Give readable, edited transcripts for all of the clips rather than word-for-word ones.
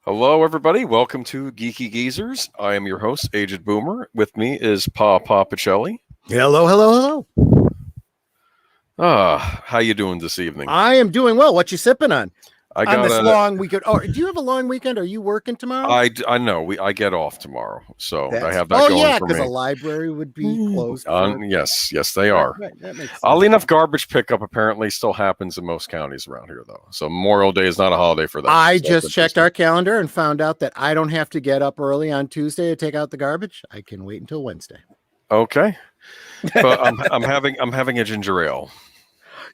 Hello, everybody. Welcome to Geeky Geezers. I am your host, Aged Boomer. With me is PaPa Pacelli. Hello. How you doing this evening? I am doing well. What you sipping on? I got this long weekend. Oh, do you have a long weekend? Are you working tomorrow? I know. I get off tomorrow, so I have that going for me. because a library would be closed. Yes, they are. Right, that makes sense. Oddly enough, garbage pickup apparently still happens in most counties around here, though. So Memorial Day is not a holiday for them. I just checked our calendar and found out that I don't have to get up early on Tuesday to take out the garbage. I can wait until Wednesday. Okay, but I'm having a ginger ale.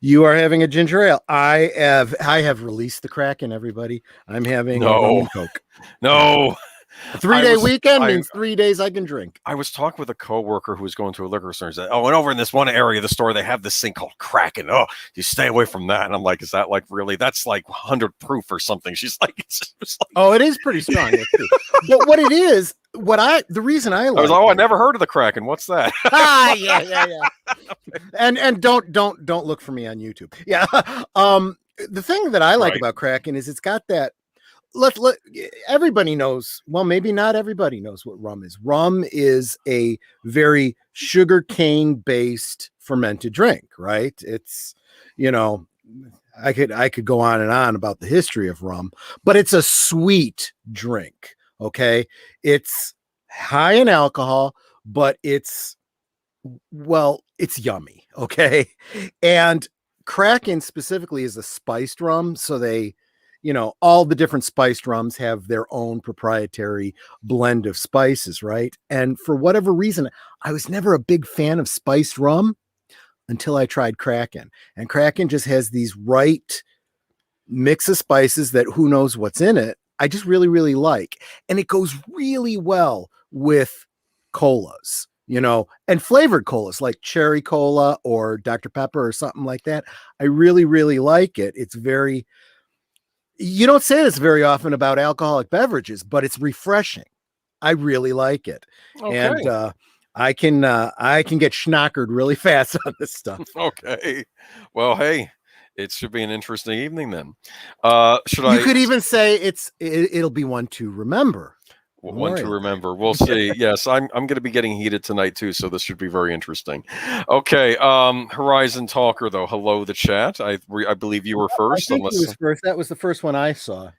You are having a ginger ale. I have released the Kraken, everybody. I'm having a rum and Coke. No. A 3-day weekend means 3 days I can drink. I was talking with a coworker who was going to a liquor store and said, and over in this one area of the store, they have this thing called Kraken. Oh, you stay away from that. And I'm like, is that like really? That's like 100 proof or something. She's like, oh, it is pretty strong. But what it is, the reason I like I never heard of the Kraken. What's that? Yeah. And don't look for me on YouTube. Yeah. The thing that I like about Kraken is it's got that. Everybody knows. Well, maybe not everybody knows what rum is. Rum is a very sugarcane based fermented drink, right? It's, I could go on and on about the history of rum, but it's a sweet drink. Okay. It's high in alcohol, but it's yummy. Okay. And Kraken specifically is a spiced rum. So they, all the different spiced rums have their own proprietary blend of spices, right? And for whatever reason, I was never a big fan of spiced rum until I tried Kraken. And Kraken just has these right mix of spices that who knows what's in it. I just really, really like. And it goes really well with colas, and flavored colas like cherry cola or Dr. Pepper or something like that. I really, really like it. It's very... You don't say this very often about alcoholic beverages, but it's refreshing. I really like it. Okay. And I can get schnockered really fast on this stuff. Okay. Well, hey, it should be an interesting evening then. You could even say it'll be one to remember. One to remember. We'll see. Yes, I'm going to be getting heated tonight too, so this should be very interesting. Okay, Horizon Talker though. Hello, the chat. I believe you were first. I think he was first. That was the first one I saw.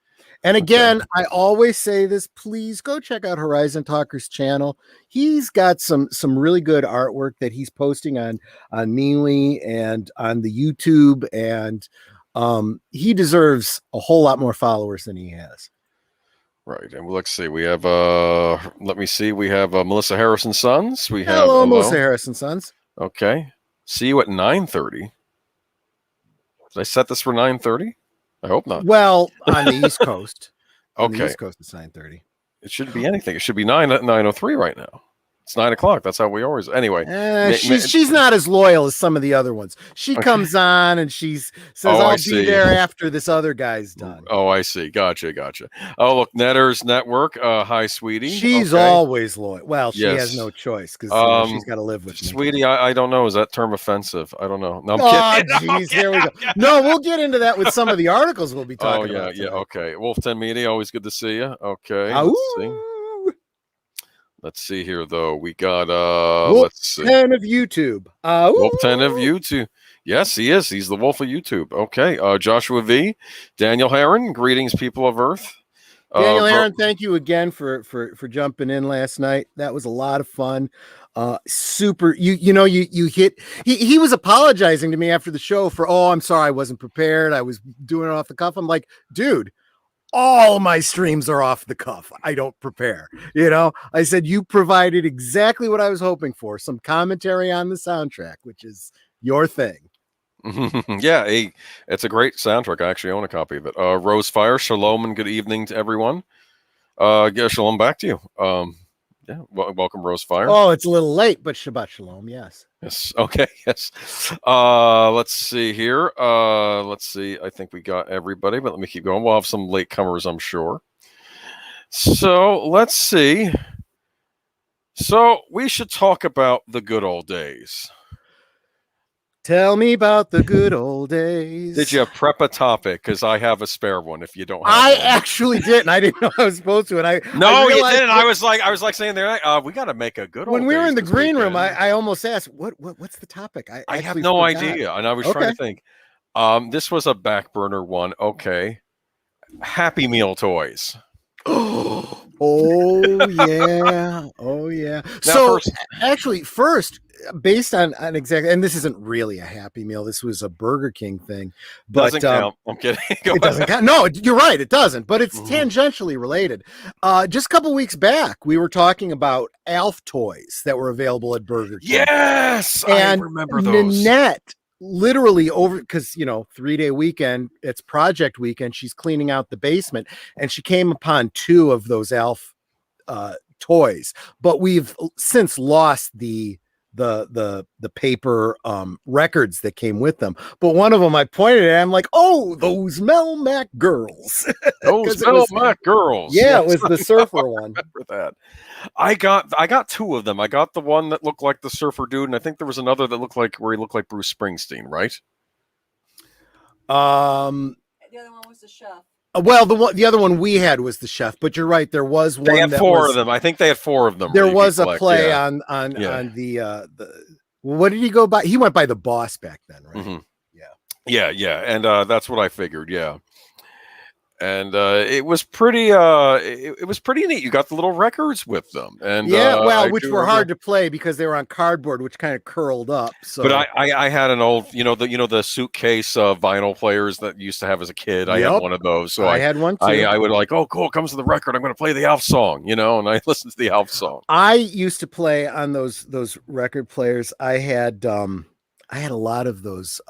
And again, I always say this. Please go check out Horizon Talker's channel. He's got some really good artwork that he's posting on Mealy and on the YouTube, and he deserves a whole lot more followers than he has. Right, and let's see. We have let me see. We have Melissa Harrison Sons. Hello, Melissa Harrison Sons. Okay. See you at 9:30. Did I set this for 9:30? I hope not. Well, on the East Coast. Okay. On the East Coast, it's 9:30. It shouldn't be anything. It should be 9:03 right now. It's 9 o'clock. That's how we always. Anyway, she's not as loyal as some of the other ones. She comes on and she says, "I'll be there after this other guy's done." Oh, I see. Gotcha. Oh, look, Netters Network. Hi, sweetie. She's always loyal. Well, she has no choice because she's got to live with me. Sweetie, I don't know. Is that term offensive? I don't know. No, I'm kidding. Geez, there we go. No, we'll get into that with some of the articles we'll be talking about. Yeah. Okay. Wolf 10 Media, always good to see you. Okay. Let's see here, though. We got Wolf 10 of YouTube. Wolf 10 of YouTube. Yes, he is. He's the Wolf of YouTube. Okay. Joshua V. Daniel Heron. Greetings, people of Earth. Daniel Heron, thank you again for jumping in last night. That was a lot of fun. Super. You hit. He was apologizing to me after the show for, I'm sorry, I wasn't prepared. I was doing it off the cuff. I'm like, dude, all my streams are off the cuff. I don't prepare. I said, you provided exactly what I was hoping for. Some commentary on the soundtrack, which is your thing. Yeah, it's a great soundtrack. I actually own a copy of it. Rosefire, shalom and good evening to everyone. Shalom back to you. Welcome, Rosefire. Oh, it's a little late, but Shabbat Shalom, yes. Yes. Okay. Yes. Let's see here. Let's see. I think we got everybody, but let me keep going. We'll have some latecomers, I'm sure. So let's see. So we should talk about the good old days. Tell me about the good old days. Did you prep a topic? Because I have a spare one. If you don't, have I one. actually didn't. I didn't know I was supposed to. And I You didn't. I was like saying there, we got to make a good. When old we were days in the this green room, weekend. I almost asked, what's the topic? I have actually no forgot. idea, and I was trying to think. This was a back burner one. Okay, Happy Meal toys. Oh yeah. So first, based on exactly, and this isn't really a Happy Meal. This was a Burger King thing, but doesn't count. I'm kidding. It doesn't count. No, you're right. It doesn't, but it's tangentially related. Just a couple weeks back, we were talking about Alf toys that were available at Burger King. Yes, and I remember those. Nanette literally over because 3-day weekend, it's project weekend, she's cleaning out the basement and she came upon 2 of those Alf toys, but we've since lost the paper records that came with them. But one of them I pointed at, I'm like, oh, those Melmac girls. Those Melmac girls. Yeah, yes. It was the surfer one. I remember that. I got 2 of them. I got the one that looked like the surfer dude, and I think there was another that looked like Bruce Springsteen, right? The other one was the chef. Well, the other one we had was the chef, but you're right. There was one. They had 4 of them. I think they had 4 of them. There was a play on the. What did he go by? He went by the Boss back then, right? Mm-hmm. Yeah, and that's what I figured. Yeah. And it was pretty. It was pretty neat. You got the little records with them, and which were hard to play because they were on cardboard, which kind of curled up. So, but I had an old, the suitcase vinyl players that you used to have as a kid. I had one of those, so I had one too. I would like, oh, cool, it comes to the record. I'm going to play the Alf song, and I listened to the Alf song. I used to play on those record players. I had a lot of those.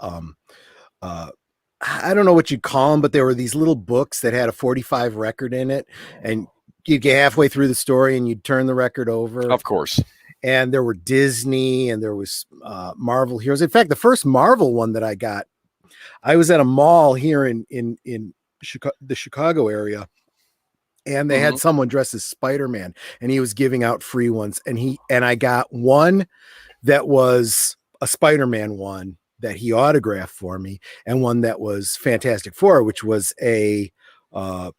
I don't know what you'd call them, but there were these little books that had a 45 record in it, and you'd get halfway through the story and you'd turn the record over. Of course. And there were Disney and there was Marvel Heroes. In fact, the first Marvel one that I got, I was at a mall here in the Chicago area, and they had someone dressed as Spider-Man, and he was giving out free ones. And I got one that was a Spider-Man one that he autographed for me, and one that was Fantastic Four, which was a the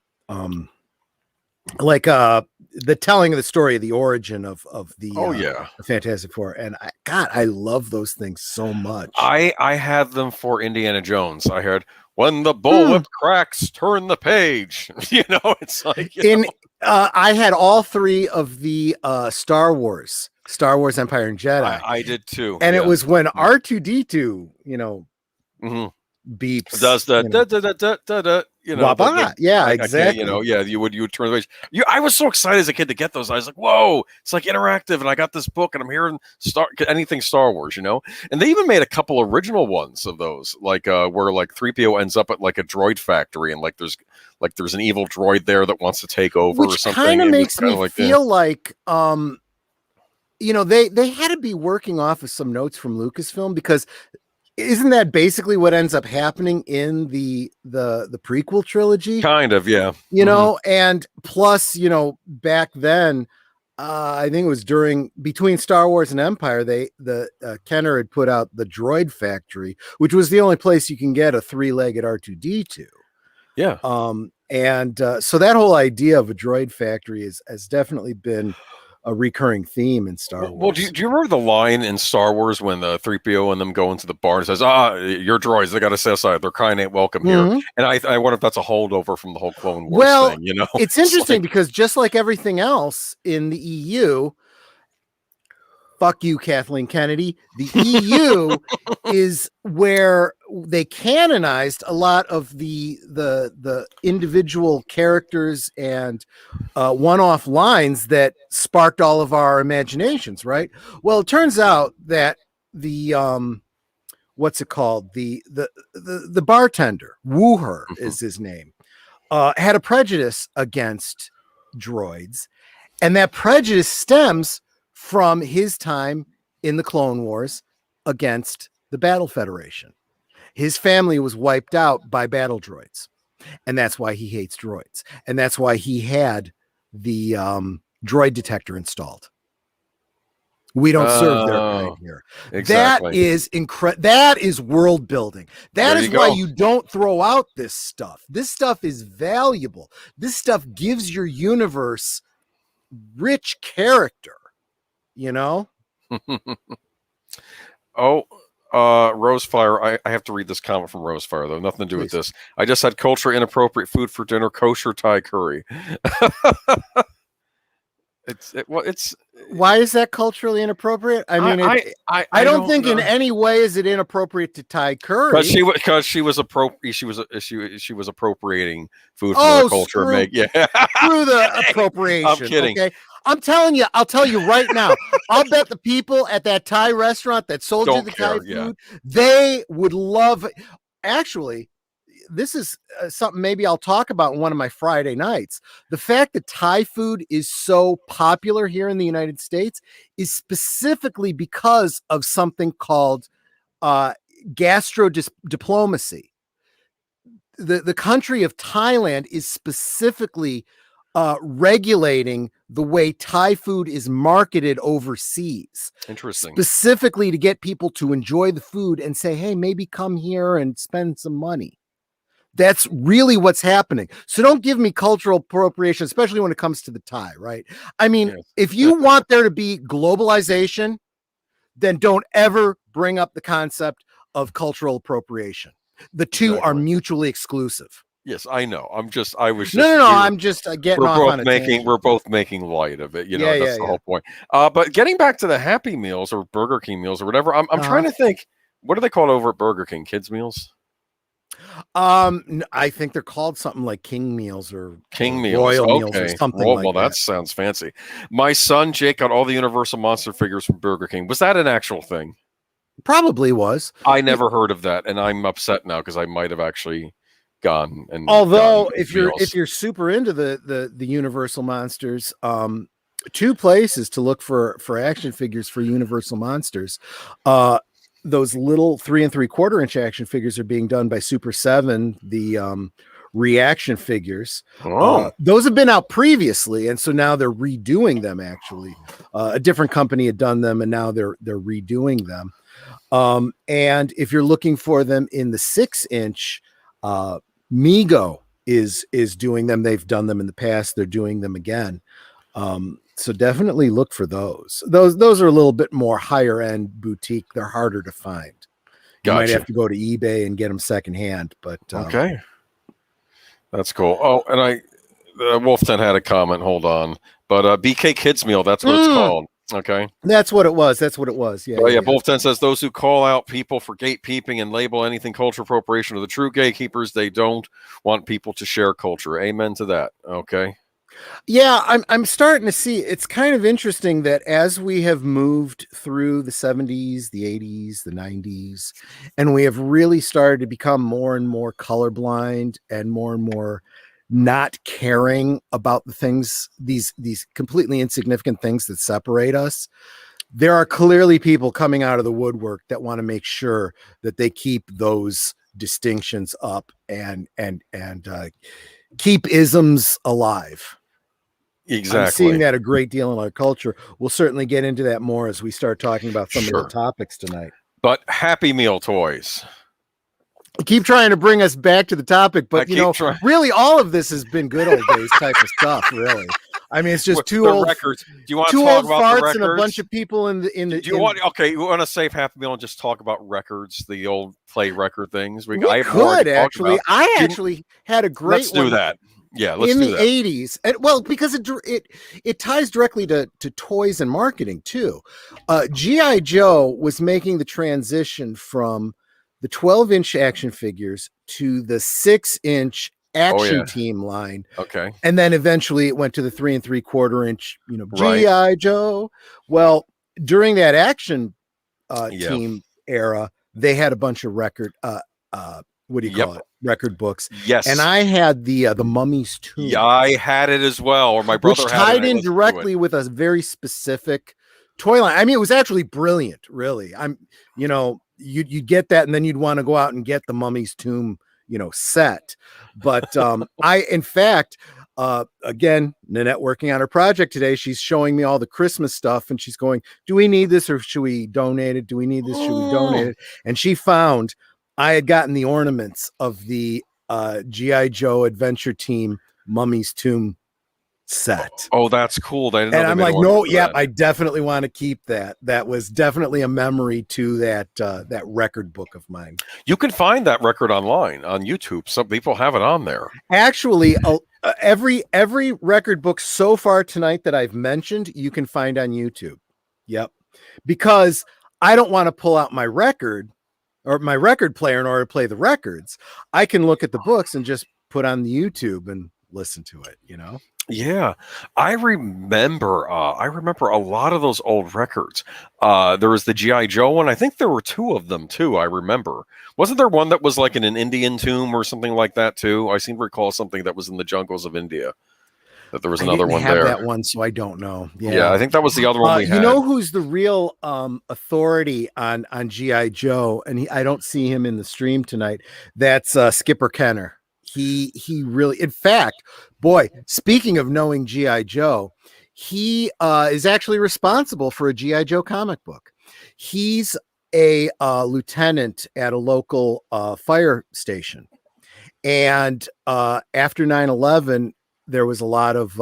telling of the story of the origin of the Fantastic Four. And I love those things so much. I had them for Indiana Jones. I heard when the bullwhip cracks, turn the page. It's like I had all 3 of the Star Wars Empire and Jedi. I did too. And it was when R2D2, beeps. Does the exactly. You would turn the page. I was so excited as a kid to get those. I was like, whoa, it's like interactive, and I got this book and I'm hearing anything Star Wars, And they even made a couple original ones of those, like where like 3PO ends up at like a droid factory, and like there's an evil droid there that wants to take over, which or something. Kind of makes me feel like they had to be working off of some notes from Lucasfilm, because isn't that basically what ends up happening in the prequel trilogy? Kind of, yeah. And plus, back then, I think it was between Star Wars and Empire, Kenner had put out the Droid Factory, which was the only place you can get a 3-legged R2D2. Yeah. So that whole idea of a droid factory has definitely been a recurring theme in Star Wars. Well, do you remember the line in Star Wars when the 3PO and them go into the bar and says, your droids, they got to set aside. Their kind ain't welcome here. And I wonder if that's a holdover from the whole Clone Wars thing, It's interesting because just like everything else in the EU, fuck you, Kathleen Kennedy, the EU is where they canonized a lot of the individual characters and one-off lines that sparked all of our imaginations, right? Well, it turns out that the what's it called? The bartender, Wooher is his name, had a prejudice against droids, and that prejudice stems from his time in the Clone Wars against the Battle Federation. His family was wiped out by battle droids, and that's why he hates droids, and that's why he had the droid detector installed. We don't serve their kind here. Exactly. That is that is world building. That is why you don't throw out this stuff. This stuff is valuable. This stuff gives your universe rich character, you know? Rosefire. I have to read this comment from Rosefire, though. Nothing to do with this. I just had culture inappropriate food for dinner, kosher Thai curry. It's why is that culturally inappropriate? I mean, I don't think in any way is it inappropriate to Thai curry. Because she was appropriating food from the culture. Through the appropriation. I'm kidding. Okay? I'll tell you right now. I'll bet the people at that Thai restaurant that sold you the Thai food, they would love. Actually, this is something maybe I'll talk about in one of my Friday nights. The fact that Thai food is so popular here in the United States is specifically because of something called gastro diplomacy. The country of Thailand is specifically regulating the way Thai food is marketed overseas. Interesting. Specifically to get people to enjoy the food and say, hey, maybe come here and spend some money. That's really what's happening. So don't give me cultural appropriation, especially when it comes to the Thai, right? I mean, if you want there to be globalization, then don't ever bring up the concept of cultural appropriation. The two are mutually exclusive. Yes, I know. I'm just getting off on a tangent. We're both making light of it. That's the whole point. But getting back to the Happy Meals or Burger King meals or whatever, I'm trying to think, what are they called over at Burger King? Kids meals? I think they're called something like King Meals or Royal Meals or something like that. That sounds fancy. My son Jake got all the Universal Monster figures from Burger King. Was that an actual thing? Probably was. I never heard of that, and I'm upset now because I might have actually gone. And although if you're super into the Universal Monsters, two places to look for action figures for Universal Monsters. Those little 3 3/4 inch action figures are being done by Super 7, the reaction figures. Those have been out previously, and so now they're redoing them. Actually, a different company had done them, and now they're redoing them. And if you're looking for them in the 6-inch, Mego is doing them. They've done them in the past. They're doing them again. So definitely look for those. Those are a little bit more higher end boutique. They're harder to find. You might have to go to eBay and get them secondhand. But okay, that's cool. Oh, and Wolfton had a comment. Hold on, but BK Kids Meal. That's what it's called. Okay, that's what it was. Yeah. Oh yeah. Wolfton says those who call out people for gatekeeping and label anything culture appropriation are the true gatekeepers. They don't want people to share culture. Amen to that. Okay. Yeah, I'm starting to see it's kind of interesting that as we have moved through the 70s, the 80s, the 90s, and we have really started to become more and more colorblind and more not caring about the things, these completely insignificant things that separate us. There are clearly people coming out of the woodwork that want to make sure that they keep those distinctions up and keep isms alive. Exactly. I'm seeing that a great deal in our culture. We'll certainly get into that more as we start talking about some of the topics tonight. But Happy Meal toys. I keep trying to bring us back to the topic, but really all of this has been good old days type of stuff, really. I mean, it's just two old records. Do you want to talk about farts the records? And a bunch of people in the you want to save Happy Meal and just talk about records, the old play record things? We could actually. I actually had a great Let's do that. Yeah, let's in do the that. 80s. And well, because it ties directly to toys and marketing too. G.I. Joe was making the transition from the 12-inch action figures to the 6-inch action team line. Okay. And then eventually it went to the 3 3/4 inch, G.I. Joe. Well, during that action team era, they had a bunch of record what do you call it? Record books. Yes. And I had the Mummy's Tomb. Yeah, I had it as well, or my brother which had it. Tied in directly with a very specific toy line. I mean, it was actually brilliant, really. You'd get that, and then you'd want to go out and get the Mummy's Tomb, set. But in fact, Again, Nanette working on her project today. She's showing me all the Christmas stuff and she's going, do we need this or should we donate it? Do we need this? Should we donate it? And she found I had gotten the ornaments of the G.I. Joe Adventure Team Mummy's Tomb set. Oh, that's cool. And I'm like, no, I definitely want to keep that. That was definitely a memory to that record book of mine. You can find that record online on YouTube. Some people have it on there. Actually, every record book so far tonight that I've mentioned, you can find on YouTube. Yep. Because I don't want to pull out my record or my record player in order to play the records. I can look at the books and just put on the YouTube and listen to it, you know? Yeah, I remember a lot of those old records. There was the G.I. Joe one. I think there were two of them too. I remember. Wasn't there one that was like in an Indian tomb or something like that too? I seem to recall something that was in the jungles of India. That there was another one there. That one, so I don't know. Yeah, I think that was the other one we had. You know who's the real authority on G.I. Joe? And I don't see him in the stream tonight. That's Skipper Kenner. He really, in fact, boy, speaking of knowing G.I. Joe, he is actually responsible for a G.I. Joe comic book. He's a lieutenant at a local fire station. And after 9/11, there was a lot of,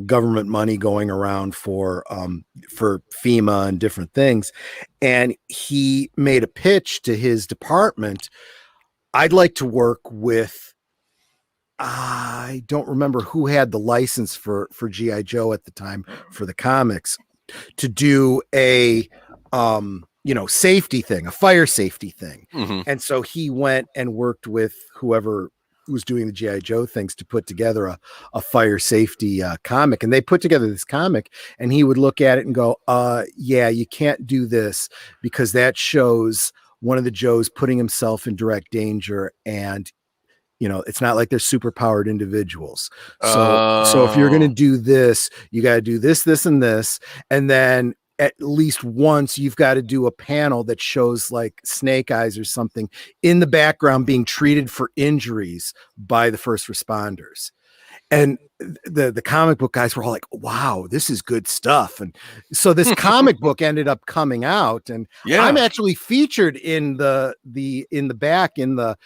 government money going around for FEMA and different things. And he made a pitch to his department. I'd like to work with, I don't remember who had the license for G.I. Joe at the time for the comics, to do a, safety thing, a fire safety thing. Mm-hmm. And so he went and worked with whoever was doing the G.I. Joe things to put together a fire safety comic. And they put together this comic and he would look at it and go, you can't do this because that shows one of the Joes putting himself in direct danger, and it's not like they're super powered individuals. So if you're going to do this, you got to do this, this, and this. And then at least once you've got to do a panel that shows like Snake Eyes or something in the background being treated for injuries by the first responders. And the comic book guys were all like, wow, this is good stuff. And so this comic book ended up coming out, and I'm actually featured in the back in the,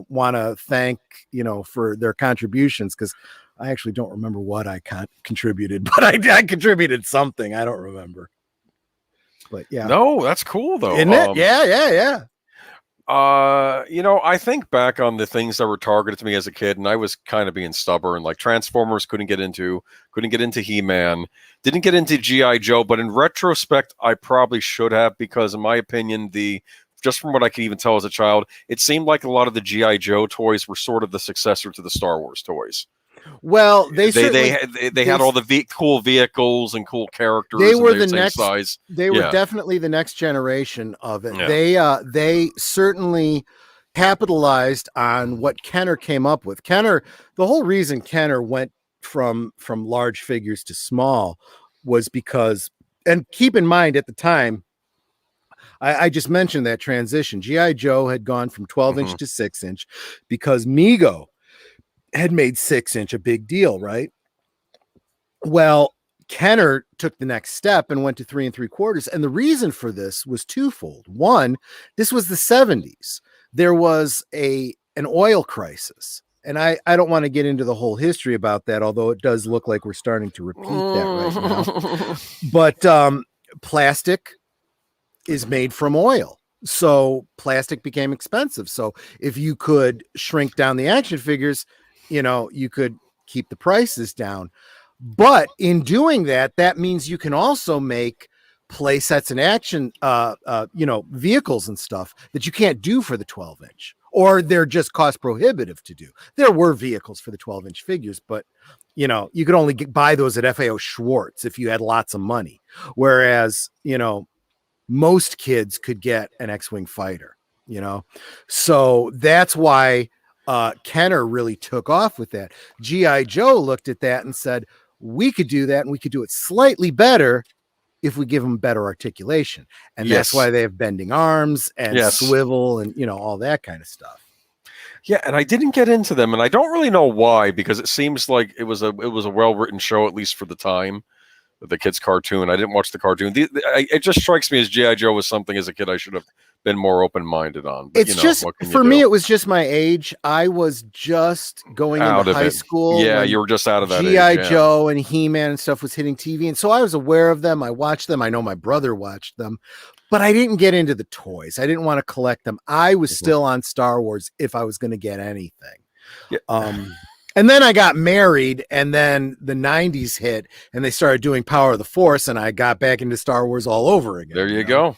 want to thank, for their contributions. Cause I actually don't remember what I contributed, but I contributed something. I don't remember, but yeah. No, that's cool though. Isn't it? Yeah. I think back on the things that were targeted to me as a kid, and I was kind of being stubborn. Like Transformers, couldn't get into He-Man, didn't get into G.I. Joe. But in retrospect, I probably should have, because in my opinion, just from what I could even tell as a child, it seemed like a lot of the G.I. Joe toys were sort of the successor to the Star Wars toys. Well, they had all the cool vehicles and cool characters. They were the next size. They were definitely the next generation of it. Yeah. They certainly capitalized on what Kenner came up with. Kenner, the whole reason Kenner went from large figures to small was because, and keep in mind at the time, I just mentioned that transition. G.I. Joe had gone from 12-inch to 6-inch because Mego had made 6-inch a big deal, right? Well, Kenner took the next step and went to 3 3/4. And the reason for this was twofold. One, this was the 70s. There was an oil crisis. And I don't want to get into the whole history about that, although it does look like we're starting to repeat that right now. But plastic is made from oil. So plastic became expensive. So if you could shrink down the action figures, you could keep the prices down. But in doing that, that means you can also make play sets and action, vehicles and stuff that you can't do for the 12-inch, or they're just cost prohibitive to do. There were vehicles for the 12-inch figures, but you could only buy those at FAO Schwartz if you had lots of money. Whereas, most kids could get an X-Wing fighter, so that's why Kenner really took off with that. G.I. Joe looked at that and said, we could do that, and we could do it slightly better if we give them better articulation. And that's why they have bending arms and swivel and, all that kind of stuff. Yeah, and I didn't get into them, and I don't really know why, because it seems like it was a well-written show, at least for the time. The kid's cartoon. I didn't watch the cartoon. It just strikes me as G.I. Joe was something as a kid I should have been more open-minded on. But, It's just, for me, it was just my age. I was just going into high school. Yeah, you were just out of that G.I. age. Yeah. Joe and He-Man and stuff was hitting TV. And so I was aware of them. I watched them. I know my brother watched them. But I didn't get into the toys. I didn't want to collect them. I was still on Star Wars if I was going to get anything. Yeah. And then I got married, and then the 90s hit, and they started doing Power of the Force, and I got back into Star Wars all over again. There you go.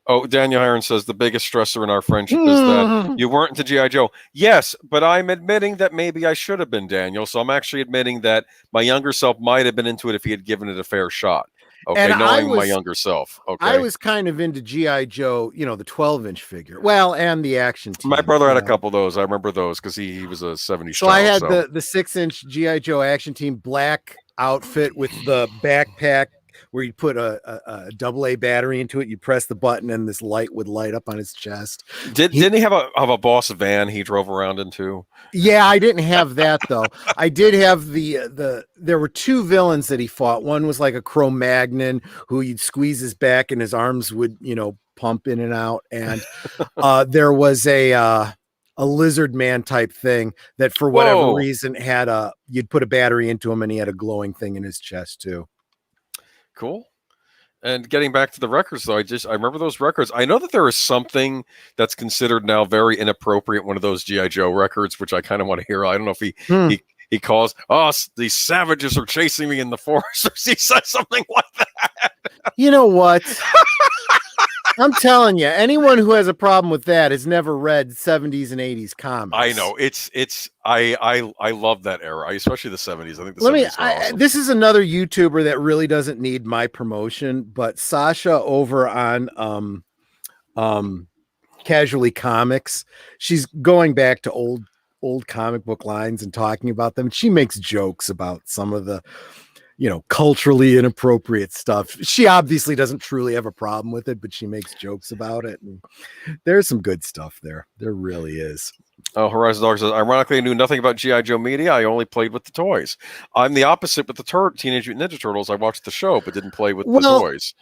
Oh, Daniel Heron says the biggest stressor in our friendship is that you weren't into G.I. Joe. Yes, but I'm admitting that maybe I should have been, Daniel. So I'm actually admitting that my younger self might have been into it if he had given it a fair shot. Okay, and knowing my younger self. Okay, I was kind of into G.I. Joe, the 12-inch figure. Well, and the action team. My brother had a couple of those. I remember those because he was a 70s So child, I had the 6-inch G.I. Joe action team black outfit with the backpack where you put a AA battery into it. You press the button and this light would light up on his chest. Didn't he have a boss van he drove around into? Yeah, I didn't have that though. I did have there were two villains that he fought. One was like a Cro-Magnon who you'd squeeze his back and his arms would, pump in and out. And there was a lizard man type thing that for whatever reason you'd put a battery into him and he had a glowing thing in his chest too. Cool. And getting back to the records, though, I remember those records. I know that there is something that's considered now very inappropriate, one of those G.I. Joe records, which I kind of want to hear. I don't know if he calls, these savages are chasing me in the forest, or he says something like that. You know what? I'm telling you, anyone who has a problem with that has never read 70s and 80s comics. I know I love that era, especially the 70s. I think the 70s are awesome. This is another YouTuber that really doesn't need my promotion, but Sasha over on Casually Comics, she's going back to old comic book lines and talking about them. She makes jokes about some of the culturally inappropriate stuff. She obviously doesn't truly have a problem with it, but she makes jokes about it. And there's some good stuff there. There really is. Oh, Horizon Dog says, ironically, I knew nothing about G.I. Joe media. I only played with the toys. I'm the opposite with the Teenage Mutant Ninja Turtles. I watched the show, but didn't play with the toys.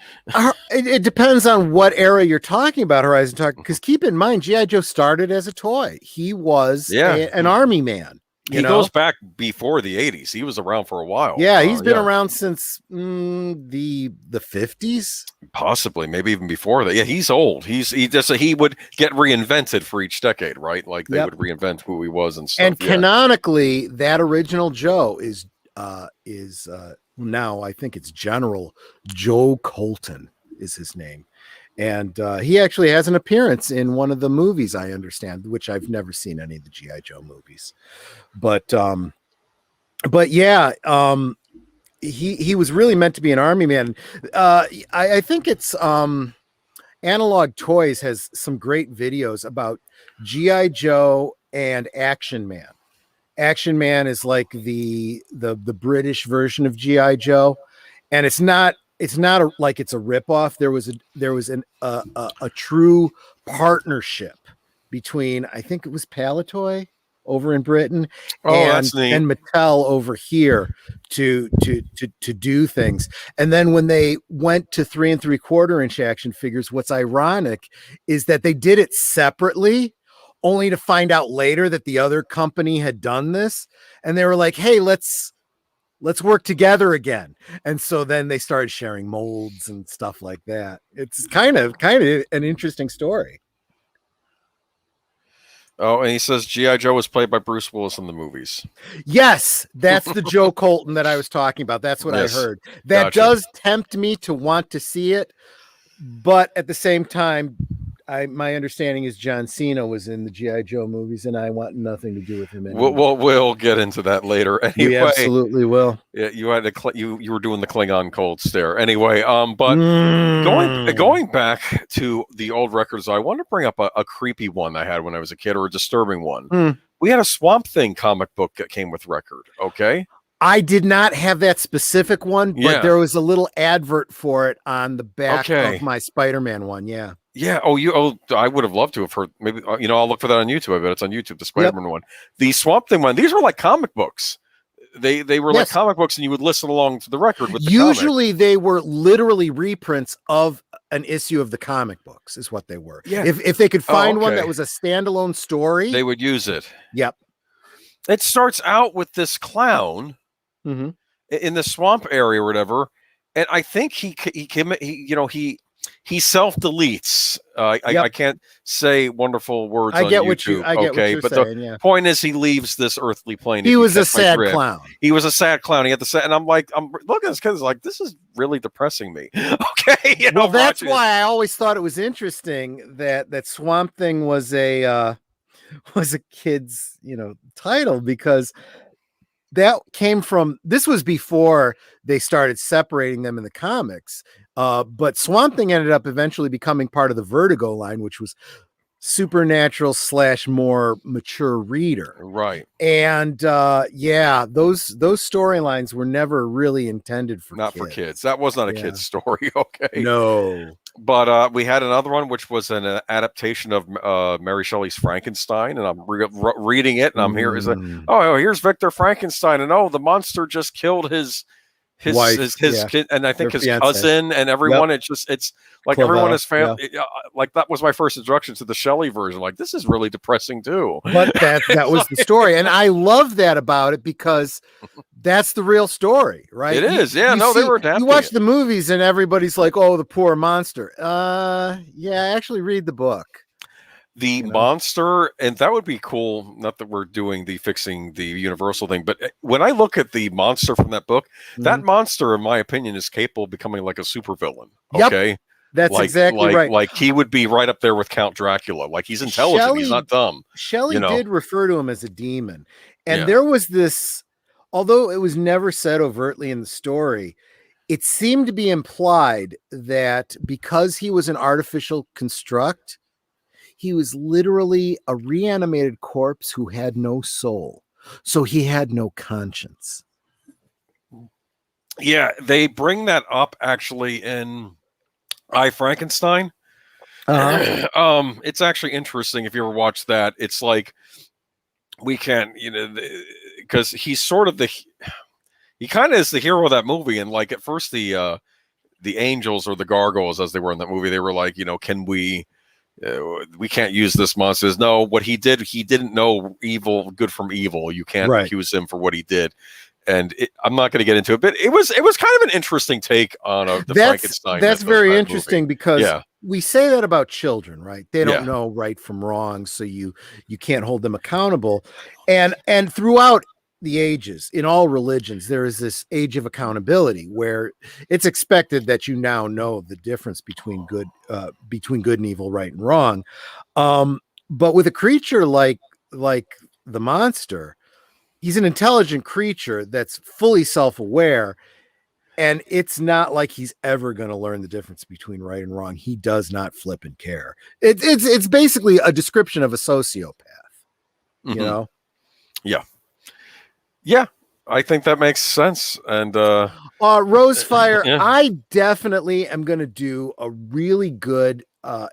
It depends on what era you're talking about, Horizon Dog, because keep in mind, G.I. Joe started as a toy. He was an army man. He goes back before the 80s. He was around for a while. Yeah, he's been around since the 50s. Possibly, maybe even before that. Yeah, he's old. He would get reinvented for each decade, right? Like they would reinvent who he was and stuff. And canonically, that original Joe is now I think it's General Joe Colton is his name. And he actually has an appearance in one of the movies, I understand, which I've never seen any of the G.I. Joe movies. But yeah, he was really meant to be an army man. I think it's Analog Toys has some great videos about G.I. Joe and Action Man. Action Man is like the British version of G.I. Joe, and it's not like it's a ripoff. There was a true partnership between, I think it was Palitoy over in Britain and Mattel over here to do things. And then when they went to 3 3/4-inch action figures, what's ironic is that they did it separately, only to find out later that the other company had done this, and they were like, hey, let's work together again. And so then they started sharing molds and stuff like that. It's kind of an interesting story. Oh, and he says G.I. Joe was played by Bruce Willis in the movies. Yes, that's the Joe Colton that I was talking about. That's what I heard. That does tempt me to want to see it. But at the same time, my understanding is John Cena was in the G.I. Joe movies, and I want nothing to do with him anymore. We'll get into that later. Anyway, we absolutely will. Yeah, you had you were doing the Klingon cold stare. Anyway, but going back to the old records, I want to bring up a creepy one I had when I was a kid, or a disturbing one. We had a Swamp Thing comic book that came with record. Okay. I did not have that specific one, but there was a little advert for it on the back of my Spider-Man one. Yeah. Yeah. Oh, I would have loved to have heard. Maybe I'll look for that on YouTube. I bet it's on YouTube. The Spider-Man one, the Swamp Thing one. These were like comic books. They were like comic books, and you would listen along to the record with the Usually they were literally reprints of an issue of the comic books, is what they were. Yeah. If they could find one that was a standalone story, they would use it. Yep. It starts out with this clown in the swamp area or whatever, and I think he self-deletes. I can't say wonderful words on YouTube. I get what you're but saying, the point is he leaves this earthly plane. He was a sad clown. He was a sad clown. He had the sad, and I'm looking at this kid, like, this is really depressing me. Okay. Well, that's why I always thought it was interesting that Swamp Thing was a kid's, title, because that came from, this was before they started separating them in the comics. But Swamp Thing ended up eventually becoming part of the Vertigo line, which was supernatural / more mature reader. Right. And those storylines were never really intended for kids. That was not a kid's story. Okay. No. But we had another one, which was an adaptation of Mary Shelley's Frankenstein, and I'm reading it, and I'm here. Here's Victor Frankenstein, and the monster just killed his wife, his kid, and I think his cousin, and everyone. It's like Clavell, everyone is family. Like that was my first introduction to the Shelley version. Like, this is really depressing too. But that was the story, and I love that about it, because that's the real story, right? It is. Yeah. They were adapting. You watch the movies, and everybody's like, "Oh, the poor monster." Actually read the book. The monster, and that would be cool. Not that we're doing fixing the Universal thing, but when I look at the monster from that book, that monster, in my opinion, is capable of becoming like a supervillain. Okay. Yep. That's exactly right. Like he would be right up there with Count Dracula. Like, he's intelligent. He's not dumb. Shelley did refer to him as a demon. And there was this, although it was never said overtly in the story, it seemed to be implied that because he was an artificial construct, he was literally a reanimated corpse who had no soul. So he had no conscience. Yeah, they bring that up actually in I, Frankenstein. It's actually interesting if you ever watch that. It's like, we can't, because he's sort of he kind of is the hero of that movie. And like, at first the angels, or the gargoyles as they were in that movie, they were like, can we can't use this monster. No, what he didn't know good from evil. You can't accuse him for what he did. And I'm not going to get into it, but it was kind of an interesting take on the Frankenstein. That's very interesting, because we say that about children, right? They don't know right from wrong, so you can't hold them accountable. And throughout the ages, in all religions, there is this age of accountability where it's expected that you now know the difference between good and evil, right and wrong. But with a creature like the monster, he's an intelligent creature that's fully self-aware, and it's not like he's ever going to learn the difference between right and wrong. He does not flip and care. It's basically a description of a sociopath, you know? Yeah, I think that makes sense. And Rosefire, I definitely am going to do a really good.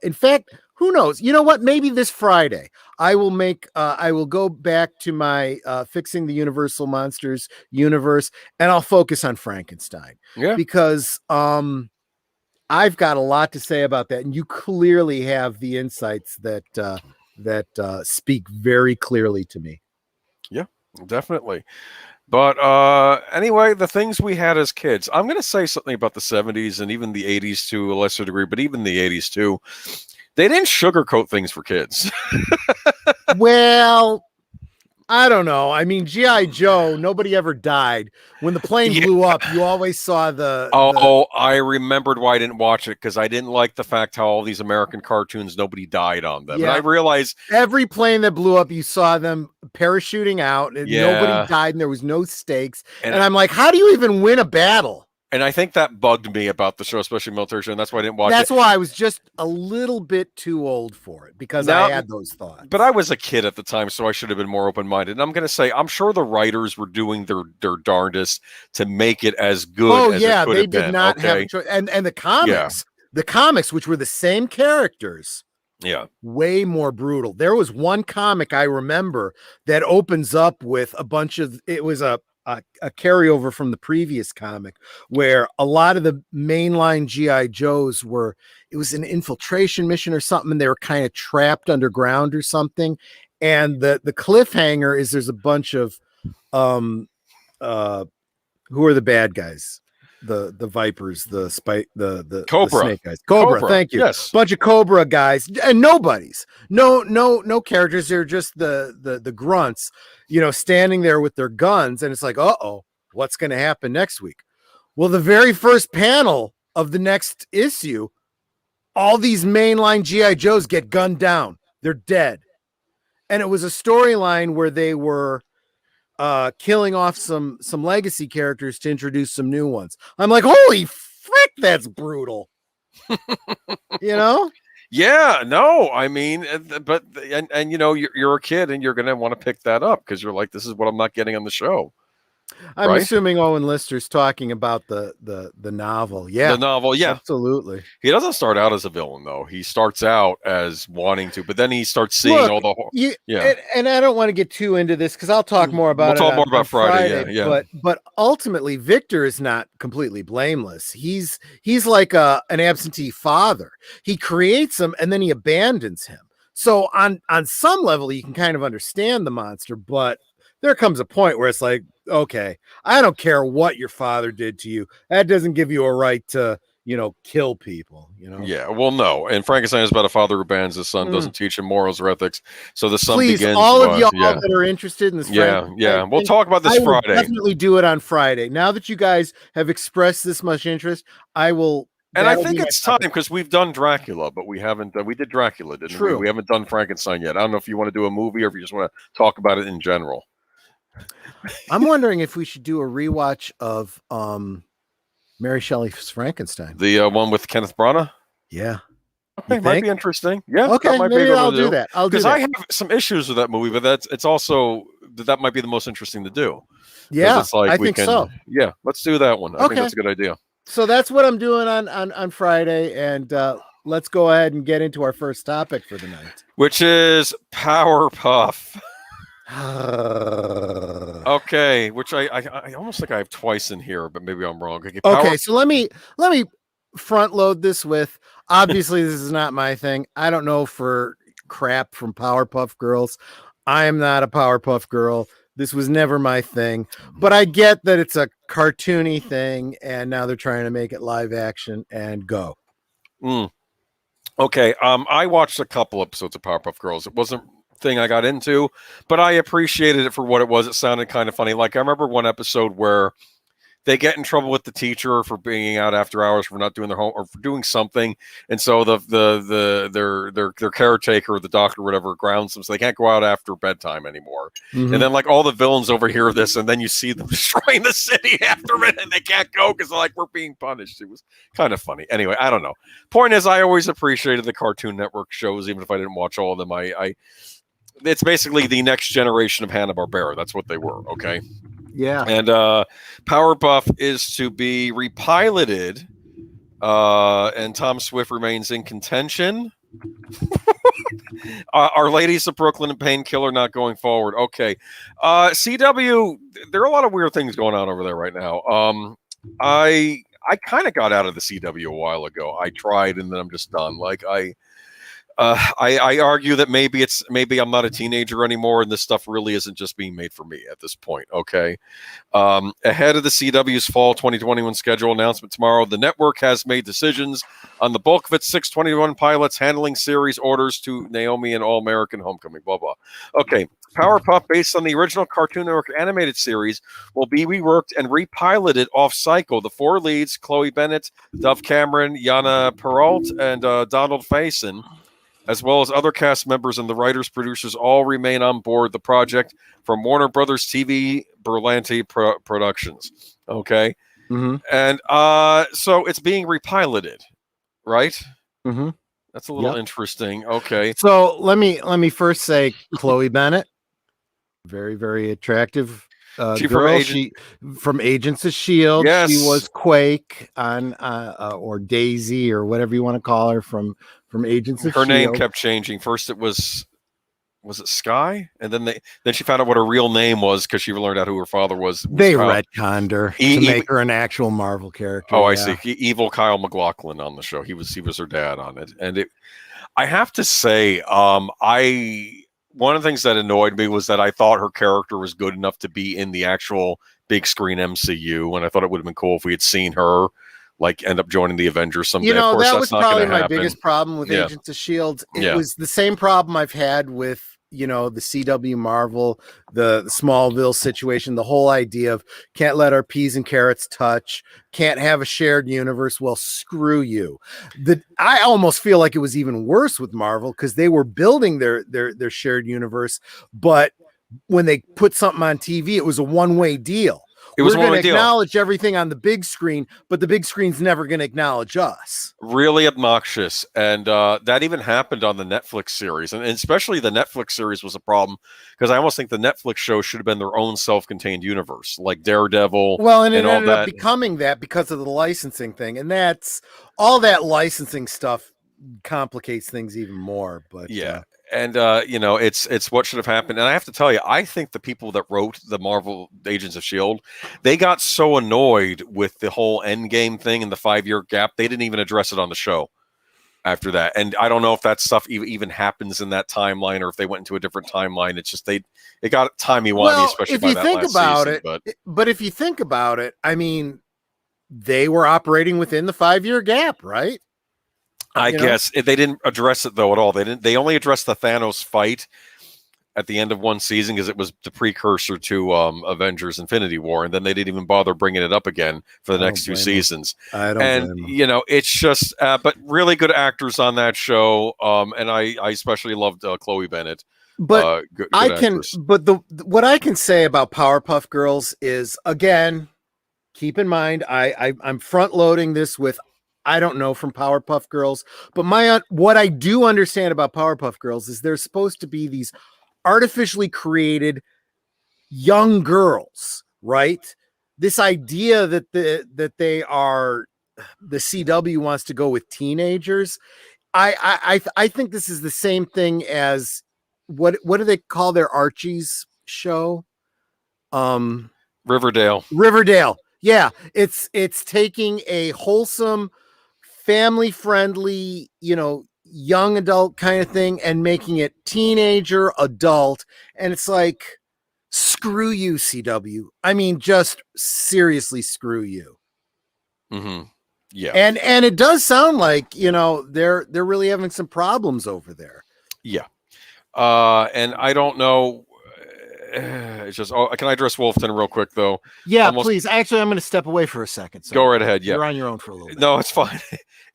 In fact, who knows? You know what? Maybe this Friday I will go back to my Fixing the Universal Monsters universe, and I'll focus on Frankenstein. Yeah, because I've got a lot to say about that, and you clearly have the insights that speak very clearly to me. Yeah, definitely. But anyway, the things we had as kids, I'm going to say something about the 70s and even the 80s to a lesser degree, but even the 80s too. They didn't sugarcoat things for kids. Well, I don't know. I mean, G.I. Joe, nobody ever died. When the plane blew up, you always saw I remembered why I didn't watch it, because I didn't like the fact how all these American cartoons, nobody died on them. Yeah. And I realized every plane that blew up, you saw them parachuting out, and nobody died, and there was no stakes. And I'm like, how do you even win a battle? And I think that bugged me about the show, especially military show, and that's why I didn't watch it. That's why I was just a little bit too old for it, because I had those thoughts. But I was a kid at the time, so I should have been more open-minded. And I'm going to say, I'm sure the writers were doing their darndest to make it as good as it could have been. They did not have a choice. And the comics The comics, which were the same characters, Yeah. way more brutal. There was one comic I remember that opens up with a bunch of, it was a carryover from the previous comic where a lot of the mainline GI Joes were, it was an infiltration mission or something, and they were kind of trapped underground or something. And the cliffhanger is there's a bunch of who are the bad guys? The Vipers, the spike, the Cobra. the snake guys. Cobra, thank you. Yes. Bunch of Cobra guys and nobodies. No characters. They're just the grunts, standing there with their guns, and it's like, uh-oh, what's gonna happen next week? Well, the very first panel of the next issue, all these mainline GI Joes get gunned down. They're dead. And it was a storyline where they were killing off some legacy characters to introduce some new ones. I'm like, holy frick, that's brutal. Yeah, no, I mean, but you're a kid and you're gonna want to pick that up because you're like, this is what I'm not getting on the show. I'm right? assuming Owen Lister's talking about the novel. Yeah, The novel, yeah. absolutely. He doesn't start out as a villain though. He starts out as wanting to, but then he starts seeing all the And I don't want to get too into this because I'll talk more about We'll it talk more about Friday. Yeah. But ultimately, Victor is not completely blameless. He's like an absentee father. He creates him and then he abandons him. So on some level, you can kind of understand the monster, but there comes a point where it's like, okay, I don't care what your father did to you. That doesn't give you a right to, kill people, Yeah, well, no. And Frankenstein is about a father who abandons his son, doesn't teach him morals or ethics. So the son Please, begins. all of y'all that are interested in this, yeah. We'll talk about this Friday. Definitely do it on Friday. Now that you guys have expressed this much interest, I will. And I think it's time because we've done Dracula, but we haven't. We did Dracula, didn't we? True. We haven't done Frankenstein yet. I don't know if you want to do a movie or if you just want to talk about it in general. I'm wondering if we should do a rewatch of Mary Shelley's Frankenstein. The one with Kenneth Branagh? Yeah. Okay, might be interesting. Yeah. Okay, maybe I'll do that. Because I have some issues with that movie, but it's also that might be the most interesting to do. Yeah, it's like I think so. Yeah, let's do that one. I think that's a good idea. So that's what I'm doing on Friday, and let's go ahead and get into our first topic for the night, which is Powerpuff. Okay, which I almost think I have twice in here, but maybe I'm wrong. Okay, so let me front load this with, obviously this is not my thing. I don't know for crap from Powerpuff Girls. I am not a Powerpuff Girl. This was never my thing, but I get that it's a cartoony thing, and now they're trying to make it live action and go. Okay, I watched a couple episodes of Powerpuff Girls. It wasn't thing I got into, but I appreciated it for what it was. It sounded kind of funny. Like I remember one episode where they get in trouble with the teacher for being out after hours, for not doing their home or for doing something, and so their caretaker, the doctor, or whatever, grounds them so they can't go out after bedtime anymore. And then like all the villains overhear this, and then you see them destroying the city after it, and they can't go because they're like, we're being punished. It was kind of funny. Anyway, I don't know. Point is, I always appreciated the Cartoon Network shows, even if I didn't watch all of them. It's basically the next generation of Hanna-Barbera. That's what they were. Okay. Yeah. And Powerpuff is to be repiloted, and Tom Swift remains in contention. Our Ladies of Brooklyn and Painkiller not going forward. Okay. CW, there are a lot of weird things going on over there right now. I kind of got out of the CW a while ago. I tried, and then I'm just done. Like I argue that maybe I'm not a teenager anymore, and this stuff really isn't just being made for me at this point. Okay. Ahead of the CW's fall 2021 schedule announcement tomorrow, the network has made decisions on the bulk of its 621 pilots, handling series orders to Naomi and All American Homecoming. Blah blah. Okay. Powerpuff, based on the original Cartoon Network animated series, will be reworked and repiloted off cycle. The four leads, Chloe Bennett, Dove Cameron, Yana Perrault, and Donald Faison, as well as other cast members and the writers, producers, all remain on board the project from Warner Brothers TV Berlanti Productions. Okay. And so it's being repiloted, right? That's a little interesting. Okay. So let me first say Chloe Bennett, very, very attractive She from girl. Agent- She from Agents of Shield. Yes. She was Quake on or Daisy or whatever you want to call her from Agents of Her Shield. name kept changing. First it was it Sky, and then she found out what her real name was because she learned out who her father was. They Kyle. retconned her to make her an actual Marvel character. Oh, I see. Evil Kyle MacLachlan on the show. He was her dad on it, and I have to say, one of the things that annoyed me was that I thought her character was good enough to be in the actual big screen MCU, and I thought it would have been cool if we had seen her like end up joining the Avengers someday. You know, of course, that that's was not probably going to my happen. biggest problem with Agents of Shield. It was the same problem I've had with, you know, the CW Marvel, the Smallville situation, the whole idea of can't let our peas and carrots touch, can't have a shared universe. Well, screw you. I almost feel like it was even worse with Marvel because they were building their shared universe, but when they put something on TV, it was a one-way deal. We're going to acknowledge everything on the big screen, but the big screen's never going to acknowledge us. Really obnoxious. And that even happened on the Netflix series. And especially the Netflix series was a problem because I almost think the Netflix show should have been their own self-contained universe, like Daredevil. Well, and it ended up becoming that because of the licensing thing. And that's all that licensing stuff complicates things even more. But and you know, it's what should have happened. And I have to tell you, I think the people that wrote the Marvel Agents of S.H.I.E.L.D., they got so annoyed with the whole Endgame thing and the 5-year gap, they didn't even address it on the show after that. And I don't know if that stuff even happens in that timeline or if they went into a different timeline. It's just it got timey-wimey, especially by that last season. But if you think about it, I mean, they were operating within the 5-year gap, right? I guess they didn't address it though at all. They only addressed the Thanos fight at the end of one season because it was the precursor to Avengers Infinity War, and then they didn't even bother bringing it up again for the next 2 seasons. I don't you know, it's just but really good actors on that show, and I especially loved Chloe Bennett. But good what I can say about Powerpuff Girls is, again, keep in mind I'm front loading this with I don't know from Powerpuff Girls, but what I do understand about Powerpuff Girls is they're supposed to be these artificially created young girls, right? This idea that they are the CW wants to go with teenagers. I think this is the same thing as what do they call their Archie's show? Riverdale. Yeah, it's taking a wholesome, family-friendly, you know, young adult kind of thing and making it teenager, adult, and it's like, screw you, CW. I mean, just seriously, screw you. Mm-hmm. Yeah, and it does sound like, you know, they're really having some problems over there. Yeah, and I don't know. It's just, can I address Wolfton real quick though? Yeah, please. Actually, I'm going to step away for a second. So go right ahead. Yeah, you're on your own for a little bit. No, it's fine.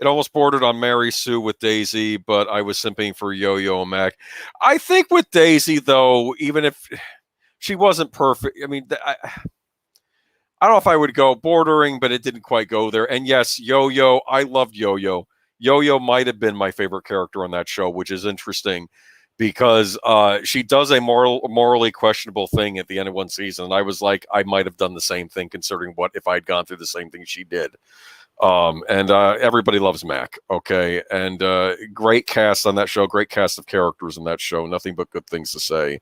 It almost bordered on Mary Sue with Daisy, but I was simping for Yo-Yo and Mac. I think with Daisy though, even if she wasn't perfect, I mean, I don't know if I would go bordering, but it didn't quite go there. And yes, Yo-Yo, I loved Yo-Yo. Yo-Yo might have been my favorite character on that show, which is interesting. Because she does a morally questionable thing at the end of one season. And I was like, I might have done the same thing considering what if I'd gone through the same thing she did. And everybody loves Mac, okay? And great cast on that show, great cast of characters in that show. Nothing but good things to say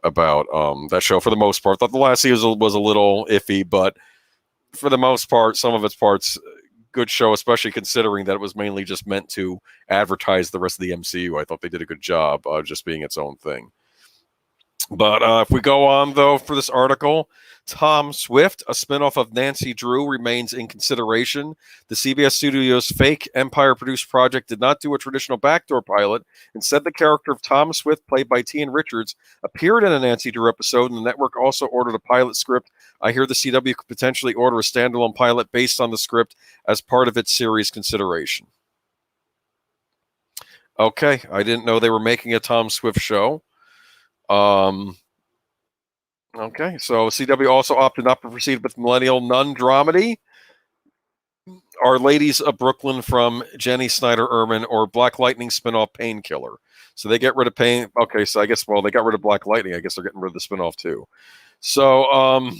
about that show for the most part. Thought the last season was a little iffy, but for the most part, some of its parts, good show, especially considering that it was mainly just meant to advertise the rest of the MCU. I thought they did a good job just being its own thing. But if we go on, though, for this article, Tom Swift, a spinoff of Nancy Drew, remains in consideration. The CBS Studios' fake Empire-produced project did not do a traditional backdoor pilot. Instead, the character of Tom Swift, played by Tian Richards, appeared in a Nancy Drew episode, and the network also ordered a pilot script. I hear the CW could potentially order a standalone pilot based on the script as part of its series consideration. Okay, I didn't know they were making a Tom Swift show. Okay, so CW also opted not to proceed with Millennial Nun dramedy, Our Ladies of Brooklyn from Jenny Snyder Urban, or Black Lightning spinoff Painkiller. So they get rid of Pain. Okay, so I guess, well, they got rid of Black Lightning. I guess they're getting rid of the spinoff too. So,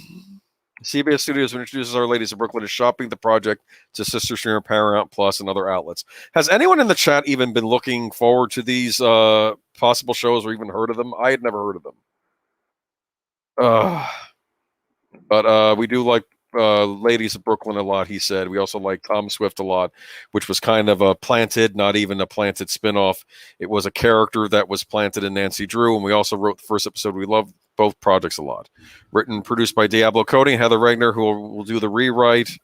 CBS Studios introduces Our Ladies of Brooklyn is shopping the project to sister streamer Paramount Plus and other outlets. Has anyone in the chat even been looking forward to these possible shows or even heard of them? I had never heard of them. But we do like Ladies of Brooklyn a lot, he said. We also like Tom Swift a lot, which was kind of a planted, not even a planted spinoff. It was a character that was planted in Nancy Drew, and we also wrote the first episode. We love both projects a lot. Written, produced by Diablo Cody and Heather Regner, who will do the rewrite.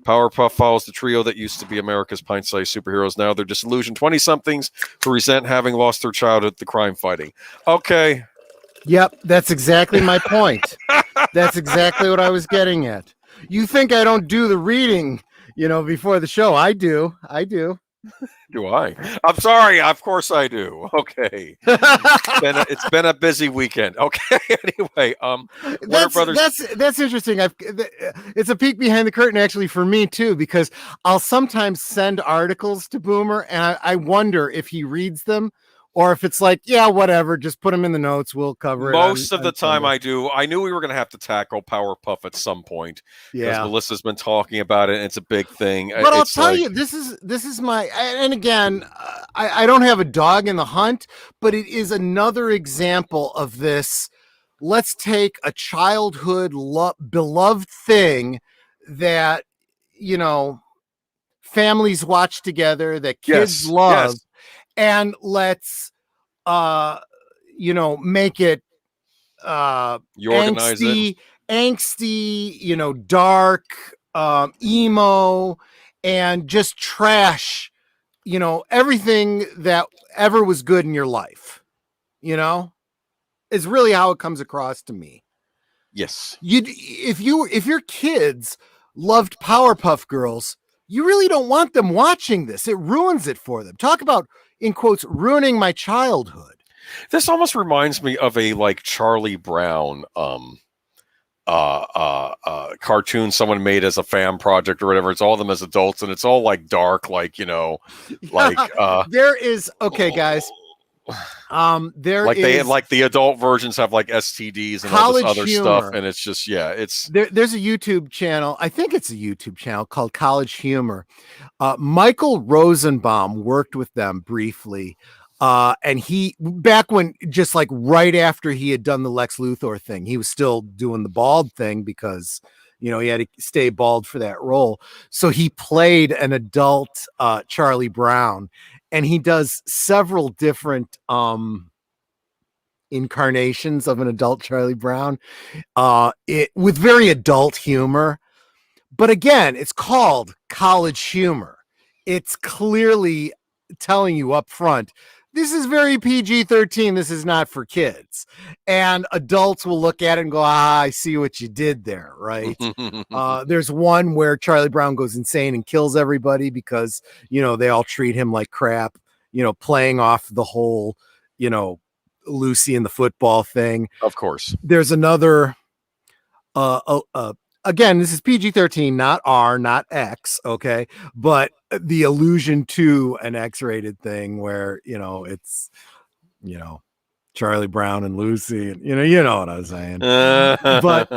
Powerpuff follows the trio that used to be America's pint-sized superheroes. Now they're disillusioned 20-somethings who resent having lost their childhood to crime fighting. Okay. Yep, that's exactly my point. That's exactly what I was getting at. You think I don't do the reading, before the show? I do. Do I? I'm sorry. Of course I do. Okay. It's been a busy weekend. Okay. Anyway, Warner Brothers. That's interesting. It's a peek behind the curtain actually for me too, because I'll sometimes send articles to Boomer and I wonder if he reads them. Or if it's like, yeah, whatever, just put them in the notes. We'll cover it. Most of the time I do. I knew we were going to have to tackle Powerpuff at some point. Yeah. Melissa's been talking about it, and it's a big thing. But I'll tell you, this is my, and again, I don't have a dog in the hunt, but it is another example of this. Let's take a childhood beloved thing that, families watch together, that kids love. Yes. And let's, make it angsty, dark, emo, and just trash, everything that ever was good in your life, is really how it comes across to me. Yes. If your kids loved Powerpuff Girls, you really don't want them watching this. It ruins it for them. Talk about, in quotes, ruining my childhood. This almost reminds me of a Charlie Brown cartoon someone made as a fan project or whatever. It's all of them as adults and it's all dark, there is, okay, guys. The adult versions have STDs and all this other humor stuff, and it's just there's a YouTube channel. I think it's a YouTube channel called College Humor. Michael Rosenbaum worked with them briefly, and he back when just right after he had done the Lex Luthor thing, he was still doing the bald thing because he had to stay bald for that role. So he played an adult Charlie Brown. And he does several different incarnations of an adult Charlie Brown with very adult humor. But again, it's called College Humor. It's clearly telling you up front, this is very PG-13. This is not for kids. And adults will look at it and go, I see what you did there, right? There's one where Charlie Brown goes insane and kills everybody because, they all treat him like crap, playing off the whole, Lucy and the football thing. Of course. There's another, again, this is PG-13, not R, not X, okay? But the allusion to an X-rated thing where, it's, Charlie Brown and Lucy, and you know what I was saying. But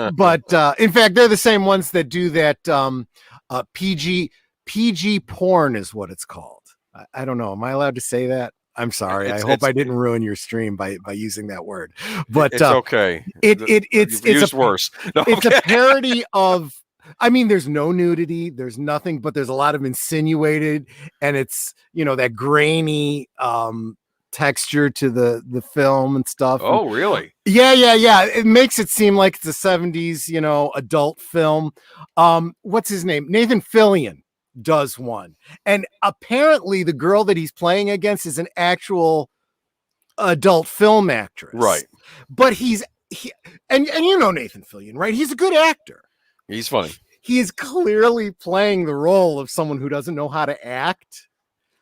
in fact, they're the same ones that do that PG porn is what it's called. I don't know. Am I allowed to say that? I'm sorry. I hope I didn't ruin your stream by using that word. But it's okay. It's worse. No, it's a parody of. I mean, there's no nudity. There's nothing, but there's a lot of insinuated, and it's that grainy texture to the film and stuff. Oh, really? Yeah. It makes it seem like it's a 70s, adult film. What's his name? Nathan Fillion does one. And apparently the girl that he's playing against is an actual adult film actress. Right. But and Nathan Fillion, right? He's a good actor. He's funny. He is clearly playing the role of someone who doesn't know how to act.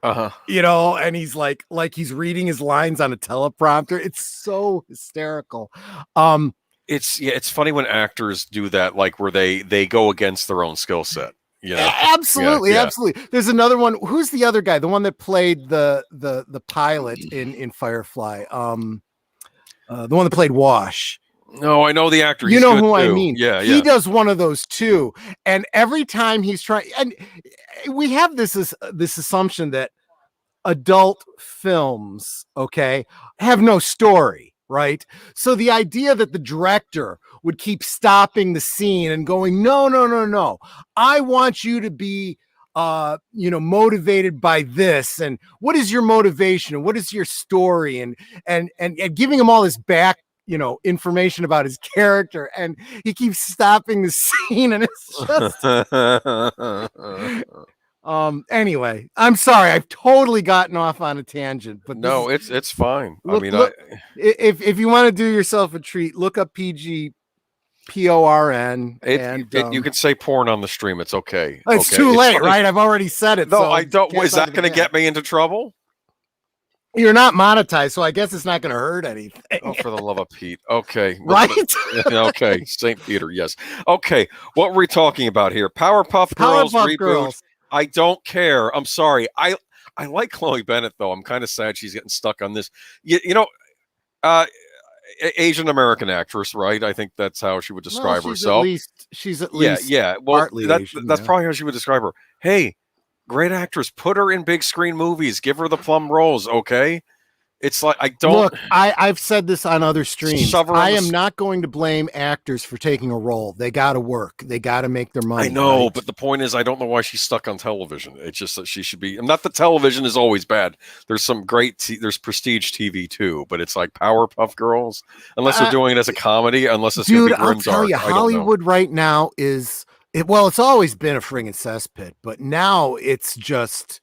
And he's like he's reading his lines on a teleprompter. It's so hysterical. It's funny when actors do that, where they go against their own skill set. Absolutely. There's another one. Who's the other guy? The one that played the pilot in Firefly. The one that played Wash. No, I know the actor. You He's know good who I too. mean? Yeah, He yeah. does one of those too. And every time he's trying, and we have this assumption that adult films, okay, have no story, right? So the idea that the director would keep stopping the scene and going, no, no, no, no, I want you to be motivated by this, and what is your motivation, and what is your story, and giving him all this back information about his character, and he keeps stopping the scene, and it's just anyway, I'm sorry, I've totally gotten off on a tangent, but no, it's fine. look, I mean, look, if you want to do yourself a treat, look up PG PORN, and you can say porn on the stream. It's okay. it's okay. too It's late, funny. right? I've already said it. No, so I don't. can't Is talk that going to again. get me into trouble? You're not monetized, so I guess it's not going to hurt anything. Oh, for the love of Pete. Okay. Right? Okay. St. Peter. Yes. Okay. What were we talking about here? Powerpuff Girls Powerpuff reboot. Girls. I don't care. I'm sorry. I like Chloe Bennett though. I'm kind of sad she's getting stuck on this. Asian American actress, right? I think that's how she would describe herself. She's at least yeah. Well, partly Asian, that's probably how she would describe her. Hey, great actress. Put her in big screen movies. Give her the plum roles, okay? It's like I don't look. I've said this on other streams. I am not going to blame actors for taking a role. They got to work. They got to make their money. I know, right? but the point is, I don't know why she's stuck on television. It's just that she should be. Not that television is always bad. There's some great. There's prestige TV too, but it's like Powerpuff Girls. Unless they're doing it as a comedy, unless it's going to be grim I'll tell dark. you, Hollywood right now is well. It's always been a friggin' cesspit, but now it's just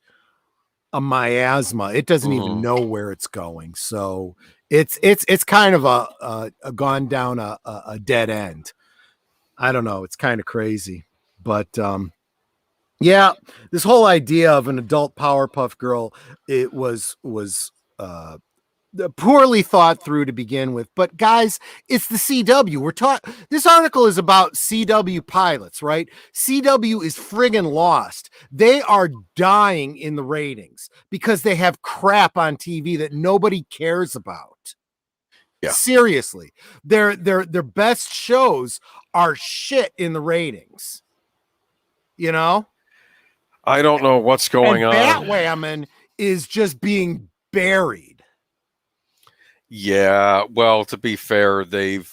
a miasma. It doesn't even know where it's going. So it's kind of a gone down a dead end. I don't know. It's kind of crazy, but yeah, this whole idea of an adult Powerpuff Girl, it was poorly thought through to begin with. But guys, it's the CW. This article is about CW pilots, right? CW is friggin' lost. They are dying in the ratings because they have crap on TV that nobody cares about. Yeah. Seriously. Their best shows are shit in the ratings. You know? I don't know what's going on. Batwoman is just being buried. Yeah, well, to be fair, they've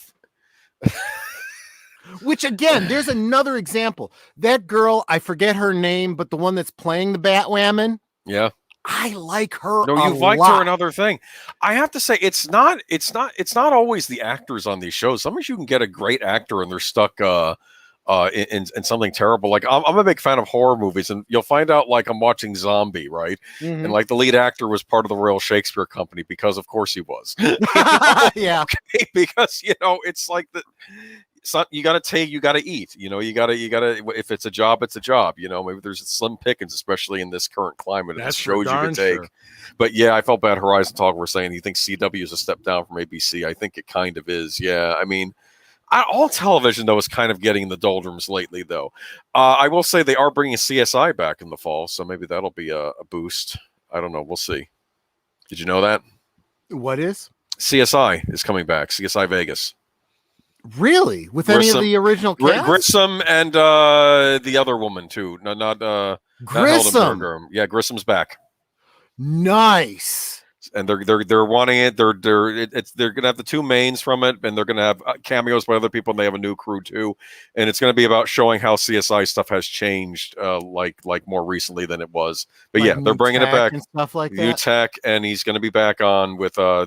which again, there's another example. That girl, I forget her name, but the one that's playing the Batwoman. Yeah. I like her. No, you've liked her another thing. I have to say, it's not always the actors on these shows. Sometimes you can get a great actor and they're stuck in something terrible. Like I'm a big fan of horror movies, and you'll find out like I'm watching Zombie, right? Mm-hmm. And like the lead actor was part of the Royal Shakespeare Company because of course he was. Yeah. Okay? Because it's like you got to take, you got to eat, you got to, if it's a job, it's a job, maybe there's slim pickings, especially in this current climate. That's shows you can take. Sure. But yeah, I felt bad. Horizon Talk were saying he thinks CW is a step down from ABC. I think it kind of is. Yeah. I mean, all television, though, is kind of getting in the doldrums lately, though. I will say they are bringing CSI back in the fall, so maybe that'll be a boost. I don't know. We'll see. Did you know that? What is? CSI is coming back. CSI Vegas. Really? With Grissom, any of the original cast? Grissom and the other woman, too. Not Grissom. Yeah, Grissom's back. Nice. And they're wanting it. They're gonna have the two mains from it, and they're gonna have cameos by other people, and they have a new crew too. And it's gonna be about showing how CSI stuff has changed, like more recently than it was. But like they're bringing it back. And stuff like that. New tech, and he's gonna be back on with I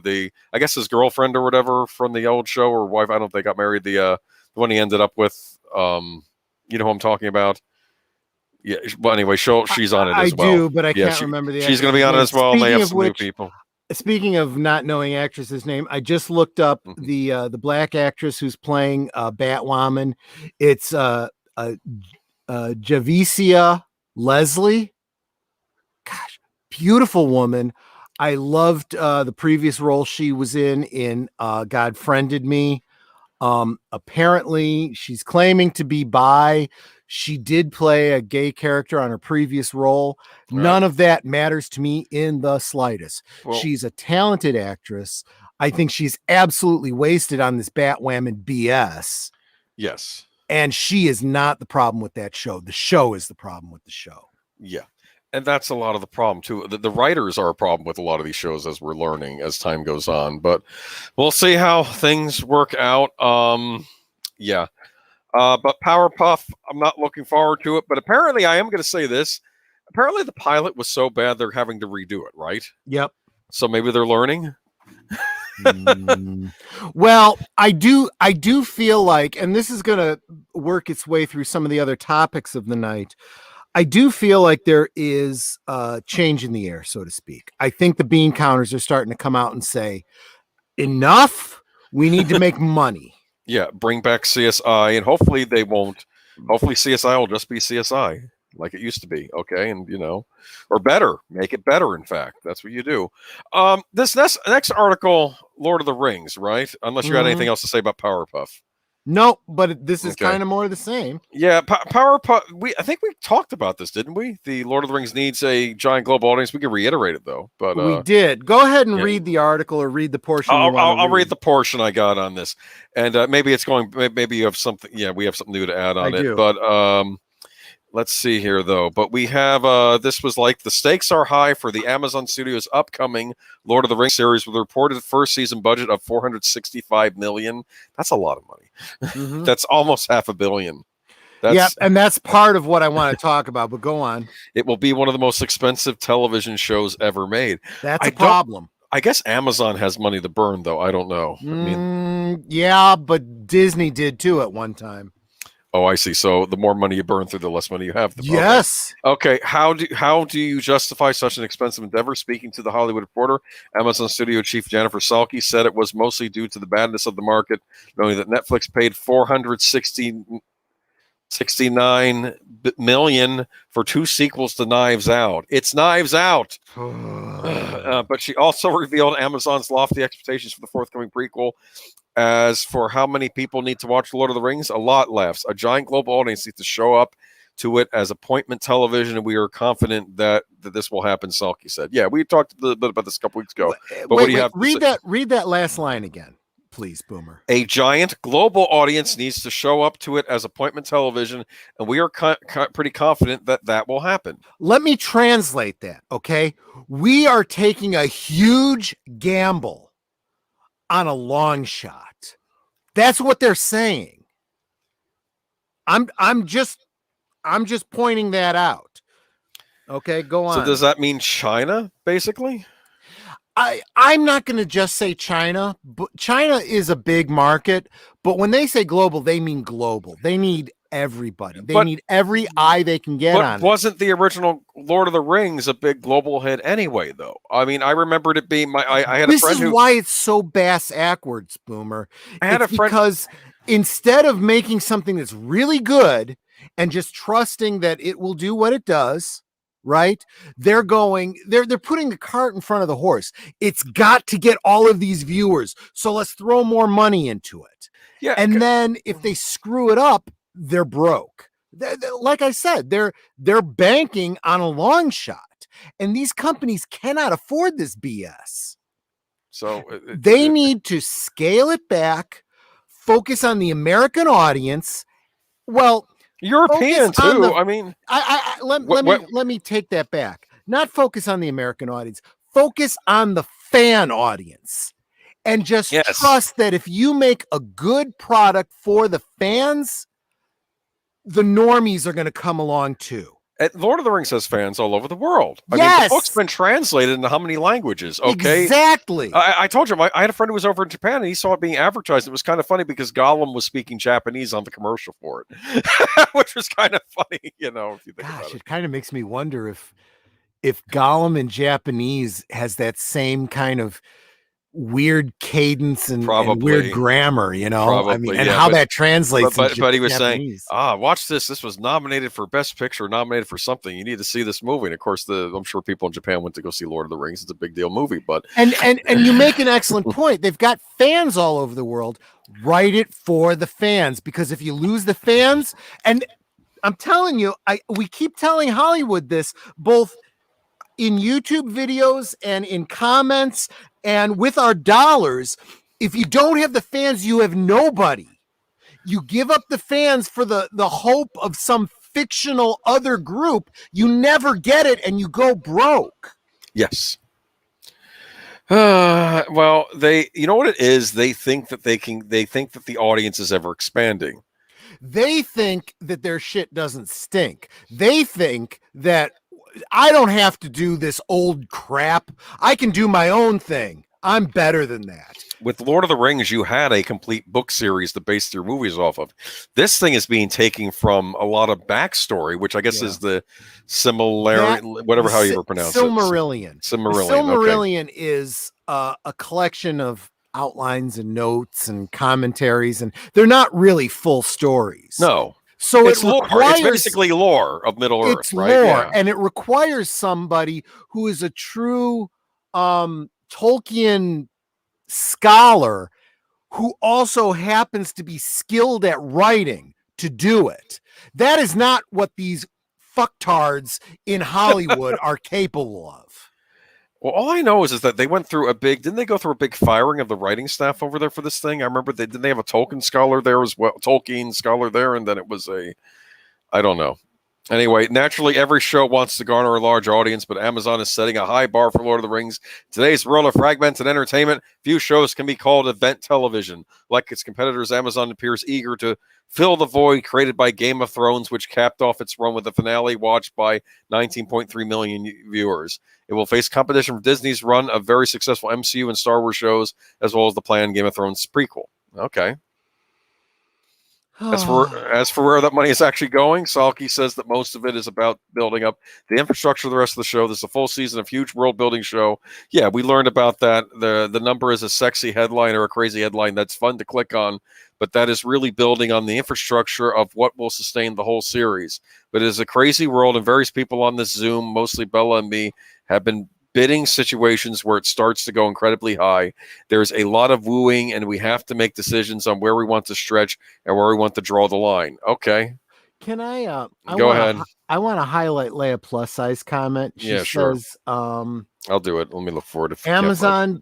guess his girlfriend or whatever from the old show, or wife. I don't know if they got married. The one he ended up with. You know who I'm talking about. Yeah. Well, anyway, she's on it as well. I do, but I can't remember the. She's going to be on it as well. And they have some new people. Speaking of not knowing actress's name, I just looked up the black actress who's playing Batwoman. It's Javicia Leslie. Gosh, beautiful woman. I loved the previous role she was in God Friended Me. Apparently, she's claiming to be bi. She did play a gay character on her previous role. Right. None of that matters to me in the slightest. Well, she's a talented actress. I think she's absolutely wasted on this Batwoman BS. Yes. And she is not the problem with that show. The show is the problem with the show. Yeah. And that's a lot of the problem, too. The writers are a problem with a lot of these shows, as we're learning as time goes on. But we'll see how things work out. Yeah. But Powerpuff, I'm not looking forward to it. But apparently, I am going to say this. Apparently, the pilot was so bad, they're having to redo it, right? Yep. So maybe they're learning. Well, I do feel like, and this is going to work its way through some of the other topics of the night. I do feel like there is a change in the air, so to speak. I think the bean counters are starting to come out and say, enough, we need to make money. Yeah, bring back CSI, and hopefully they won't. Hopefully CSI will just be CSI, like it used to be, okay? And, or better, make it better, in fact. That's what you do. This next article, Lord of the Rings, right? Unless you had anything else to say about Powerpuff. No, but this is kind of more the same. Yeah, Powerpuff. I think we talked about this, didn't we? The Lord of the Rings needs a giant global audience. We can reiterate it though, but we did. Go ahead and read the article or read the portion. I'll read the portion I got on this, and maybe it's going. Maybe you have something. Yeah, we have something new to add on it. But let's see here, though. But we have this was like the stakes are high for the Amazon Studios' upcoming Lord of the Rings series with a reported first season budget of $465 million. That's a lot of money. Mm-hmm. That's almost $500 million. And that's part of what I want to talk about. But go on. It will be one of the most expensive television shows ever made. That's a problem. I guess Amazon has money to burn, though. I don't know. Yeah, but Disney did too at one time. Oh, I see. So the more money you burn through, the less money you have. Yes. Okay. How do you justify such an expensive endeavor? Speaking to the Hollywood Reporter, Amazon Studio Chief Jennifer Salke said it was mostly due to the badness of the market, knowing that Netflix paid $469 million for 2 sequels to Knives Out. It's Knives Out. But she also revealed Amazon's lofty expectations for the forthcoming prequel. As for how many people need to watch Lord of the Rings, a lot left. A giant global audience needs to show up to it as appointment television, and we are confident that this will happen, Salke said. Yeah, we talked a little bit about this a couple weeks ago. But what do you have to say? Read that last line again, please, Boomer. A giant global audience needs to show up to it as appointment television, and we are pretty confident that will happen. Let me translate that, okay? We are taking a huge gamble on a long shot. That's what they're saying. I'm just pointing that out. Okay, go on. So does that mean China, basically? I'm not going to just say China, but China is a big market. But when they say global, they mean global. They need everybody. They need every eye they can get on. But wasn't the original Lord of the Rings a big global hit anyway, though? I mean, I remembered it being I had a friend who... This is why it's so bass-ackwards, Boomer. Because instead of making something that's really good and just trusting that it will do what it does, right? They're putting the cart in front of the horse. It's got to get all of these viewers. So let's throw more money into it. Yeah. And then if they screw it up, they're broke. Like I said, they're banking on a long shot, and these companies cannot afford this BS. So they need to scale it back, focus on the American audience. Well, European too. Let me take that back. Not focus on the American audience. Focus on the fan audience, and just trust that if you make a good product for the fans, the normies are going to come along too. Lord of the Rings has fans all over the world. I mean, the book's been translated into how many languages? Okay, exactly. I told you, I had a friend who was over in Japan, and he saw it being advertised. It was kind of funny because Gollum was speaking Japanese on the commercial for it, which was kind of funny, if you think about it. It kind of makes me wonder if Gollum in Japanese has that same kind of weird cadence and weird grammar, Probably, how that translates. But he was Japanese. Saying, watch this. This was nominated for Best Picture, nominated for something. You need to see this movie. And of course, I'm sure people in Japan went to go see Lord of the Rings. It's a big deal movie, but and you make an excellent point. They've got fans all over the world. Write it for the fans, because if you lose the fans, and I'm telling you, we keep telling Hollywood this, both in YouTube videos and in comments and with our dollars, if you don't have the fans, you have nobody. You give up the fans for the hope of some fictional other group. You never get it, and you go broke. Yes. Well, you know what it is? They think that they think that the audience is ever expanding. They think that their shit doesn't stink. They think that I don't have to do this old crap. I can do my own thing. I'm better than that. With Lord of the Rings, you had a complete book series to base your movies off of. This thing is being taken from a lot of backstory, which I guess is the similarity, whatever how you ever pronounce Silmarillion. it. Silmarillion. Silmarillion is a collection of outlines and notes and commentaries, and they're not really full stories. No. So it's lore. It's basically lore of Middle Earth, right? Lore, and it requires somebody who is a true Tolkien scholar who also happens to be skilled at writing to do it. That is not what these fucktards in Hollywood are capable of. Well, all I know is that they went through didn't they go through a big firing of the writing staff over there for this thing? I remember didn't they have a Tolkien scholar there as well, and then it was I don't know. Anyway, naturally, every show wants to garner a large audience, but Amazon is setting a high bar for Lord of the Rings. Today's world of fragmented entertainment, few shows can be called event television. Like its competitors, Amazon appears eager to fill the void created by Game of Thrones, which capped off its run with a finale watched by 19.3 million viewers. It will face competition from Disney's run of very successful MCU and Star Wars shows, as well as the planned Game of Thrones prequel. Okay. As for where that money is actually going, Salke says that most of it is about building up the infrastructure of the rest of the show. This is a full season of huge world-building show. Yeah, we learned about that. The number is a sexy headline or a crazy headline that's fun to click on, but that is really building on the infrastructure of what will sustain the whole series. But it is a crazy world, and various people on this Zoom, mostly Bella and me, have been bidding situations where it starts to go incredibly high. There's a lot of wooing, and we have to make decisions on where we want to stretch and where we want to draw the line. Okay. Can I go ahead. I want to highlight Leia plus size comment. She says, I'll do it. Let me look for it. Amazon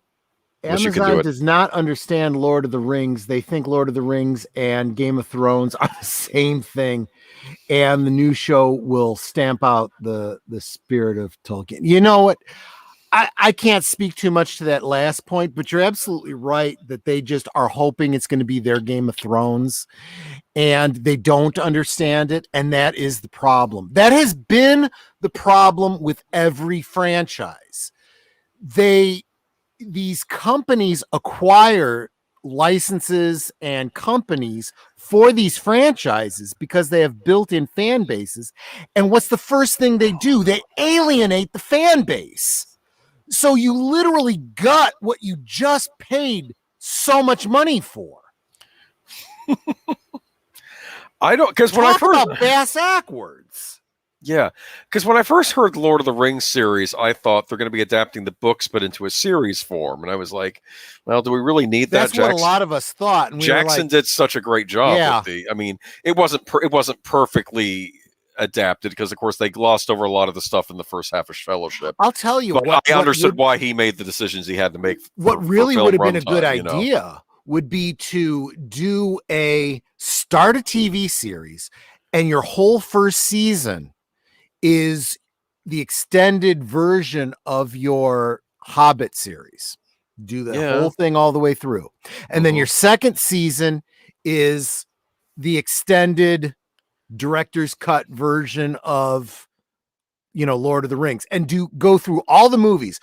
does not understand Lord of the Rings. They think Lord of the Rings and Game of Thrones are the same thing, and the new show will stamp out the spirit of Tolkien. You know what? I can't speak too much to that last point, but you're absolutely right that they just are hoping it's going to be their Game of Thrones, and they don't understand it, and that is the problem. That has been the problem with every franchise. These companies acquire licenses and companies for these franchises because they have built-in fan bases, and what's the first thing they do? They alienate the fan base. So you literally got what you just paid so much money for. I don't, because when I first about bass backwards. Yeah, because when I first heard the Lord of the Rings series, I thought they're going to be adapting the books, but into a series form, and I was like, "Well, do we really need that?" That's what a lot of us thought. And Jackson did such a great job with I mean, it wasn't perfectly adapted because, of course, they glossed over a lot of the stuff in the first half of Fellowship. I'll tell you what I understood why he made the decisions he had to make. What really would have been a good idea would be to start a TV series, and your whole first season is the extended version of your Hobbit series. Do the whole thing all the way through. And then your second season is the extended director's cut version of, Lord of the Rings, and go through all the movies,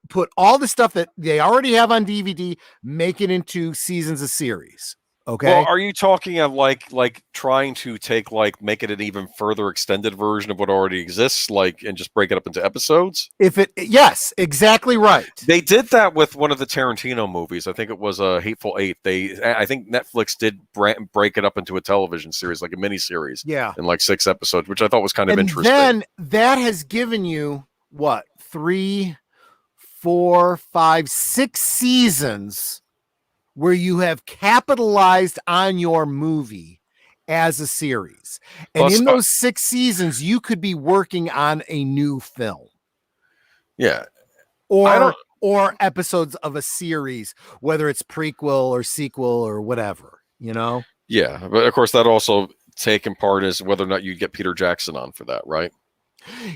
put all the stuff that they already have on DVD, make it into seasons of series. Okay. Well, are you talking of like trying to make it an even further extended version of what already exists, and just break it up into episodes? Yes, exactly right. They did that with one of the Tarantino movies. I think it was Hateful Eight. I think Netflix did break it up into a television series, like a mini series. Yeah. In 6 episodes, which I thought was kind of interesting. Then that has given you 3, 4, 5, 6 seasons where you have capitalized on your movie as a series. And in those 6 seasons, you could be working on a new film. Yeah. or episodes of a series, whether it's prequel or sequel or whatever, you know? Yeah, but of course that also taken part is whether or not you get Peter Jackson on for that, right?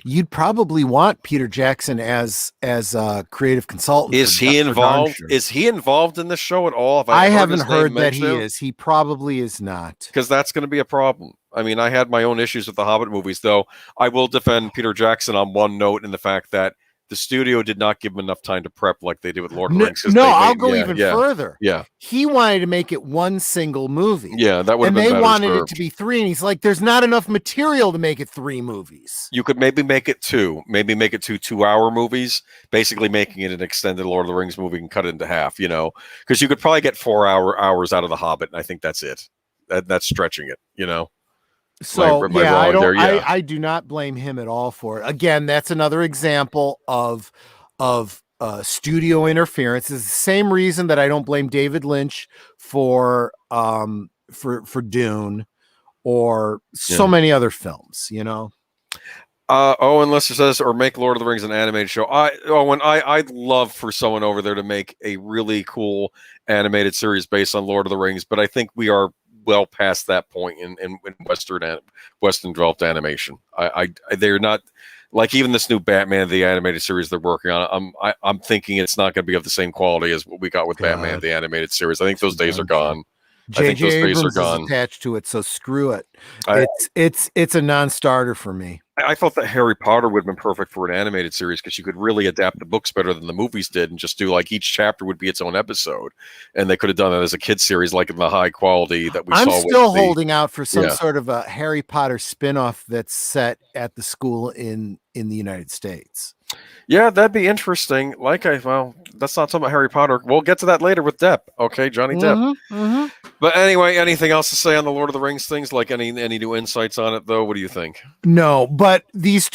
You'd probably want Peter Jackson as a creative consultant. Is he involved? Is he involved in the show at all? I haven't heard that he is. He probably is not. Because that's going to be a problem. I mean, I had my own issues with the Hobbit movies, though. I will defend Peter Jackson on one note in the fact that the studio did not give him enough time to prep like they did with Lord of the Rings. I'll go even further. Yeah. He wanted to make it one single movie. Yeah, that would have been better. And they wanted it to be 3, and he's like, there's not enough material to make it 3 movies. You could maybe make it 2. Maybe make it 2 2-hour movies, basically making it an extended Lord of the Rings movie and cut it into half, you know? Because you could probably get 4 hours out of The Hobbit, and I think that's it. That's stretching it, you know? So I do not blame him at all for it. Again, that's another example of studio interference. It's the same reason that I don't blame David Lynch for Dune or so many other films, you know. And Lester says, or make Lord of the Rings an animated show. I'd love for someone over there to make a really cool animated series based on Lord of the Rings, but I think we are well past that point in Western developed animation. They're not like even this new Batman the animated series they're working on. I'm thinking it's not going to be of the same quality as what we got with Batman the animated series. I think those days are gone. J.J. Abrams is attached to it, so screw it. It's a non-starter for me. I thought that Harry Potter would have been perfect for an animated series because you could really adapt the books better than the movies did and just do like each chapter would be its own episode. And they could have done that as a kid's series, like in the high quality that we saw. I'm still holding out for some sort of a Harry Potter spinoff that's set at the school in the United States. Yeah, that'd be interesting. That's not talking about Harry Potter. We'll get to that later with Depp. Okay, Johnny Depp. Mm-hmm. But anyway, anything else to say on the Lord of the Rings things? Like any new insights on it, though? What do you think? No, but these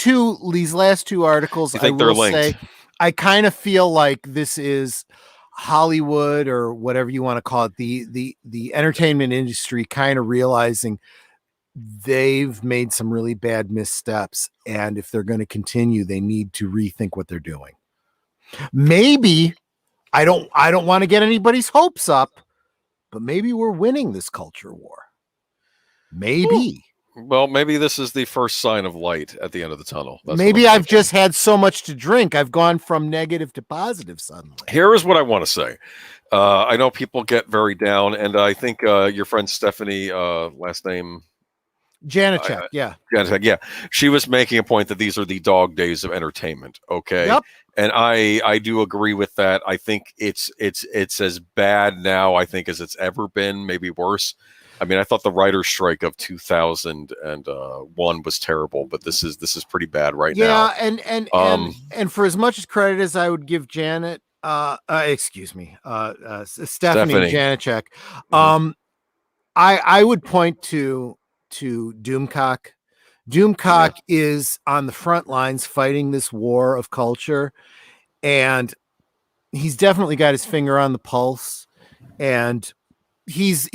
last 2 articles, I think they're linked. I kind of feel like this is Hollywood or whatever you want to call it, the entertainment industry kind of realizing they've made some really bad missteps, and if they're going to continue, they need to rethink what they're doing. Maybe I don't want to get anybody's hopes up, but maybe we're winning this culture war. Maybe. Well, maybe this is the first sign of light at the end of the tunnel. Maybe I've just had so much to drink. I've gone from negative to positive suddenly. Here is what I want to say. I know people get very down, and I think your friend Stephanie, last name Janicek, Janicek, yeah. She was making a point that these are the dog days of entertainment. Okay. Yep. And I do agree with that. I think it's as bad now, I think, as it's ever been, maybe worse. I mean, I thought the writer's strike of 2001 was terrible, but this is pretty bad right now. Yeah, and for as much credit as I would give Stephanie Janicek, I would point to Doomcock. Doomcock is on the front lines fighting this war of culture, and he's definitely got his finger on the pulse, and he's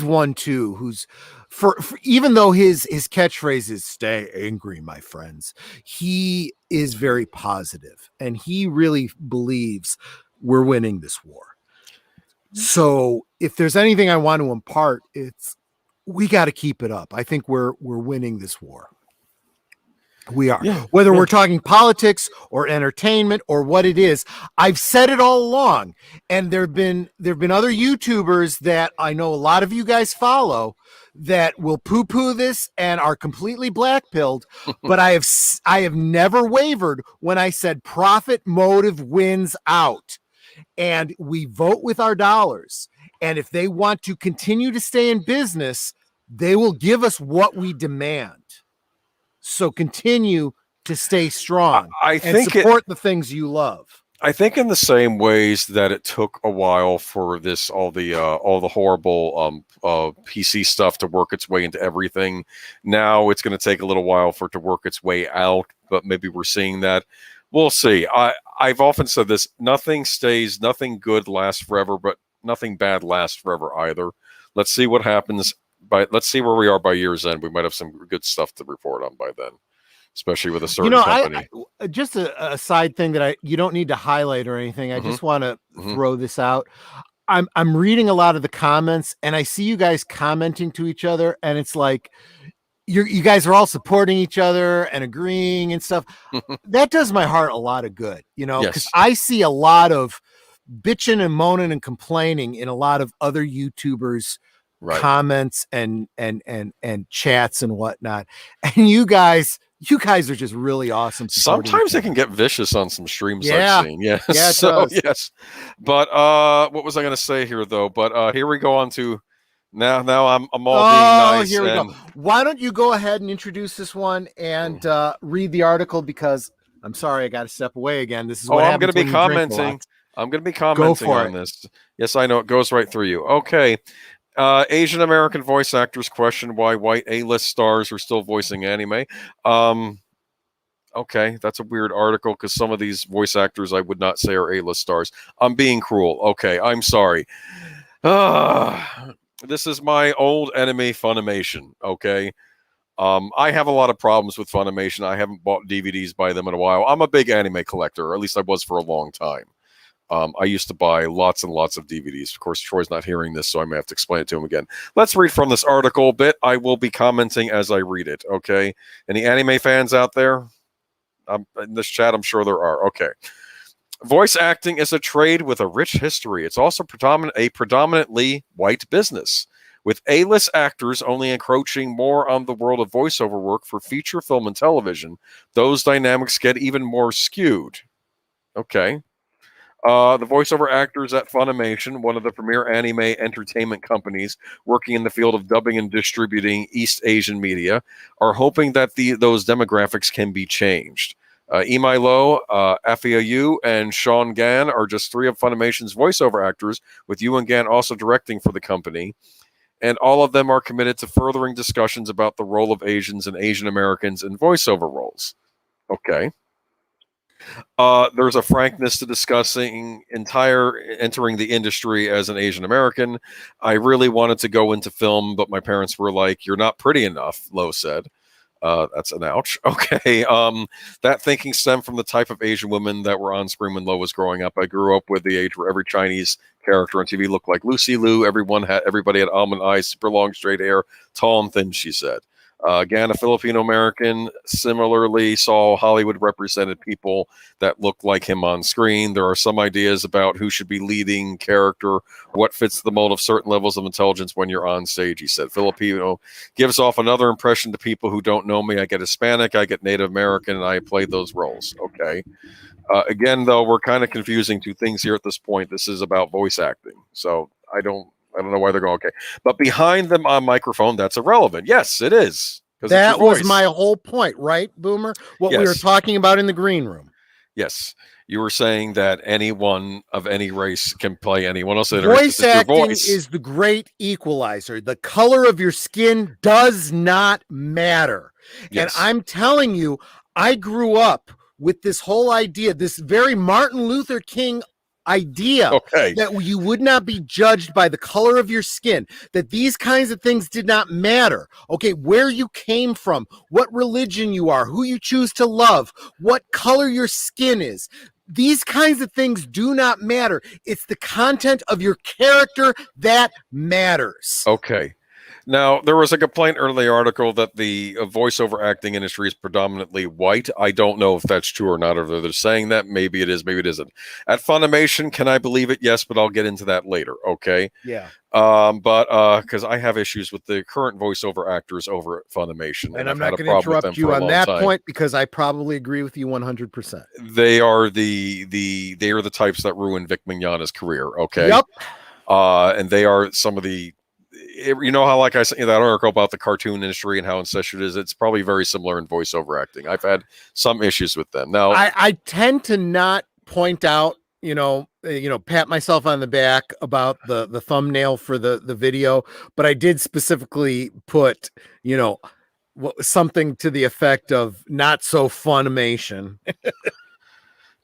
one too who's for even though his catchphrase is "stay angry, my friends," he is very positive, and he really believes we're winning this war. So if there's anything I want to impart, it's we got to keep it up. I think we're winning this war. We are. Whether we're talking politics or entertainment or what it is, I've said it all along. And there've been other YouTubers that I know a lot of you guys follow that will poo-poo this and are completely black-pilled. But I have never wavered when I said profit motive wins out. And we vote with our dollars. And if they want to continue to stay in business, they will give us what we demand. So continue to stay strong and support the things you love. I think in the same ways that it took a while for all the horrible PC stuff to work its way into everything. Now it's going to take a little while for it to work its way out, but maybe we're seeing that. We'll see. I've often said this: nothing good lasts forever, but nothing bad lasts forever either. Let's see what happens. Let's see where we are by year's end. We might have some good stuff to report on by then. especially with a certain company. I just a side thing that you don't need to highlight or anything. I just want to throw this out. I'm reading a lot of the comments, and I see you guys commenting to each other, and it's like you guys are all supporting each other and agreeing and stuff. That does my heart a lot of good, because I see a lot of bitching and moaning and complaining in a lot of other YouTubers' comments and chats and whatnot. And you guys are just really awesome. Sometimes they can get vicious on some streams I've seen. Yes. Yeah, so yes. But what was I going to say here though? But here we go on to now I'm all being nice. Here we go. Why don't you go ahead and introduce this one and read the article, because I'm sorry, I got to step away again. This is what I'm going to be commenting. I'm going to be commenting on this. Yes, I know it goes right through you. Okay. Asian American voice actors question why white A-list stars are still voicing anime. Okay, that's a weird article because some of these voice actors I would not say are A-list stars. I'm being cruel. Okay, I'm sorry. This is my old enemy, Funimation. Okay. I have a lot of problems with Funimation. I haven't bought DVDs by them in a while. I'm a big anime collector, or at least I was for a long time. I used to buy lots and lots of DVDs. Of course, Troy's not hearing this, so I may have to explain it to him again. Let's read from this article a bit. I will be commenting as I read it, okay? Any anime fans out there? In this chat, I'm sure there are. Okay. Voice acting is a trade with a rich history. It's also a predominantly white business, with A-list actors only encroaching more on the world of voiceover work for feature film and television. Those dynamics get even more skewed. Okay. The voiceover actors at Funimation, one of the premier anime entertainment companies working in the field of dubbing and distributing East Asian media, are hoping that those demographics can be changed. Imai Lo, Afia Yu, and Sean Gan are just three of Funimation's voiceover actors, with Yu and Gan also directing for the company. And all of them are committed to furthering discussions about the role of Asians and Asian Americans in voiceover roles. Okay. There's a frankness to discussing entering the industry as an Asian American. I really wanted to go into film, but my parents were like, "You're not pretty enough," Lo said. That's an ouch. Okay. That thinking stemmed from the type of Asian women that were on screen when Lo was growing up. I grew up with the age where every Chinese character on TV looked like Lucy Liu. Everybody had almond eyes, super long, straight hair, tall and thin, she said. Again, a Filipino American similarly saw Hollywood represented people that looked like him on screen. There are some ideas about who should be leading character, what fits the mold of certain levels of intelligence when you're on stage, he said. Filipino gives off another impression to people who don't know me. I get Hispanic, I get Native American, and I play those roles. Okay. Again, though, we're kind of confusing two things here at this point. This is about voice acting. So I don't know why they're going, okay. But behind them on microphone, that's irrelevant. Yes, it is. That was my whole point, right, Boomer? What we were talking about in the green room. Yes. You were saying that anyone of any race can play anyone else. Voice acting is the great equalizer. The color of your skin does not matter. Yes. And I'm telling you, I grew up with this whole idea, this very Martin Luther King idea that you would not be judged by the color of your skin, that these kinds of things did not matter. Okay, where you came from, what religion you are, who you choose to love, what color your skin is. These kinds of things do not matter. It's the content of your character that matters. Okay. Now, there was a complaint earlier in the article that the voiceover acting industry is predominantly white. I don't know if that's true or not, or they're saying that. Maybe it is, maybe it isn't. At Funimation, can I believe it? Yes, but I'll get into that later, okay? Yeah. But because I have issues with the current voiceover actors over at Funimation. And I'm not going to interrupt you on that point because I probably agree with you 100%. They are the types that ruined Vic Mignogna's career, okay? Yep. And they are some of the... You know how, like I sent you that article about the cartoon industry and how incestuous it is? It's probably very similar in voiceover acting. I've had some issues with them. Now, I tend to not point out, pat myself on the back about the thumbnail for the video, but I did specifically put, something to the effect of not so Funimation.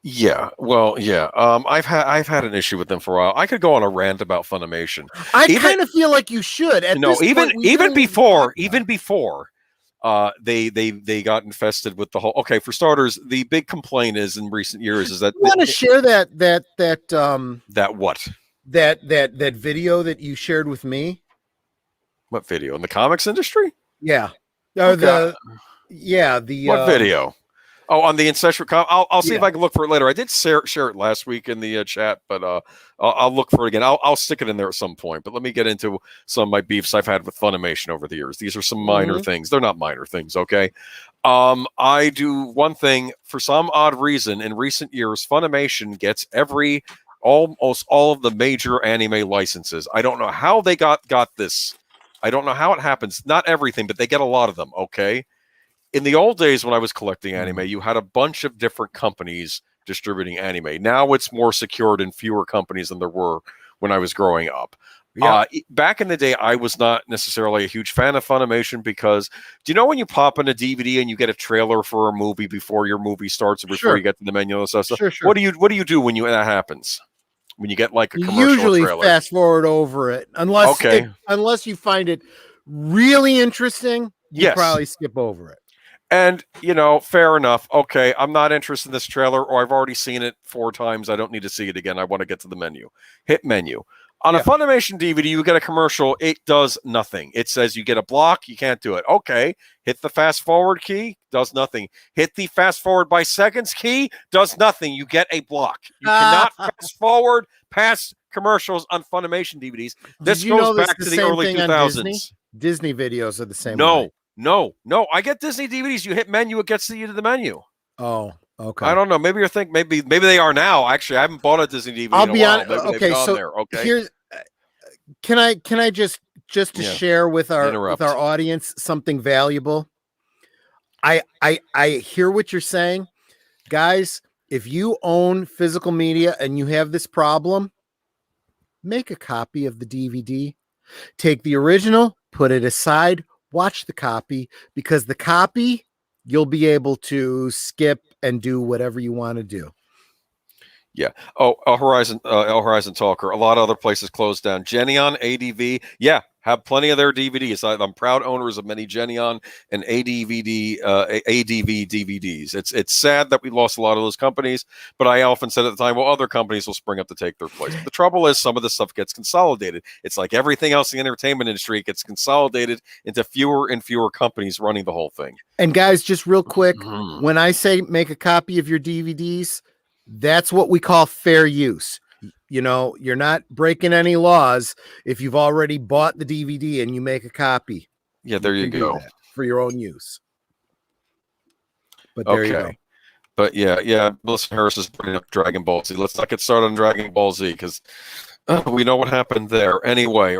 Yeah, well, yeah. I've had an issue with them for a while. I could go on a rant about Funimation. I kind of feel like you should. Even before they got infested with the whole. Okay, for starters, the big complaint is in recent years is that You want to share that what that video that you shared with me? what video in the comics industry? Yeah. Okay. The What video? Oh, on the ancestral I'll see if Yeah. I can look for it later. I did share it last week in the chat, but I'll look for it again. I'll stick it in there at some point. But let me get into some of my beefs I've had with Funimation over the years. These are some minor things. They're not minor things, okay? I do one thing for some odd reason in recent years. Funimation gets almost all of the major anime licenses. I don't know how they got this. I don't know how it happens. Not everything, but they get a lot of them, okay? In the old days when I was collecting anime, you had a bunch of different companies distributing anime. Now it's more secured in fewer companies than there were when I was growing up. Yeah. Back in the day, I was not necessarily a huge fan of Funimation because do you know when you pop in a DVD and you get a trailer for a movie before your movie starts or before you get to the menu and stuff? Sure. What do you do when that happens? When you get like a commercial Usually trailer? fast forward over it unless you find it really interesting. You probably skip over it. And, fair enough. Okay, I'm not interested in this trailer, or I've already seen it 4 times. I don't need to see it again. I want to get to the menu. Hit menu. On a Funimation DVD, you get a commercial. It does nothing. It says you get a block. You can't do it. Okay, hit the fast forward key. Does nothing. Hit the fast forward by seconds key. Does nothing. You get a block. You cannot fast forward past commercials on Funimation DVDs. This goes back to the early 2000s. Disney videos are the same way. No. I get Disney DVDs. You hit menu, it gets you to the menu. Oh, okay. I don't know. Maybe you're thinking maybe they are now. Actually, I haven't bought a Disney DVD. I'll be honest. Okay, so there. Okay. Here's. Can I just to share with our audience something valuable? I hear what you're saying, guys. If you own physical media and you have this problem, make a copy of the DVD. Take the original, put it aside. Watch the copy, because the copy you'll be able to skip and do whatever you want to do. Yeah. Oh, El Horizon Talker. A lot of other places closed down. Genion, ADV. Yeah, have plenty of their DVDs. I'm proud owners of many Genion and ADV DVDs. It's sad that we lost a lot of those companies, but I often said at the time, well, other companies will spring up to take their place. But the trouble is some of this stuff gets consolidated. It's like everything else in the entertainment industry gets consolidated into fewer and fewer companies running the whole thing. And guys, just real quick, when I say make a copy of your DVDs, that's what we call fair use. You're not breaking any laws if you've already bought the DVD and you make a copy. Yeah, there you go. For your own use. But there you go. But yeah, Melissa Harris is bringing up Dragon Ball Z. Let's not get started on Dragon Ball Z because we know what happened there. Anyway,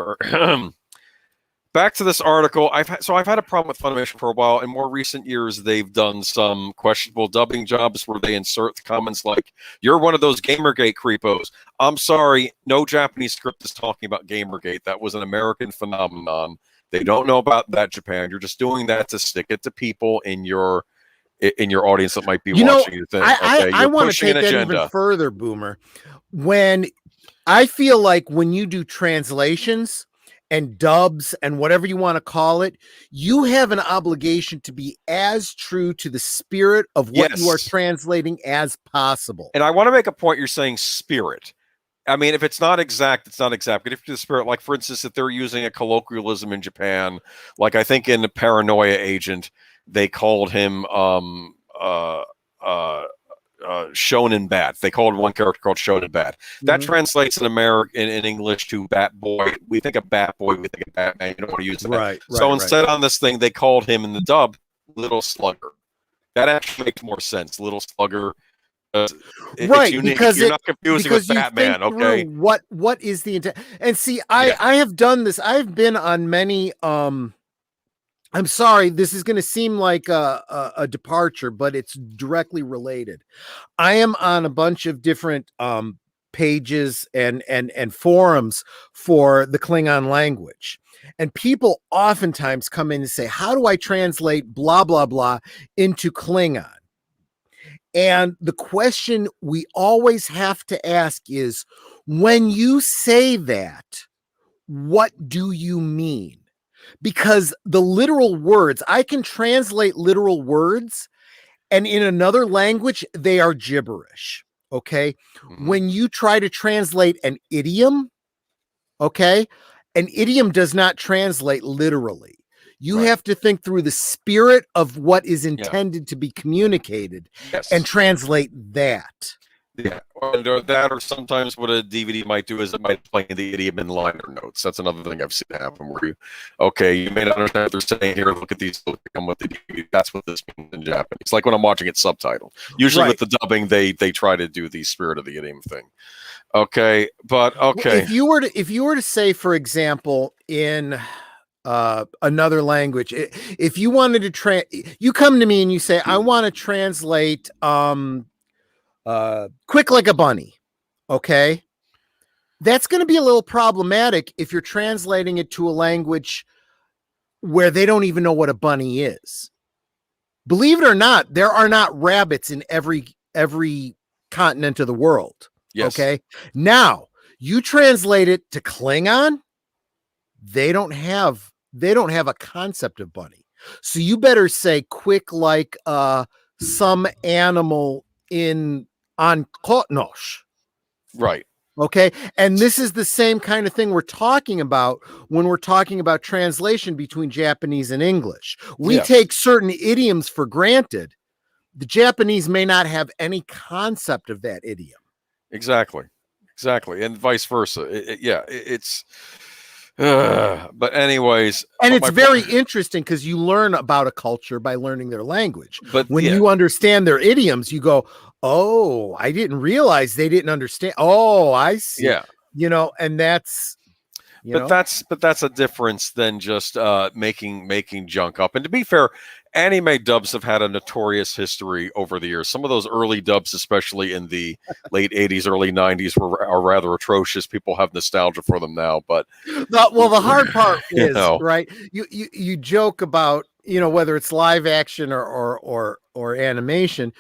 back to this article. I've had a problem with Funimation for a while. In more recent years, they've done some questionable dubbing jobs where they insert comments like, "You're one of those Gamergate creepos." I'm sorry, no Japanese script is talking about Gamergate. That was an American phenomenon. They don't know about that, Japan. You're just doing that to stick it to people in your audience that might be watching your thing. I want to take that even further, Boomer. When I feel like when you do translations and dubs and whatever you want to call it, you have an obligation to be as true to the spirit of what you are translating as possible. And I want to make a point. You're saying spirit. I mean, if it's not exact, it's not exact. But if it's the spirit, like for instance, if they're using a colloquialism in Japan, like I think in the Paranoia Agent, they called him Shonen Bat. They called one character called Shonen Bat. That translates in in English to Bat Boy. We think of Bat Boy, we think of Batman. You don't want to use that. Right. So instead on this thing, they called him in the dub Little Slugger. That actually makes more sense. Little Slugger. Right, because you're not confusing with Batman. Okay. What is the intent? And see, I have done this. I've been on many. I'm sorry, this is going to seem like a departure, but it's directly related. I am on a bunch of different pages and forums for the Klingon language. And people oftentimes come in and say, how do I translate blah, blah, blah into Klingon? And the question we always have to ask is, when you say that, what do you mean? because the literal words, I can translate literal words, and in another language, they are gibberish. Okay. When you try to translate an idiom, okay, an idiom does not translate literally. You have to think through the spirit of what is intended to be communicated and translate that. Yeah, or that, or sometimes what a DVD might do is it might play the idiom in liner notes. That's another thing I've seen happen where you may not understand what they're saying here. Look at these. Come with the DVD. That's what this means in Japanese. Like when I'm watching it subtitled. Usually with the dubbing, they try to do the spirit of the idiom thing. Okay, but okay. If you were to say, for example, in another language, if you wanted to you come to me and you say, I want to translate quick like a bunny. Okay. That's going to be a little problematic if you're translating it to a language where they don't even know what a bunny is. Believe it or not, there are not rabbits in every continent of the world. Yes. Okay. Now you translate it to Klingon. They don't have a concept of bunny. So you better say quick like some animal on Kotnosh. Right. Okay. And this is the same kind of thing we're talking about when we're talking about translation between Japanese and English. We take certain idioms for granted. The Japanese may not have any concept of that idiom. Exactly. And vice versa. It's but anyways, and it's very interesting because you learn about a culture by learning their language. But when you understand their idioms, you go, oh, I didn't realize they didn't understand. Oh, I see. Yeah. And that's, that's a difference than just making junk up. And to be fair, anime dubs have had a notorious history over the years. Some of those early dubs, especially in the late 80s, early 90s, are rather atrocious. People have nostalgia for them now. But the hard part is, right, you joke about, whether it's live action or animation,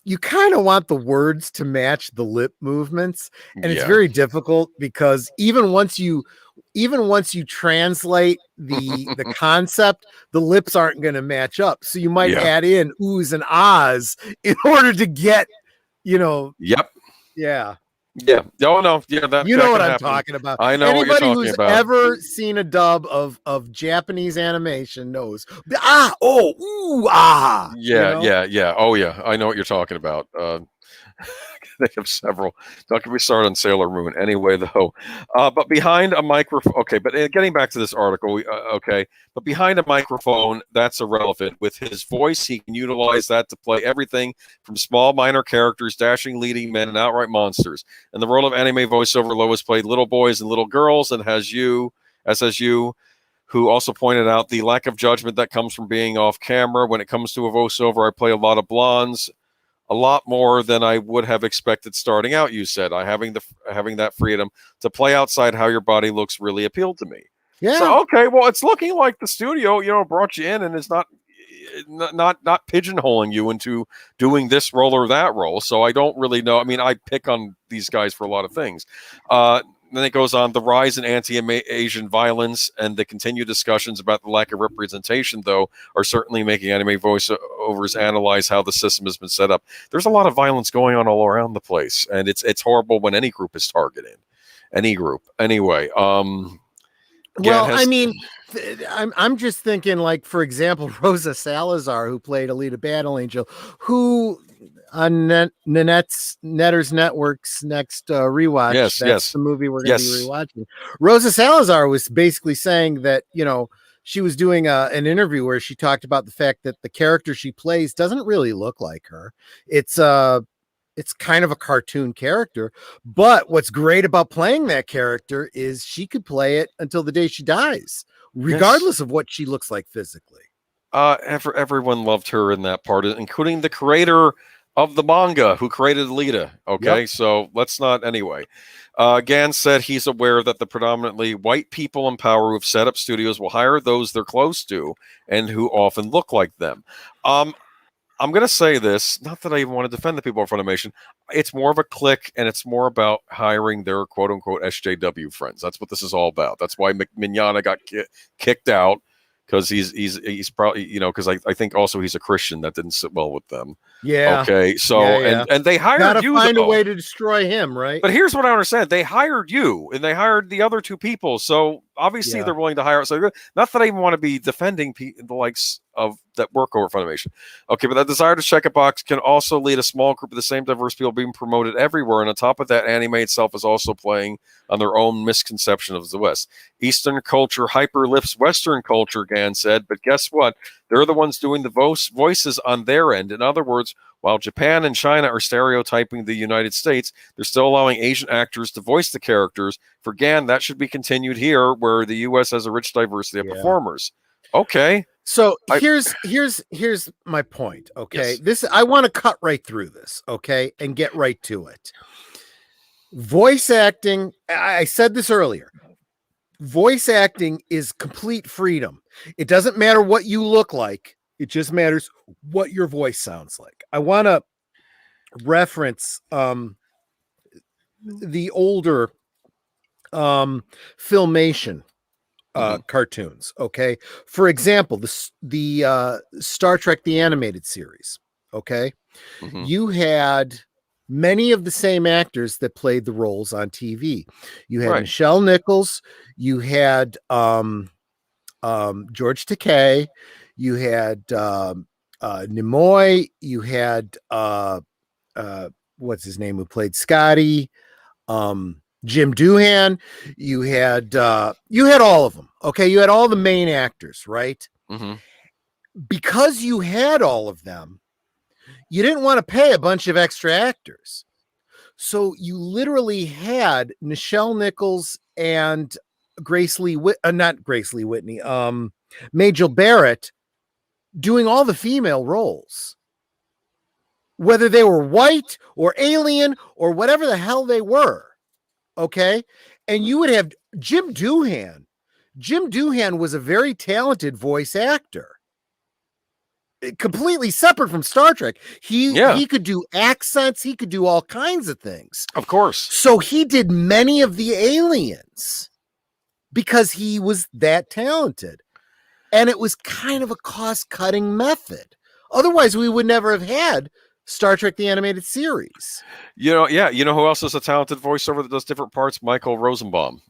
you kind of want the words to match the lip movements. And it's very difficult because even once you translate the concept, the lips aren't going to match up. So you might add in oohs and ahs in order to get, Yep. Yeah. Yeah. Oh no. Yeah. That what I'm happen. talking about. I know Anybody what you're talking who's about. ever seen a dub of Japanese animation knows. Ah. Oh. Ooh. Ah. Yeah. Yeah. Oh yeah. I know what you're talking about. They have several. Don't get me started on Sailor Moon. Anyway, though, but behind a microphone. Okay, but getting back to this article. Okay, but behind a microphone, that's irrelevant. With his voice, he can utilize that to play everything from small minor characters, dashing leading men, and outright monsters. In the role of anime voiceover, Lois played little boys and little girls, and has you, who also pointed out the lack of judgment that comes from being off camera. When it comes to a voiceover, I play a lot of blondes. A lot more than I would have expected starting out, you said. Having that freedom to play outside how your body looks really appealed to me. Yeah. So, okay, well, it's looking like the studio, brought you in and is not pigeonholing you into doing this role or that role. So I don't really know. I mean, I pick on these guys for a lot of things. Then it goes on, the rise in anti-Asian violence and the continued discussions about the lack of representation, though, are certainly making anime voiceovers analyze how the system has been set up. There's a lot of violence going on all around the place, and it's horrible when any group is targeted. Any group. Anyway, I'm just thinking, like, for example, Rosa Salazar, who played Alita Battle Angel, who on Netter's Network's next rewatch. That's the movie we're going to be rewatching. Rosa Salazar was basically saying that, she was doing an interview where she talked about the fact that the character she plays doesn't really look like her. It's kind of a cartoon character, but what's great about playing that character is she could play it until the day she dies, regardless of what she looks like physically. Everyone loved her in that part, including the creator of the manga who created Alita. Okay, so let's not. Anyway, Gans said he's aware that the predominantly white people in power who have set up studios will hire those they're close to and who often look like them. I'm going to say this, not that I even want to defend the people of Funimation. It's more of a clique, and it's more about hiring their quote-unquote SJW friends. That's what this is all about. That's why Mignana got kicked out because he's probably, you know, because I think also he's a Christian. That didn't sit well with them. Yeah. Okay. So Yeah. and they hired Gotta you. find a way to destroy him, right? But here's what I understand: they hired you, and they hired the other two people. So obviously they're willing to hire. So not that I even want to be defending the likes of that work over Funimation. Okay, but that desire to check a box can also lead a small group of the same diverse people being promoted everywhere. And on top of that, anime itself is also playing on their own misconception of the West. Eastern culture hyperlifts Western culture, Gan said. But guess what? They're the ones doing the voices on their end. In other words, while Japan and China are stereotyping the United States, they're still allowing Asian actors to voice the characters. For Gan, that should be continued here, where the U.S. has a rich diversity of performers. Okay. So here's my point. Okay. Yes. I want to cut right through this, okay, and get right to it. Voice acting, I said this earlier. Voice acting is complete freedom. It doesn't matter what you look like. It just matters what your voice sounds like. I want to reference the older Filmation cartoons. Okay. For example, the Star Trek, the animated series. Okay. You had many of the same actors that played the roles on TV. You had Michelle Nichols, you had George Takei, you had Nimoy, you had what's his name who played Scotty, Jim Doohan, you had all of them. Okay, you had all the main actors, right? Because you had all of them, you didn't want to pay a bunch of extra actors. So you literally had Nichelle Nichols and Majel Barrett doing all the female roles. Whether they were white or alien or whatever the hell they were. Okay? And you would have Jim Doohan. Jim Doohan was a very talented voice actor. Completely separate from Star Trek. He could do accents, he could do all kinds of things. Of course. So he did many of the aliens because he was that talented. And it was kind of a cost-cutting method. Otherwise, we would never have had Star Trek the Animated Series. You know who else is a talented voiceover that does different parts? Michael Rosenbaum.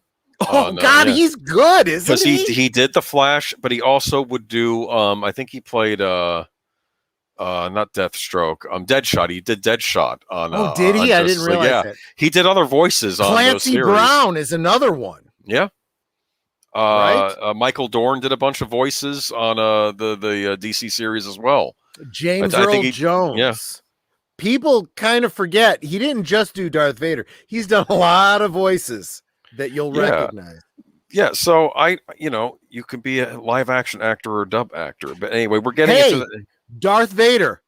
Oh God, he's good, isn't he? Because he did the Flash, but he also would do I think he played not Deathstroke, Deadshot. He did Deadshot on did he? On I didn't realize that. He did other voices on those Clancy series. Brown is another one. Yeah. Michael Dorn did a bunch of voices on the DC series as well. James Earl Jones. Yeah. People kind of forget he didn't just do Darth Vader. He's done a lot of voices that you'll recognize. Yeah, so you could be a live action actor or a dub actor. But anyway, we're getting into Darth Vader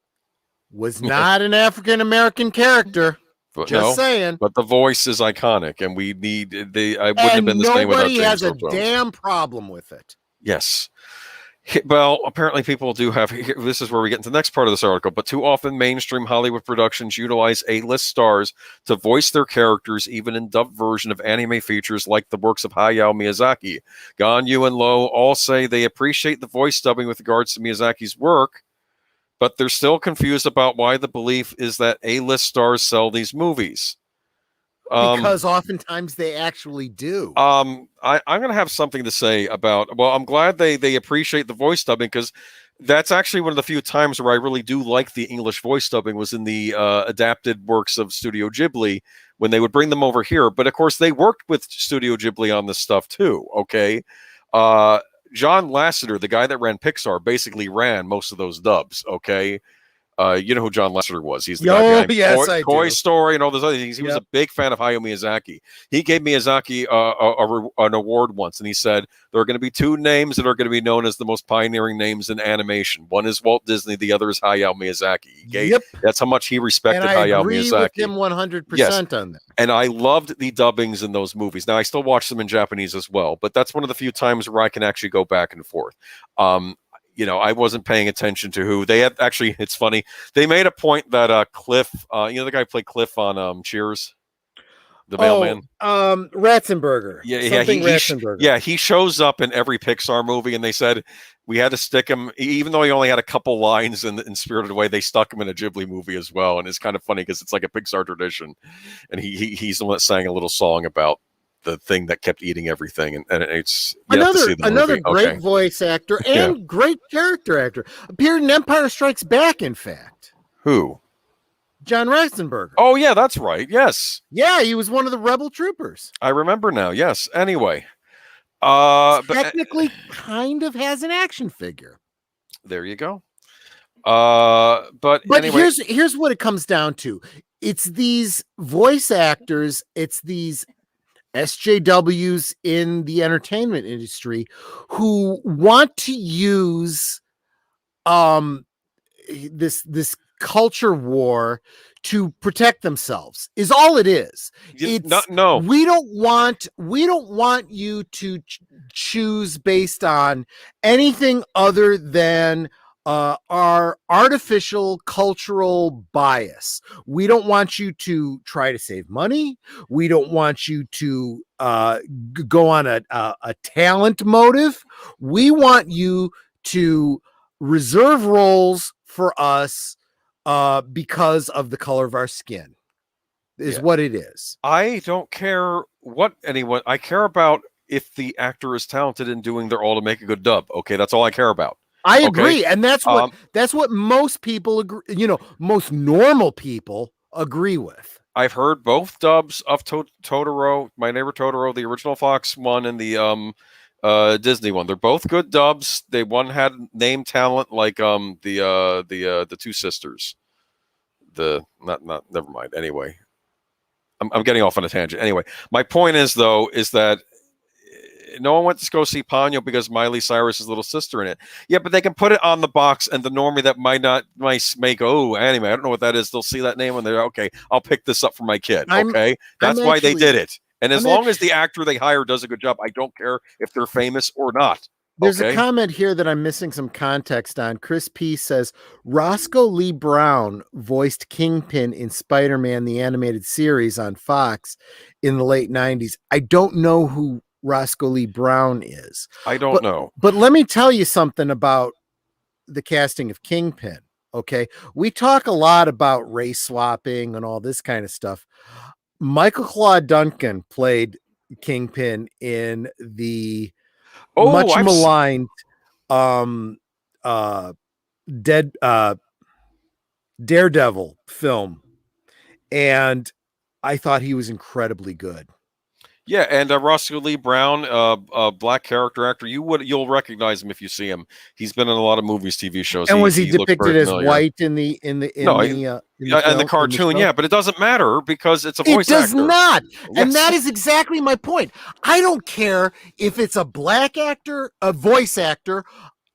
was not an African American character. But just saying. But the voice is iconic, and I wouldn't have been the same without James Nobody has a Earl Jones. damn problem with it. Yes. Well, apparently people do have. This is where we get into the next part of this article. But too often, mainstream Hollywood productions utilize A-list stars to voice their characters, even in dubbed version of anime features like the works of Hayao Miyazaki. Gan Yu and Lo all say they appreciate the voice dubbing with regards to Miyazaki's work, but they're still confused about why the belief is that A-list stars sell these movies. Because oftentimes they actually do. I'm going to have something to say about. Well, I'm glad they appreciate the voice dubbing, because that's actually one of the few times where I really do like the English voice dubbing was in the adapted works of Studio Ghibli when they would bring them over here. But of course, they worked with Studio Ghibli on this stuff too. Okay, John Lasseter, the guy that ran Pixar, basically ran most of those dubs. Okay. You know who John Lasseter was? He's the guy behind Toy Story and all those other things. He was a big fan of Hayao Miyazaki. He gave Miyazaki an award once, and he said there are going to be two names that are going to be known as the most pioneering names in animation. One is Walt Disney, the other is Hayao Miyazaki. That's how much he respected Hayao Miyazaki. And I agree with him 100% on that. And I loved the dubbings in those movies. Now, I still watch them in Japanese as well, but that's one of the few times where I can actually go back and forth. I wasn't paying attention to who they had. Actually, it's funny. They made a point that Cliff, the guy who played Cliff on Cheers. the mailman. Ratzenberger. Yeah, Ratzenberger. yeah, he shows up in every Pixar movie, and they said we had to stick him, even though he only had a couple lines in Spirited Away. They stuck him in a Ghibli movie as well, and it's kind of funny because it's like a Pixar tradition. And he's the one that sang a little song about the thing that kept eating everything, and it's another great voice actor and great character actor. Appeared in Empire Strikes Back, in fact. Who? John Ratzenberger. Oh yeah, that's right. Yes. Yeah, he was one of the rebel troopers. I remember now. Yes. Anyway, technically kind of has an action figure. There you go. But anyway, here's what it comes down to. It's these voice actors, it's these SJWs in the entertainment industry who want to use this culture war to protect themselves is all it is. No, we don't want you to choose based on anything other than our artificial cultural bias. We don't want you to try to save money. We don't want you to go on a talent motive. We want you to reserve roles for us because of the color of our skin is what it is. I don't care what anyone, I care about if the actor is talented in doing their all to make a good dub. Okay. That's all I care about. I agree. And that's what most people agree, most normal people agree with. I've heard both dubs of Totoro, My Neighbor Totoro, the original Fox one and the Disney one. They're both good dubs. One had name talent like the two sisters. Never mind. Anyway, I'm getting off on a tangent. Anyway, my point is that no one went to go see Ponyo because Miley Cyrus's little sister in it. Yeah, but they can put it on the box, and the normie that might make anime, I don't know what that is. They'll see that name and they're okay. I'll pick this up for my kid. Okay, that's why they did it. And as long as the actor they hire does a good job, I don't care if they're famous or not. There's a comment here that I'm missing some context on. Chris P says Roscoe Lee Brown voiced Kingpin in Spider-Man the Animated Series on Fox in the late 90s. I don't know who Roscoe Lee Brown is. I don't know. But let me tell you something about the casting of Kingpin. Okay. We talk a lot about race swapping and all this kind of stuff. Michael Claude Duncan played Kingpin in the much maligned Daredevil film. And I thought he was incredibly good. Yeah, and Roscoe Lee Brown, a black character actor, you'll recognize him if you see him. He's been in a lot of movies, TV shows. And was he depicted as white in the cartoon? Yeah, but it doesn't matter because it's a voice actor. It does not, and that is exactly my point. I don't care if it's a black actor, a voice actor,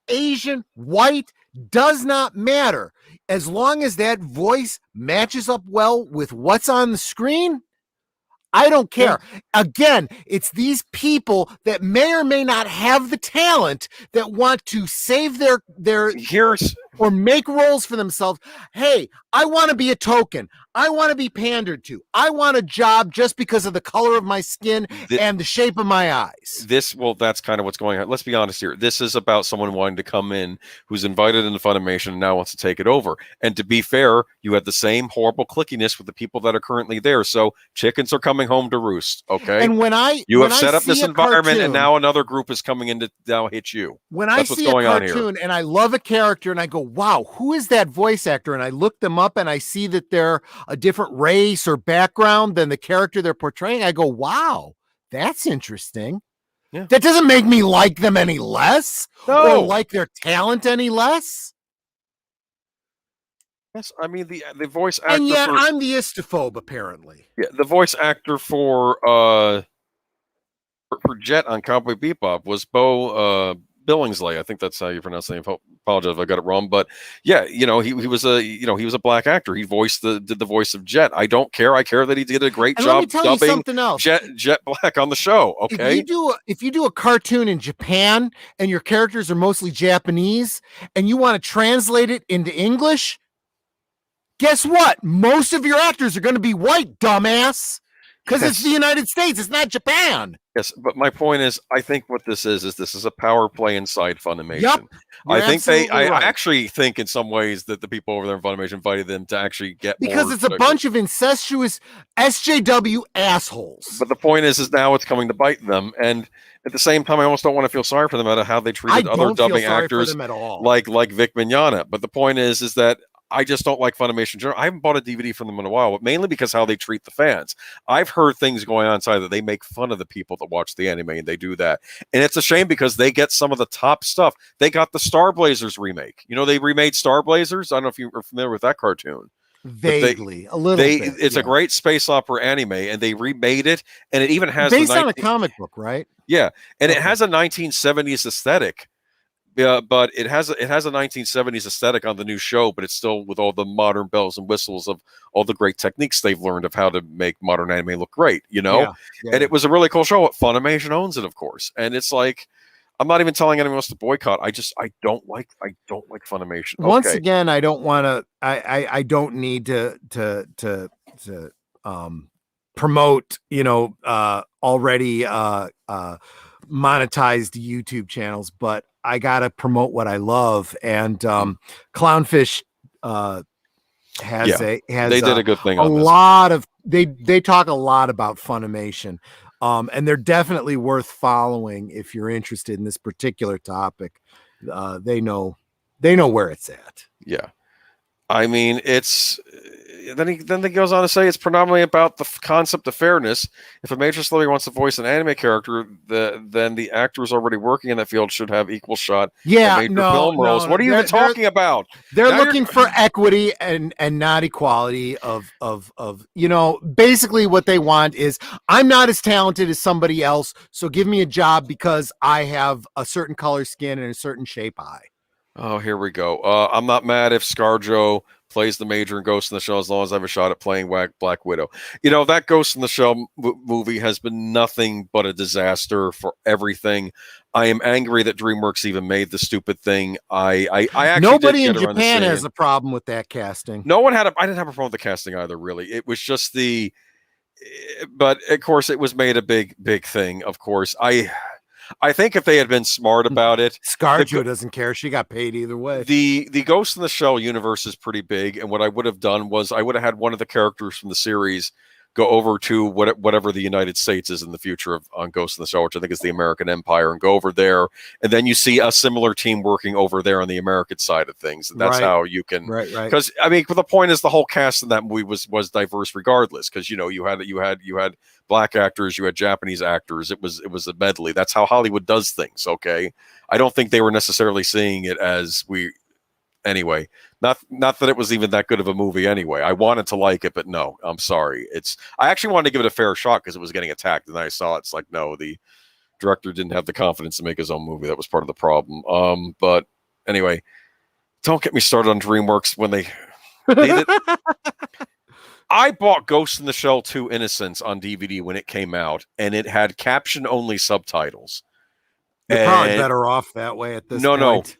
Asian, white, does not matter as long as that voice matches up well with what's on the screen. I don't care. Yeah. Again, it's these people that may or may not have the talent that want to save their or make roles for themselves. Hey, I want to be a token. I want to be pandered to. I want a job just because of the color of my skin and the shape of my eyes. That's kind of what's going on. Let's be honest here. This is about someone wanting to come in who's invited into Funimation and now wants to take it over. And to be fair, you had the same horrible clickiness with the people that are currently there. So chickens are coming home to roost. Okay. And when you have set up this environment and now another group is coming in to now hit you. When I see a cartoon and I love a character and I go, wow, who is that voice actor? And I look them up and I see that they're a different race or background than the character they're portraying. I go, wow, that's interesting. Yeah. That doesn't make me like them any less or like their talent any less. Yes, I mean the voice actor. And yet I'm the istophobe, apparently. Yeah, the voice actor for Jet on Cowboy Bebop was Bo Billingsley. I think that's how you pronounce the name. Apologize if I got it wrong, but yeah, he was a black actor. He did the voice of Jet. I don't care. I care that he did a great job dubbing Jet Black on the show. Okay. If you do a cartoon in Japan and your characters are mostly Japanese and you want to translate it into English, guess what? Most of your actors are going to be white, dumbass. because it's the United States. It's not Japan. Yes, but my point is, I think what this is this is a power play inside Funimation. Yep, I think I right. actually think in some ways that the people over there in Funimation invited them to actually get because more it's a bunch of incestuous SJW assholes. But the point is now it's coming to bite them, and at the same time, I almost don't want to feel sorry for them about how they treated other dubbing actors at all. like Vic Mignogna. But the point is that I just don't like Funimation in general. I haven't bought a DVD from them in a while, but mainly because how they treat the fans. I've heard things going on inside that they make fun of the people that watch the anime, and they do that. And it's a shame because they get some of the top stuff. They got the Star Blazers remake. You know, they remade Star Blazers. I don't know if you are familiar with that cartoon. Vaguely, a little bit. It's a great space opera anime, and they remade it, and it even has based on a comic book, right? Yeah, and it has a 1970s aesthetic. Yeah, but it has a 1970s aesthetic on the new show, but it's still with all the modern bells and whistles of all the great techniques they've learned of how to make modern anime look great, you know? Yeah. And it was a really cool show. Funimation owns it, of course. And it's like, I'm not even telling anyone else to boycott. I don't like Funimation. Once again, I don't want to I don't need to promote, already monetized YouTube channels, but I gotta promote what I love, and Clownfish they did a good thing a on this. lot of they talk a lot about Funimation, and they're definitely worth following if you're interested in this particular topic. They know where it's at. Yeah, I mean, it's then he goes on to say it's predominantly about the concept of fairness. If a major celebrity wants to voice an anime character, then the actors already working in that field should have equal shot. Major film roles. What are you even talking about? They're looking for equity and not equality of basically what they want is, I'm not as talented as somebody else, so give me a job because I have a certain color skin and a certain shape eye. Oh, here we go. I'm not mad if ScarJo plays the major in Ghost in the Shell as long as I have a shot at playing Black Widow. That Ghost in the Shell movie has been nothing but a disaster for everything. I am angry that DreamWorks even made the stupid thing. I actually nobody in Japan has a problem with that casting. No one had I didn't have a problem with the casting either, really. It was just but of course it was made a big thing. Of course, I think if they had been smart about it, ScarJo doesn't care. She got paid either way. The Ghost in the Shell universe is pretty big, and what I would have done was I would have had one of the characters from the series go over to whatever the United States is in the future on Ghost in the Shell, which I think is the American Empire, and go over there, and then you see a similar team working over there on the American side of things, and that's how you can. Right. Because I mean, the point is the whole cast in that movie was diverse regardless, because you had Black actors, you had Japanese actors. It was a medley. That's how Hollywood does things. Okay, I don't think they were necessarily seeing it as anyway. Not that it was even that good of a movie anyway. I wanted to like it, but no, I'm sorry. I actually wanted to give it a fair shot because it was getting attacked, and then I saw it's like, no, the director didn't have the confidence to make his own movie. That was part of the problem. But anyway, don't get me started on DreamWorks when they did. I bought Ghost in the Shell 2 Innocence on DVD when it came out, and it had caption-only subtitles. You're probably better off that way at this point.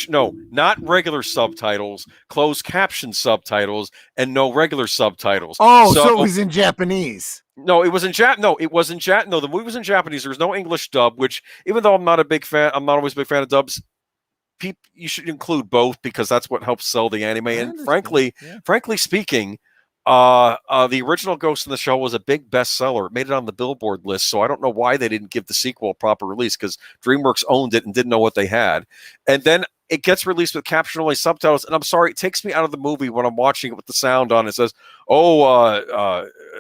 No, not regular subtitles, closed caption subtitles, and no regular subtitles. Oh, so it was in Japanese. No, it was in No, it was in No, the movie was in Japanese. There was no English dub, which, even though I'm not always a big fan of dubs, you should include both because that's what helps sell the anime. And frankly speaking, the original Ghost in the Shell was a big bestseller. It made it on the Billboard list, so I don't know why they didn't give the sequel a proper release, because DreamWorks owned it and didn't know what they had. And then it gets released with caption-only subtitles, and I'm sorry, it takes me out of the movie when I'm watching it with the sound on. It says,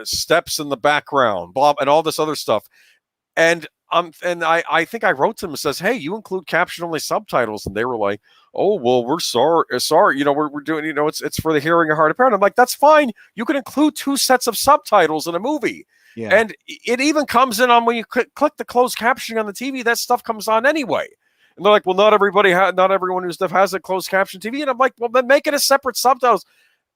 steps in the background, blah, and all this other stuff. And I think I wrote to them and says, hey, you include caption-only subtitles, and they were like, oh, well, we're sorry. We're doing, it's for the hearing or hard of hearing. I'm like, that's fine. You can include 2 sets of subtitles in a movie. Yeah. And it even comes in on when you click the closed captioning on the TV, that stuff comes on anyway. And they're like, well, not everyone who stuff has a closed caption TV. And I'm like, well, then make it a separate subtitles.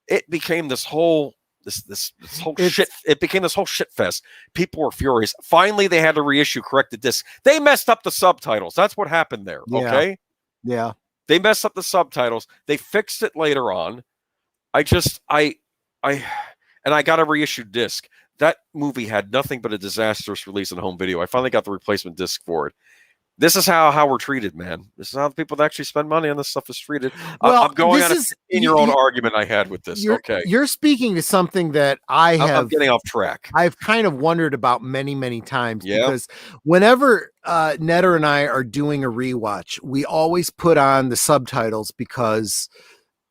It became this whole shit. It became this whole shit fest. People were furious. Finally, they had to reissue corrected discs. They messed up the subtitles. That's what happened there. Okay. Yeah. They messed up the subtitles. They fixed it later on. I got a reissued disc. that movie had nothing but a disastrous release on home video. I finally got the replacement disc for it. This is how we're treated, man. This is how the people that actually spend money on this stuff is treated. Well, I'm going this on is in your own argument I had with this. Okay. You're speaking to something that I'm getting off track. I've kind of wondered about many, many times, Yeah. because whenever Netter and I are doing a rewatch, we always put on the subtitles because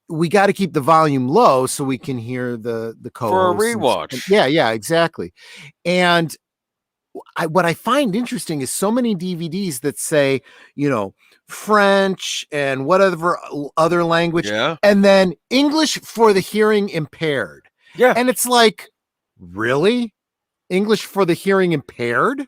we got to keep the volume low so we can hear the For a co-hosts. rewatch. Yeah, exactly. And what I find interesting is so many DVDs that say, French and whatever other language, Yeah. and then English for the hearing impaired. Yeah. And it's like, really? English for the hearing impaired?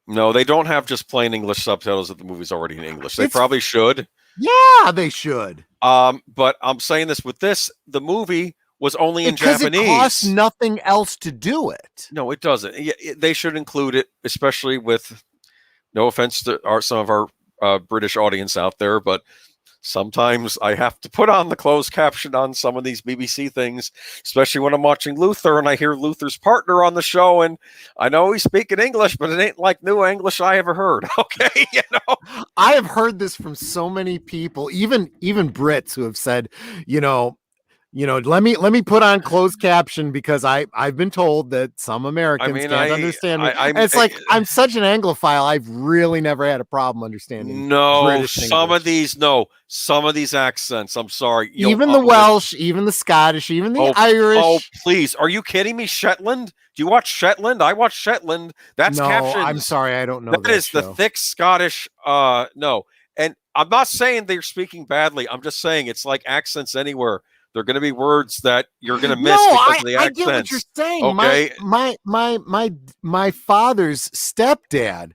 No, they don't have just plain English subtitles if the movie's already in English. They probably should. Yeah, they should. But I'm saying this with this, the movie was only in Japanese. Because it costs nothing else to do it. No, it doesn't. They should include it, especially with, no offense to some of our British audience out there, but sometimes I have to put on the closed caption on some of these BBC things, especially when I'm watching Luther and I hear Luther's partner on the show, and I know he's speaking English, but it ain't like new English I ever heard. Okay, I have heard this from so many people, even Brits, who have said, let me put on closed caption because I've been told that some Americans can't understand me. It's like I'm such an Anglophile. I've really never had a problem understanding. British some of these accents. I'm sorry. Even the Welsh, even the Scottish, even the Irish. Oh, please. Are you kidding me? Shetland? Do you watch Shetland? I watch Shetland. That's captions. I'm sorry. I don't know. That is show. The thick Scottish. No. And I'm not saying they're speaking badly. I'm just saying it's like accents anywhere. There are going to be words that you're going to miss because of the accents. I get what you're saying. Okay. My father's stepdad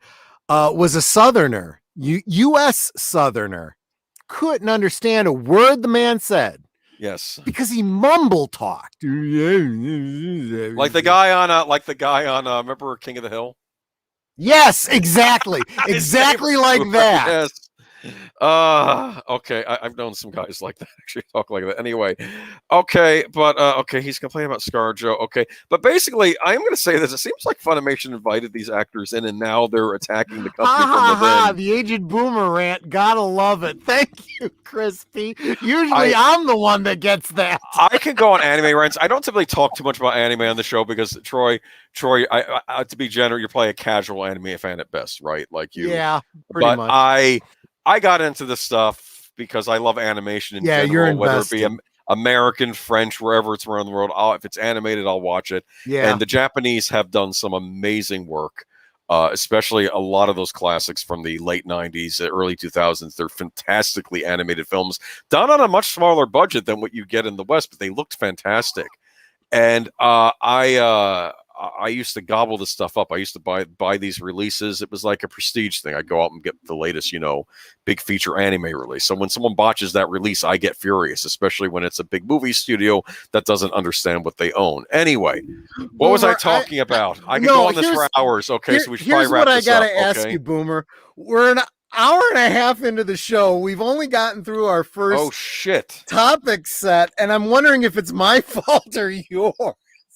was a Southerner, U.S. Southerner. Couldn't understand a word the man said. Yes, because he mumble talked. Like the guy on remember King of the Hill? Yes, exactly. Exactly like that. Yes. Okay. I've known some guys like that actually talk like that. Anyway, okay, but okay, he's complaining about ScarJo. Okay, but basically, I'm going to say this: it seems like Funimation invited these actors in, and now they're attacking the company from within. The aged boomer rant. Gotta love it. Thank you, Crispy. Usually, I'm the one that gets that. I can go on anime rants. I don't typically talk too much about anime on the show because Troy, I to be general, you're probably a casual anime fan at best, right? Like you. Yeah, pretty much. I got into this stuff because I love animation in general, you're whether it be American, French, wherever it's around the world. If it's animated, I'll watch it. Yeah. And the Japanese have done some amazing work, especially a lot of those classics from the late 90s, early 2000s. They're fantastically animated films done on a much smaller budget than what you get in the West, but they looked fantastic. And I used to gobble this stuff up. I used to buy these releases. It was like a prestige thing. I'd go out and get the latest, big feature anime release. So when someone botches that release, I get furious, especially when it's a big movie studio that doesn't understand what they own. Anyway, what was I talking about? I could go on this for hours. Okay, so we should probably wrap this up. Here's what I got to ask you, Boomer. We're an hour and a half into the show. We've only gotten through our first topic set, and I'm wondering if it's my fault or yours.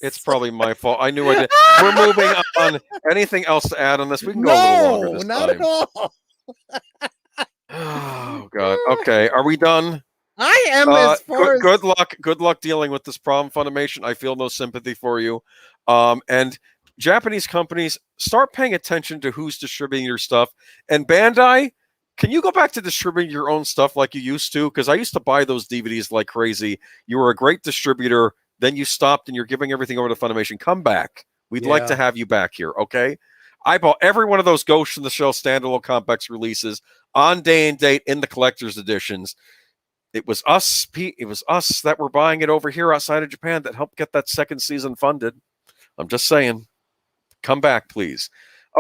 It's probably my fault. I knew I did. We're moving on. Anything else to add on this? We can go a little longer this time. At all. Oh God. Okay. Are we done? I am. As far good luck. Good luck dealing with this problem, Funimation. I feel no sympathy for you. And Japanese companies, start paying attention to who's distributing your stuff. And Bandai, can you go back to distributing your own stuff like you used to? Because I used to buy those DVDs like crazy. You were a great distributor. Then you stopped and you're giving everything over to Funimation. Come back. We'd like to have you back here, okay? I bought every one of those Ghost in the Shell standalone complex releases on day and date in the collector's editions. It was us, Pete. It was us that were buying it over here outside of Japan that helped get that second season funded. I'm just saying. Come back, please.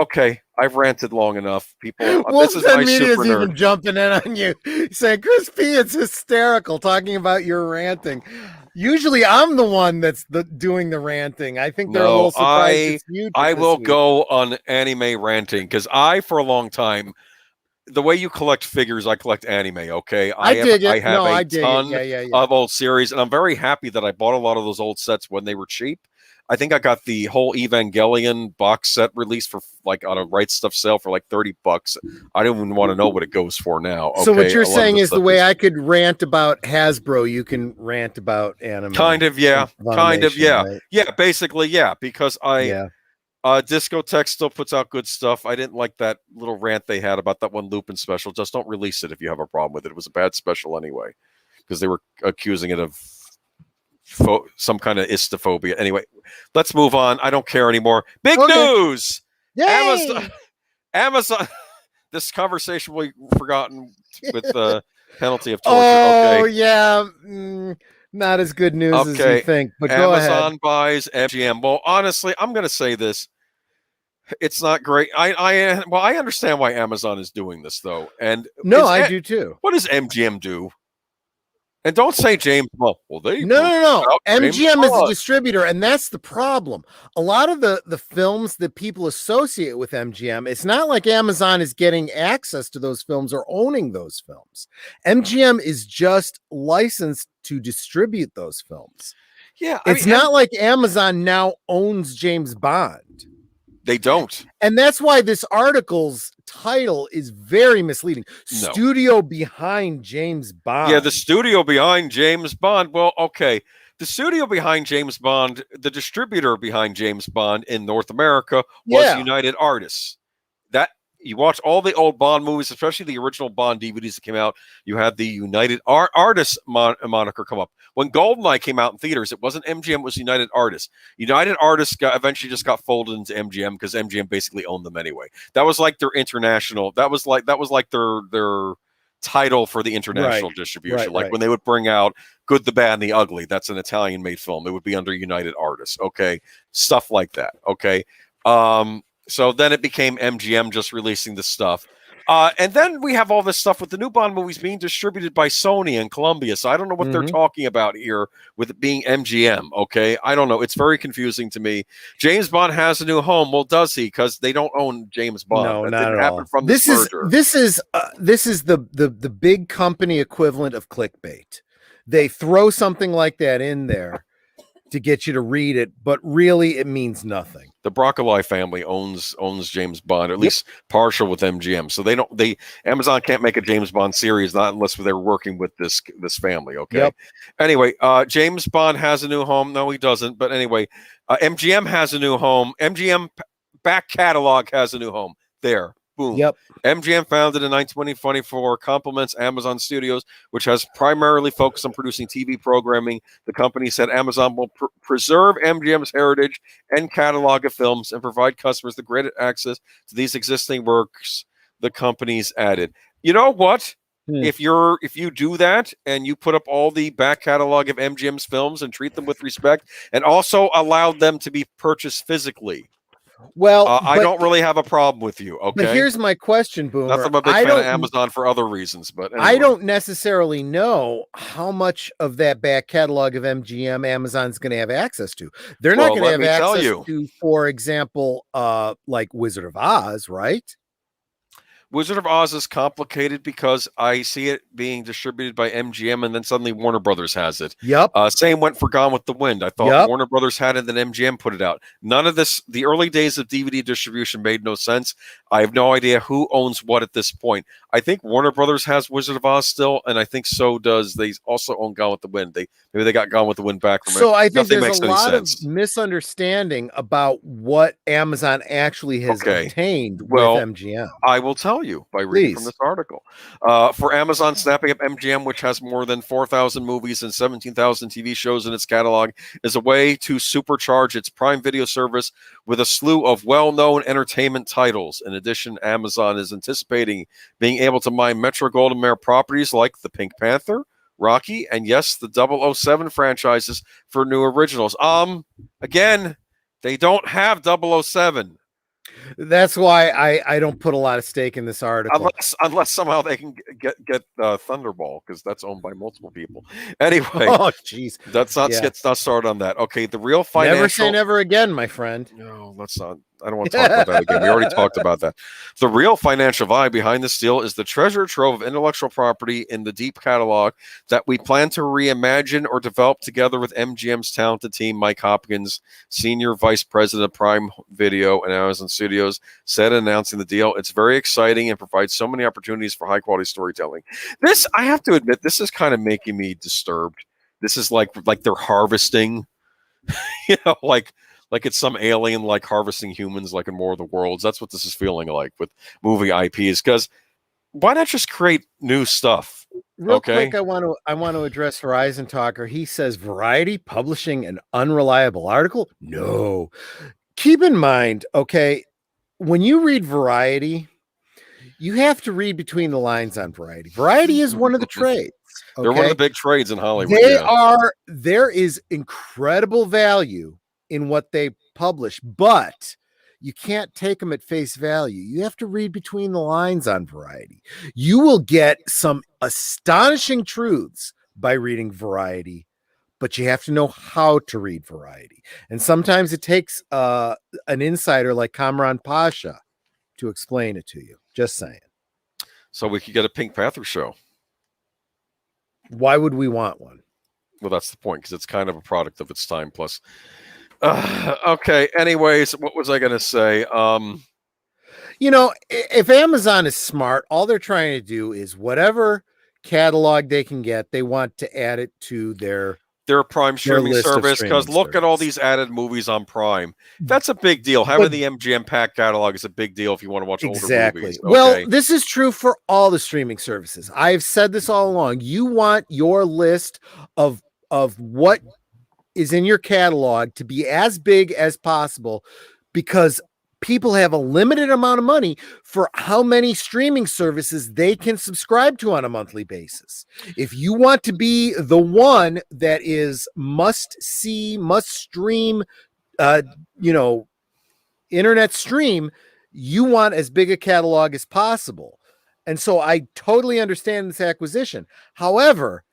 Okay, I've ranted long enough, people. This is my super nerd. Even jumping in on you, saying, "Chris P, it's hysterical talking about your ranting." Usually, I'm the one that's doing the ranting. I think they're a little surprised it's you. I will go on anime ranting because for a long time, the way you collect figures, I collect anime. Okay, I have a ton of old series, and I'm very happy that I bought a lot of those old sets when they were cheap. I think I got the whole Evangelion box set released for like on a Right Stuff sale for like $30. I don't even want to know what it goes for now. So what okay? you're A lot of saying the is the stuff way I could rant about Hasbro, you can rant about anime. kind of, yeah. Right? Yeah, basically, yeah, because Yeah. Discotheque still puts out good stuff. I didn't like that little rant they had about that one Lupin special. Just don't release it if you have a problem with it. It was a bad special anyway, because they were accusing it of some kind of istophobia. Anyway, let's move on. I don't care anymore. Big news! Yay! Amazon. This conversation will be forgotten with the penalty of torture. Oh, okay. yeah. Not as good news as you think, but go ahead. Amazon buys MGM. Well, honestly, I'm going to say this. It's not great. I understand why Amazon is doing this, though. And no, I do too. What does MGM do? And don't say James Bond. Well, they no. MGM is a distributor, and that's the problem. A lot of the films that people associate with MGM, it's not like Amazon is getting access to those films or owning those films. MGM is just licensed to distribute those films. Yeah, it's not like Amazon now owns James Bond. They don't. And that's why this article's title is very misleading. No. Studio behind James Bond. Yeah, the studio behind James Bond. Well, okay. The studio behind James Bond, the distributor behind James Bond in North America was United Artists. That you watch all the old Bond movies, especially the original Bond DVDs that came out, you had the United Artists moniker come up. When GoldenEye came out in theaters, it wasn't MGM, it was United Artists. United Artists eventually just got folded into MGM because MGM basically owned them anyway. That was like their international. That was like their title for the international distribution. When they would bring out Good, the Bad, and the Ugly, that's an Italian-made film. It would be under United Artists. Okay, stuff like that. Okay. So then it became MGM just releasing the stuff. And then we have all this stuff with the new Bond movies being distributed by Sony and Columbia. So I don't know what they're talking about here with it being MGM. Okay. I don't know. It's very confusing to me. James Bond has a new home. Well, does he? Because they don't own James Bond. No, that not didn't at happen all. From this merger. This is the big company equivalent of clickbait. They throw something like that in there to get you to read it, but really it means nothing. The Broccoli family owns James Bond, at least partial with MGM. So Amazon can't make a James Bond series, not unless they're working with this family. Okay. Anyway, James Bond has a new home. No, he doesn't. But anyway, MGM has a new home. MGM back catalog has a new home. There. Boom. MGM, founded in 1924, complements Amazon Studios, which has primarily focused on producing TV programming. The company said Amazon will preserve MGM's heritage and catalog of films and provide customers the greater access to these existing works. The company's added. You know what? If you do that and you put up all the back catalog of MGM's films and treat them with respect, and also allow them to be purchased physically. Well, I don't really have a problem with you. Okay, but here's my question, Boomer. Not that I'm a big fan of Amazon for other reasons, but anyway. I don't necessarily know how much of that back catalog of MGM Amazon's going to have access to. They're not going to have access to, for example, like Wizard of Oz, right? Wizard of Oz is complicated because I see it being distributed by MGM, and then suddenly Warner Brothers has it. Same went for Gone with the Wind. I thought Warner Brothers had it, then MGM put it out. None of this, the early days of DVD distribution made no sense. I have no idea who owns what at this point. I think Warner Brothers has Wizard of Oz still, and I think so does. They also own Gone with the Wind. Maybe they got Gone with the Wind back from it. So I think there's a lot of misunderstanding about what Amazon actually has obtained with MGM. I will tell you by reading from this article. For Amazon, snapping up MGM, which has more than 4,000 movies and 17,000 TV shows in its catalog, is a way to supercharge its Prime Video service with a slew of well-known entertainment titles. In addition, Amazon is anticipating being able to mine Metro-Goldwyn-Mayer properties like the Pink Panther, Rocky, and yes, the 007 franchises for new originals. Again, they don't have 007. That's why I don't put a lot of stake in this article. Unless somehow they can get Thunderball, because that's owned by multiple people. Anyway, oh jeez, let's not started on that. Okay, the real financial. Never say never again, my friend. No, let's not. I don't want to talk about that again. We already talked about that. The real financial value behind this deal is the treasure trove of intellectual property in the deep catalog that we plan to reimagine or develop together with MGM's talented team. Mike Hopkins, Senior Vice President of Prime Video and Amazon Studios, said announcing the deal. It's very exciting and provides so many opportunities for high-quality storytelling. This, I have to admit, this is kind of making me disturbed. This is like they're harvesting, like it's some alien like harvesting humans like in War of the Worlds. That's what this is feeling like with movie IPs. Because why not just create new stuff? Real quick, I want to address Horizon Talker. He says Variety publishing an unreliable article. No, keep in mind, okay, when you read Variety, you have to read between the lines on Variety. Variety is one of the trades. Okay? They're one of the big trades in Hollywood. There is incredible value in what they publish, but you can't take them at face value. You have to read between the lines on Variety. You will get some astonishing truths by reading Variety, but you have to know how to read Variety. And sometimes it takes an insider like Kamran Pasha to explain it to you. Just saying. So we could get a Pink Panther show. Why would we want one? Well, that's the point, because it's kind of a product of its time. Plus, okay. Anyways, what was I going to say? If Amazon is smart, all they're trying to do is whatever catalog they can get, they want to add it to their Prime streaming service, because look at all these added movies on Prime. That's a big deal. Having the MGM pack catalog is a big deal if you want to watch older movies. Okay? Well, this is true for all the streaming services. I've said this all along. You want your list of what is in your catalog to be as big as possible, because people have a limited amount of money for how many streaming services they can subscribe to on a monthly basis. If you want to be the one that is must see, must stream, internet stream, you want as big a catalog as possible. And so I totally understand this acquisition. However,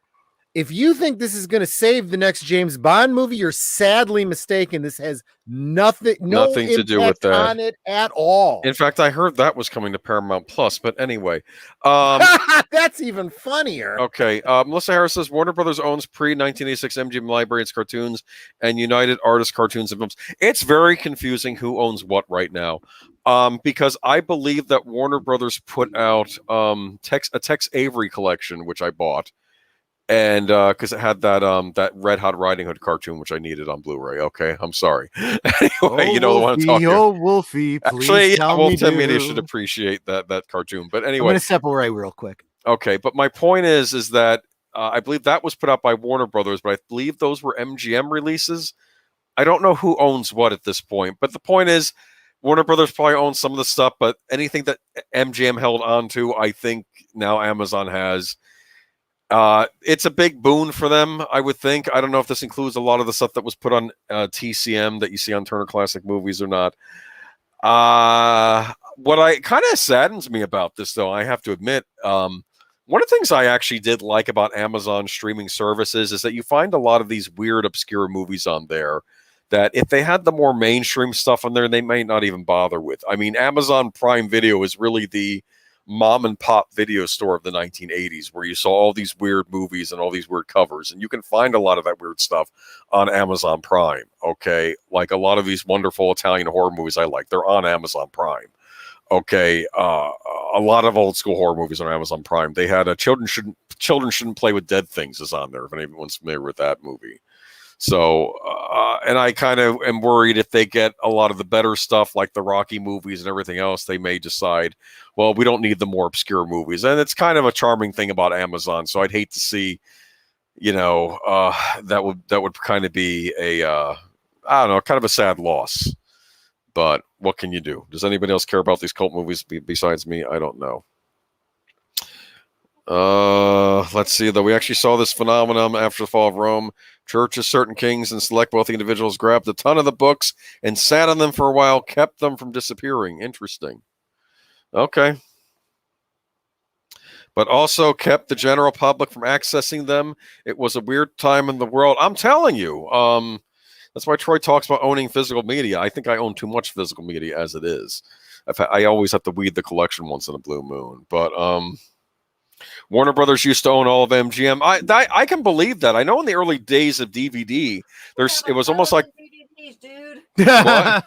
if you think this is going to save the next James Bond movie, you're sadly mistaken. This has nothing to do with that on it at all. In fact, I heard that was coming to Paramount Plus, but anyway, that's even funnier. Okay, Melissa Harris says Warner Brothers owns pre-1986 MGM Library and Cartoons and United Artists Cartoons and Films. It's very confusing who owns what right now, because I believe that Warner Brothers put out a Tex Avery collection, which I bought. And because it had that Red Hot Riding Hood cartoon, which I needed on Blu-ray. Okay, I'm sorry. Anyway, you know the one I'm talking about. Oh, Wolfie, please actually, tell Wolf me Media should appreciate that cartoon. But anyway, I'm going to step away real quick. Okay, but my point is that I believe that was put out by Warner Brothers, but I believe those were MGM releases. I don't know who owns what at this point, but the point is Warner Brothers probably owns some of the stuff, but anything that MGM held on to, I think now Amazon has. It's a big boon for them, I would think. I don't know if this includes a lot of the stuff that was put on TCM that you see on Turner Classic Movies or not. What kind of saddens me about this, though, I have to admit, one of the things I actually did like about Amazon streaming services is that you find a lot of these weird, obscure movies on there that if they had the more mainstream stuff on there, they might not even bother with. I mean, Amazon Prime Video is really the mom and pop video store of the 1980s, where you saw all these weird movies and all these weird covers, and you can find a lot of that weird stuff on Amazon Prime. Okay, like a lot of these wonderful Italian horror movies I like, they're on Amazon Prime. Okay, a lot of old school horror movies on Amazon Prime. They had Children Shouldn't Play with Dead Things is on there, if anyone's familiar with that movie. So, and I kind of am worried if they get a lot of the better stuff like the Rocky movies and everything else, they may decide, well, we don't need the more obscure movies. And it's kind of a charming thing about Amazon. So I'd hate to see, that would kind of be I don't know, kind of a sad loss. But what can you do? Does anybody else care about these cult movies besides me? I don't know. Let's see, though. We actually saw this phenomenon after the fall of Rome. Churches, certain kings, and select wealthy individuals grabbed a ton of the books and sat on them for a while, kept them from disappearing. Interesting. Okay. But also kept the general public from accessing them. It was a weird time in the world. I'm telling you. That's why Troy talks about owning physical media. I think I own too much physical media as it is. I always have to weed the collection once in a blue moon. But Warner Brothers used to own all of MGM. I can believe that. I know in the early days of DVD, it was almost like DVDs, dude. what?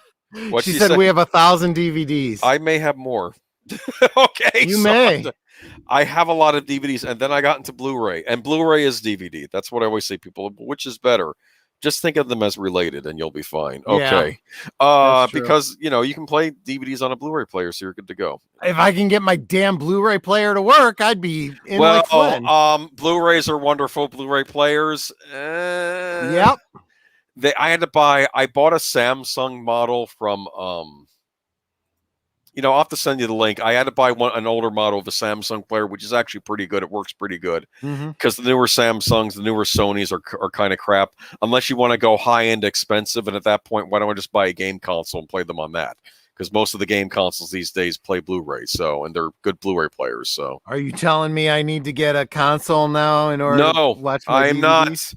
What'd She said we have 1,000 DVDs. I may have more. Okay, you may. I have a lot of DVDs, and then I got into Blu-ray, and Blu-ray is DVD. That's what I always say, people. Which is better? Just think of them as related, and you'll be fine. Okay, because you can play DVDs on a Blu-ray player, so you're good to go. If I can get my damn Blu-ray player to work, I'd be in like Flynn. Blu-rays are wonderful. Blu-ray players. Yep. I bought a Samsung model from I'll have to send you the link. I had to buy an older model of a Samsung player, which is actually pretty good. It works pretty good because the newer Samsungs, the newer Sonys are kind of crap unless you want to go high-end expensive. And at that point, why don't I just buy a game console and play them on that? Because most of the game consoles these days play Blu-ray, and they're good Blu-ray players. So, are you telling me I need to get a console now in order to watch my I'm DVDs? not.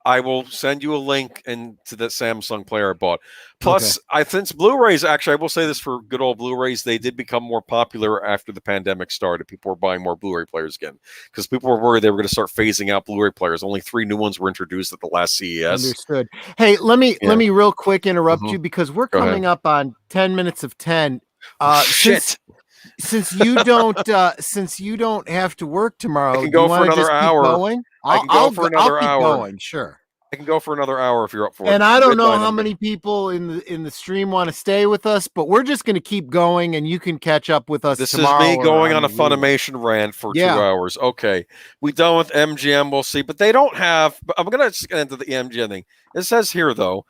I will send you a link into that Samsung player I bought. Plus, since Blu-rays, actually, I will say this for good old Blu-rays, they did become more popular after the pandemic started. People were buying more Blu-ray players again because people were worried they were going to start phasing out Blu-ray players. Only 3 new ones were introduced at the last CES. Understood. Hey, let me real quick interrupt you because we're coming up on 10 minutes of 10. Shit. Since you don't have to work tomorrow, I can go for another hour. I can go for another hour. Going, sure. I can go for another hour if you're up for it. And I don't know how many people in the stream want to stay with us, but we're just going to keep going, and you can catch up with us. This tomorrow is me going on a Funimation rant for 2 hours. Okay, we done with MGM. We'll see, but they don't have. I'm going to get into the MGM thing. It says here though,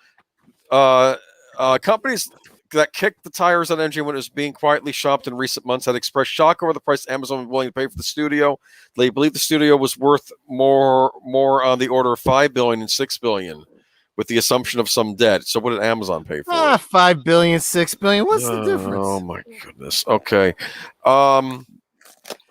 companies that kicked the tires on MGM when it was being quietly shopped in recent months had expressed shock over the price Amazon was willing to pay for the studio. They believe the studio was worth more on the order of $5 billion and $6 billion, with the assumption of some debt. So what did Amazon pay for? $5 billion, $6 billion. What's the difference? Oh my goodness. Okay.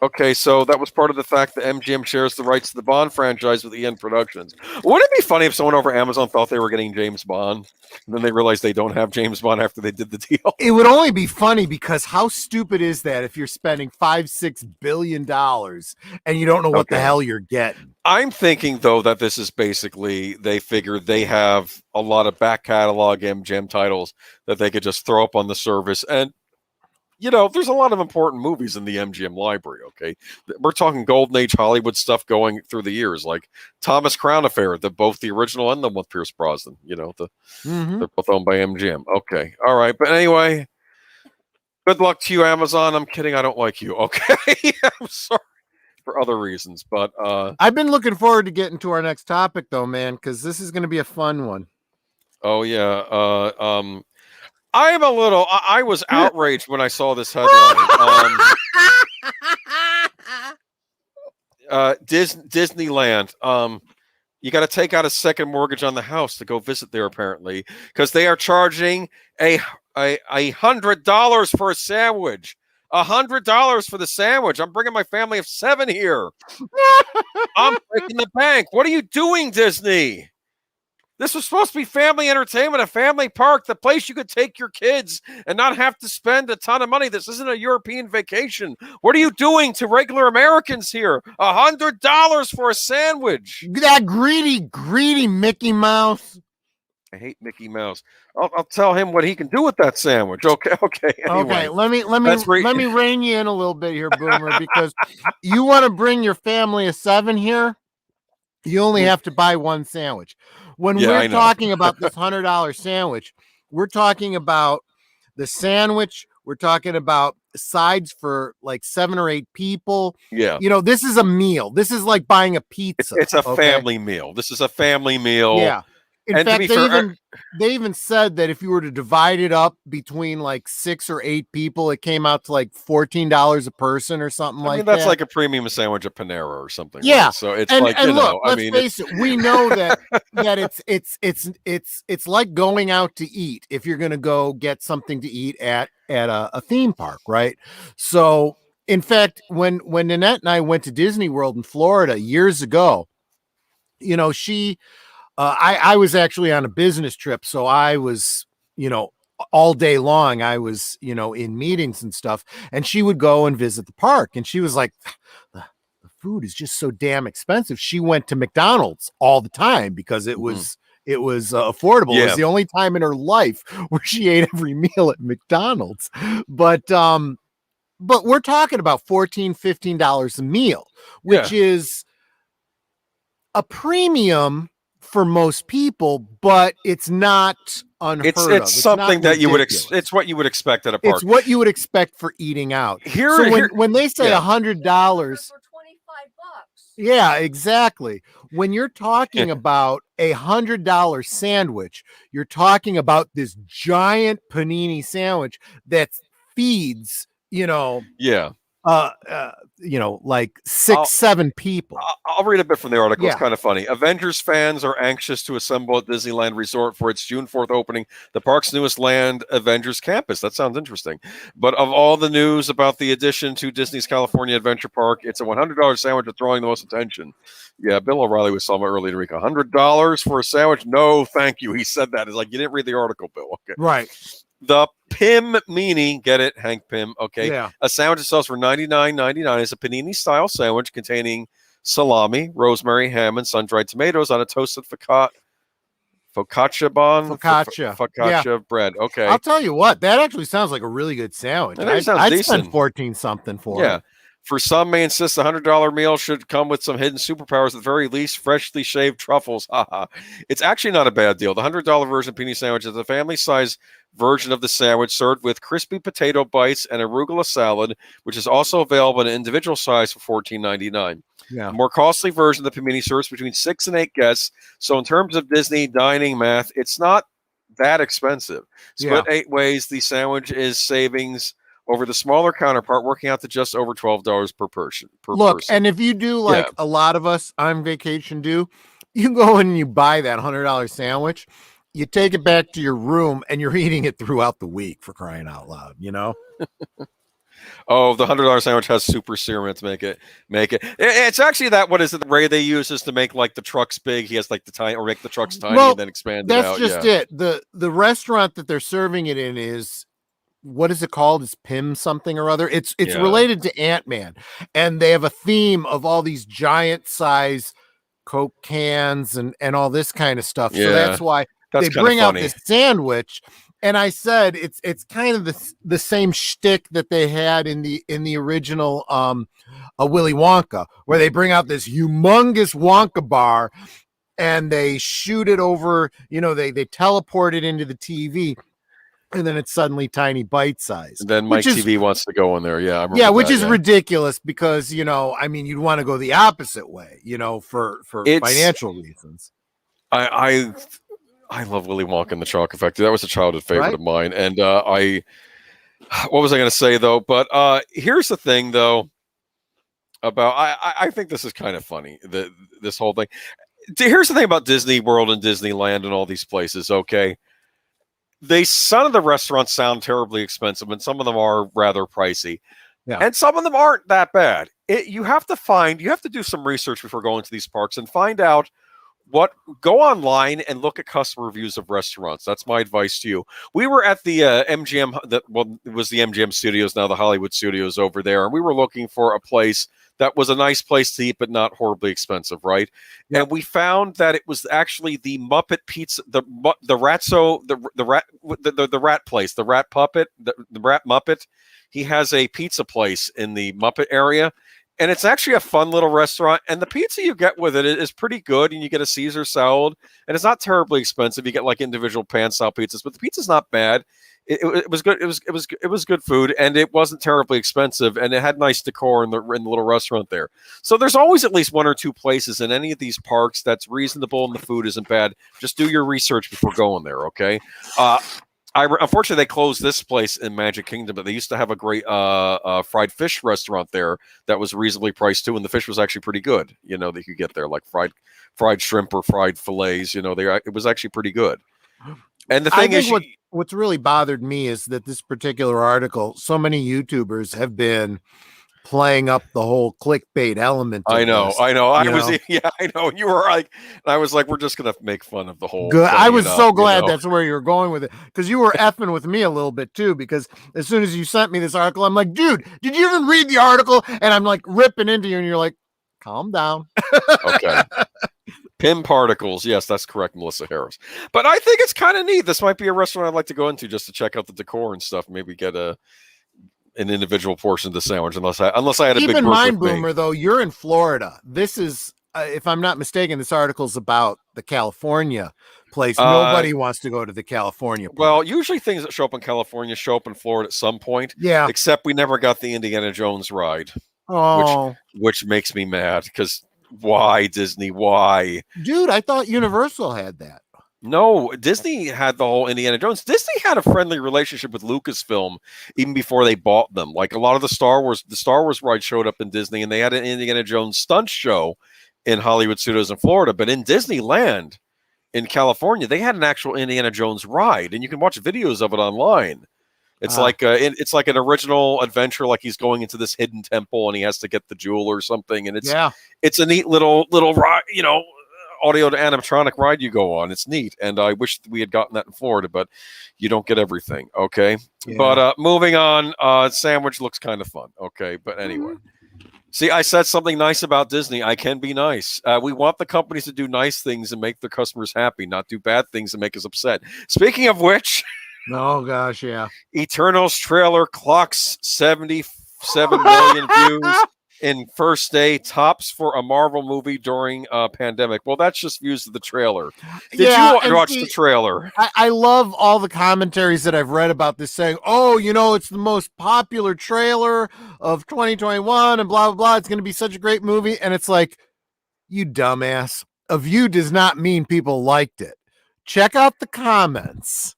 Okay, so that was part of the fact that MGM shares the rights to the Bond franchise with EN Productions. Wouldn't it be funny if someone over Amazon thought they were getting James Bond, and then they realized they don't have James Bond after they did the deal? It would only be funny because how stupid is that if you're spending $5-6 billion and you don't know what the hell you're getting? I'm thinking, though, that this is basically, they figured they have a lot of back catalog MGM titles that they could just throw up on the service. And there's a lot of important movies in the MGM library, okay? We're talking Golden Age Hollywood stuff going through the years, like Thomas Crown Affair, both the original and the one with Pierce Brosnan. They're both owned by MGM. Okay, all right. But anyway, good luck to you, Amazon. I'm kidding. I don't like you, okay? I'm sorry for other reasons, but... I've been looking forward to getting to our next topic, though, man, because this is going to be a fun one. Oh, yeah. I was outraged when I saw this headline. Disneyland. You got to take out a second mortgage on the house to go visit there, apparently, because they are charging $100 for a sandwich. $100 for the sandwich. I'm bringing my family of 7 here. I'm breaking the bank. What are you doing, Disney? This was supposed to be family entertainment, a family park, the place you could take your kids and not have to spend a ton of money. This isn't a European vacation. What are you doing to regular Americans here? $100 for a sandwich. That greedy Mickey Mouse. I hate Mickey Mouse. I'll tell him what he can do with that sandwich. Okay. Anyway, okay. Let me rein you in a little bit here, Boomer, because you want to bring your family of 7 here. You only have to buy one sandwich. When we're talking about this $100 sandwich, we're talking about the sandwich. We're talking about sides for like 7 or 8 people. Yeah. This is a meal. This is like buying a pizza. It's a family meal. This is a family meal. Yeah. In fact, they even said that if you were to divide it up between like 6 or 8 people, it came out to like $14 a person or something like that. That's like a premium sandwich at Panera or something. Yeah. Right? So it's let's face it. We know that it's like going out to eat if you're going to go get something to eat at a theme park, right? So, in fact, when Nanette and I went to Disney World in Florida years ago, she I was actually on a business trip, so I was, all day long I was, in meetings and stuff, and she would go and visit the park, and she was like, the food is just so damn expensive. She went to McDonald's all the time because it was affordable. It Yeah. was the only time in her life where she ate every meal at McDonald's. But we're talking about $14-15 a meal, which is a premium for most people, but it's not unheard of. It's something not that you would ridiculous. it's what you would expect at a park. It's what you would expect for eating out. Here, So when they say yeah. $100, For $25. yeah, exactly. When you're talking about $100 sandwich, you're talking about this giant panini sandwich that feeds, Yeah. like 6-7 people. I'll read a bit from the article. Yeah. It's kind of funny. Avengers fans are anxious to assemble at Disneyland Resort for its June 4th opening, the park's newest land Avengers campus. That sounds interesting. But of all the news about the addition to Disney's California Adventure Park, it's a $100 sandwich that's drawing the most attention. Yeah, Bill O'Reilly was talking about earlier in the week. $100 for a sandwich? No, thank you. He said that. It's like, you didn't read the article, Bill. Okay. Right. The Pim Meanie, get it, Hank Pym, okay? Yeah. A sandwich that sells for $99.99 is a panini-style sandwich containing salami, rosemary, ham, and sun-dried tomatoes on a toasted focaccia bread. Okay. I'll tell you what, that actually sounds like a really good sandwich. That sounds I'd decent. spend 14 something for Yeah. it. For some may insist the $100 meal should come with some hidden superpowers, at the very least, freshly shaved truffles. Haha. It's actually not a bad deal. The $100 version of panini sandwich is a family-size version of the sandwich served with crispy potato bites and arugula salad, which is also available in an individual size for $14.99. Yeah. The more costly version of the panini serves between 6 and 8 guests. So in terms of Disney dining math, it's not that expensive. Split 8 ways, the sandwich is savings over the smaller counterpart, working out to just over $12 per person. Look, and if you do like a lot of us on vacation do, you go in and you buy that $100 sandwich, you take it back to your room, and you're eating it throughout the week, for crying out loud, Oh, the $100 sandwich has super serum to make it. It's actually that. What is it? The ray they use is to make like the trucks big. He has like the tiny, or make the trucks tiny and then expand it out. That's just it. The restaurant that they're serving it in is, what is it called? It's Pym something or other. It's related to Ant-Man, and they have a theme of all these giant size Coke cans and all this kind of stuff. So that's why they bring out this sandwich. And I said it's kind of the same shtick that they had in the original Willy Wonka, where they bring out this humongous Wonka bar and they shoot it over, they teleport it into the TV. And then it's suddenly tiny bite size. And then Mike TV wants to go in there. Yeah. Which is ridiculous because, you'd want to go the opposite way, for financial reasons. I love Willy Wonka and the Chocolate Factory. That was a childhood favorite of mine. And what was I going to say though? But here's the thing though, about, I think this is kind of funny, this whole thing. Here's the thing about Disney World and Disneyland and all these places. Okay. Some of the restaurants sound terribly expensive, and some of them are rather pricey. Yeah. And some of them aren't that bad. You have to do some research before going to these parks and find out go online and look at customer reviews of restaurants. That's my advice to you. We were at the MGM, it was the MGM Studios, now the Hollywood Studios over there, and we were looking for a place that was a nice place to eat, but not horribly expensive, right? Yeah. And we found that it was actually the Muppet Pizza, the rat place, the Rat Puppet, the Rat Muppet. He has a pizza place in the Muppet area, and it's actually a fun little restaurant. And the pizza you get with it is pretty good, and you get a Caesar salad, and it's not terribly expensive. You get like individual pan-style pizzas, but the pizza's not bad. It was good. It was good food, and it wasn't terribly expensive, and it had nice decor in the little restaurant there. So there's always at least 1 or 2 places in any of these parks that's reasonable and the food isn't bad. Just do your research before going there, okay? Unfortunately, they closed this place in Magic Kingdom, but they used to have a great fried fish restaurant there that was reasonably priced too, and the fish was actually pretty good. That you could get there, like fried shrimp or fried fillets. It was actually pretty good. And the thing is, what's really bothered me is that this particular article, so many YouTubers have been playing up the whole clickbait element. I know. I was, know? yeah, I know. You were like, I was like, we're just gonna make fun of the whole. Good. I was so glad you know? that's where you were going with it, because you were effing with me a little bit too. Because as soon as you sent me this article, I'm like, dude, did you even read the article? And I'm like ripping into you, and you're like, calm down. Okay. Pim particles. Yes, that's correct, Melissa Harris. But I think it's kind of neat. This might be a restaurant I'd like to go into just to check out the decor and stuff. Maybe get an individual portion of the sandwich. Unless I had a Keep big in group mind, with me. Boomer, though, you're in Florida. This is, if I'm not mistaken, this article's about the California place. Nobody wants to go to the California place. Well, usually things that show up in California show up in Florida at some point. Yeah. Except we never got the Indiana Jones ride. Oh, which makes me mad, because why, Disney? Why? dude, I thought Universal had that. No, Disney had the whole Indiana Jones. Disney had a friendly relationship with Lucasfilm even before they bought them. Like a lot of the Star Wars ride showed up in Disney, and they had an Indiana Jones stunt show in Hollywood Studios in Florida. But in Disneyland in California, they had an actual Indiana Jones ride, and you can watch videos of it online. It's like it's like an original adventure, like he's going into this hidden temple and he has to get the jewel or something. And it's a neat little ride, you know, audio to animatronic ride you go on. It's neat, and I wish we had gotten that in Florida, but you don't get everything. Okay, but moving on, sandwich looks kind of fun. Okay, but anyway. See, I said something nice about Disney. I can be nice. We want the companies to do nice things and make their customers happy, not do bad things and make us upset. Speaking of which, oh gosh, yeah, Eternals trailer clocks 77 million views in first day, tops for a Marvel movie during a pandemic. Well, that's just views of the trailer. Did you watch the trailer? I love all the commentaries that I've read about this saying, oh, you know, it's the most popular trailer of 2021 and blah, blah, blah. It's going to be such a great movie. And it's like, you dumbass. A view does not mean people liked it. Check out the comments.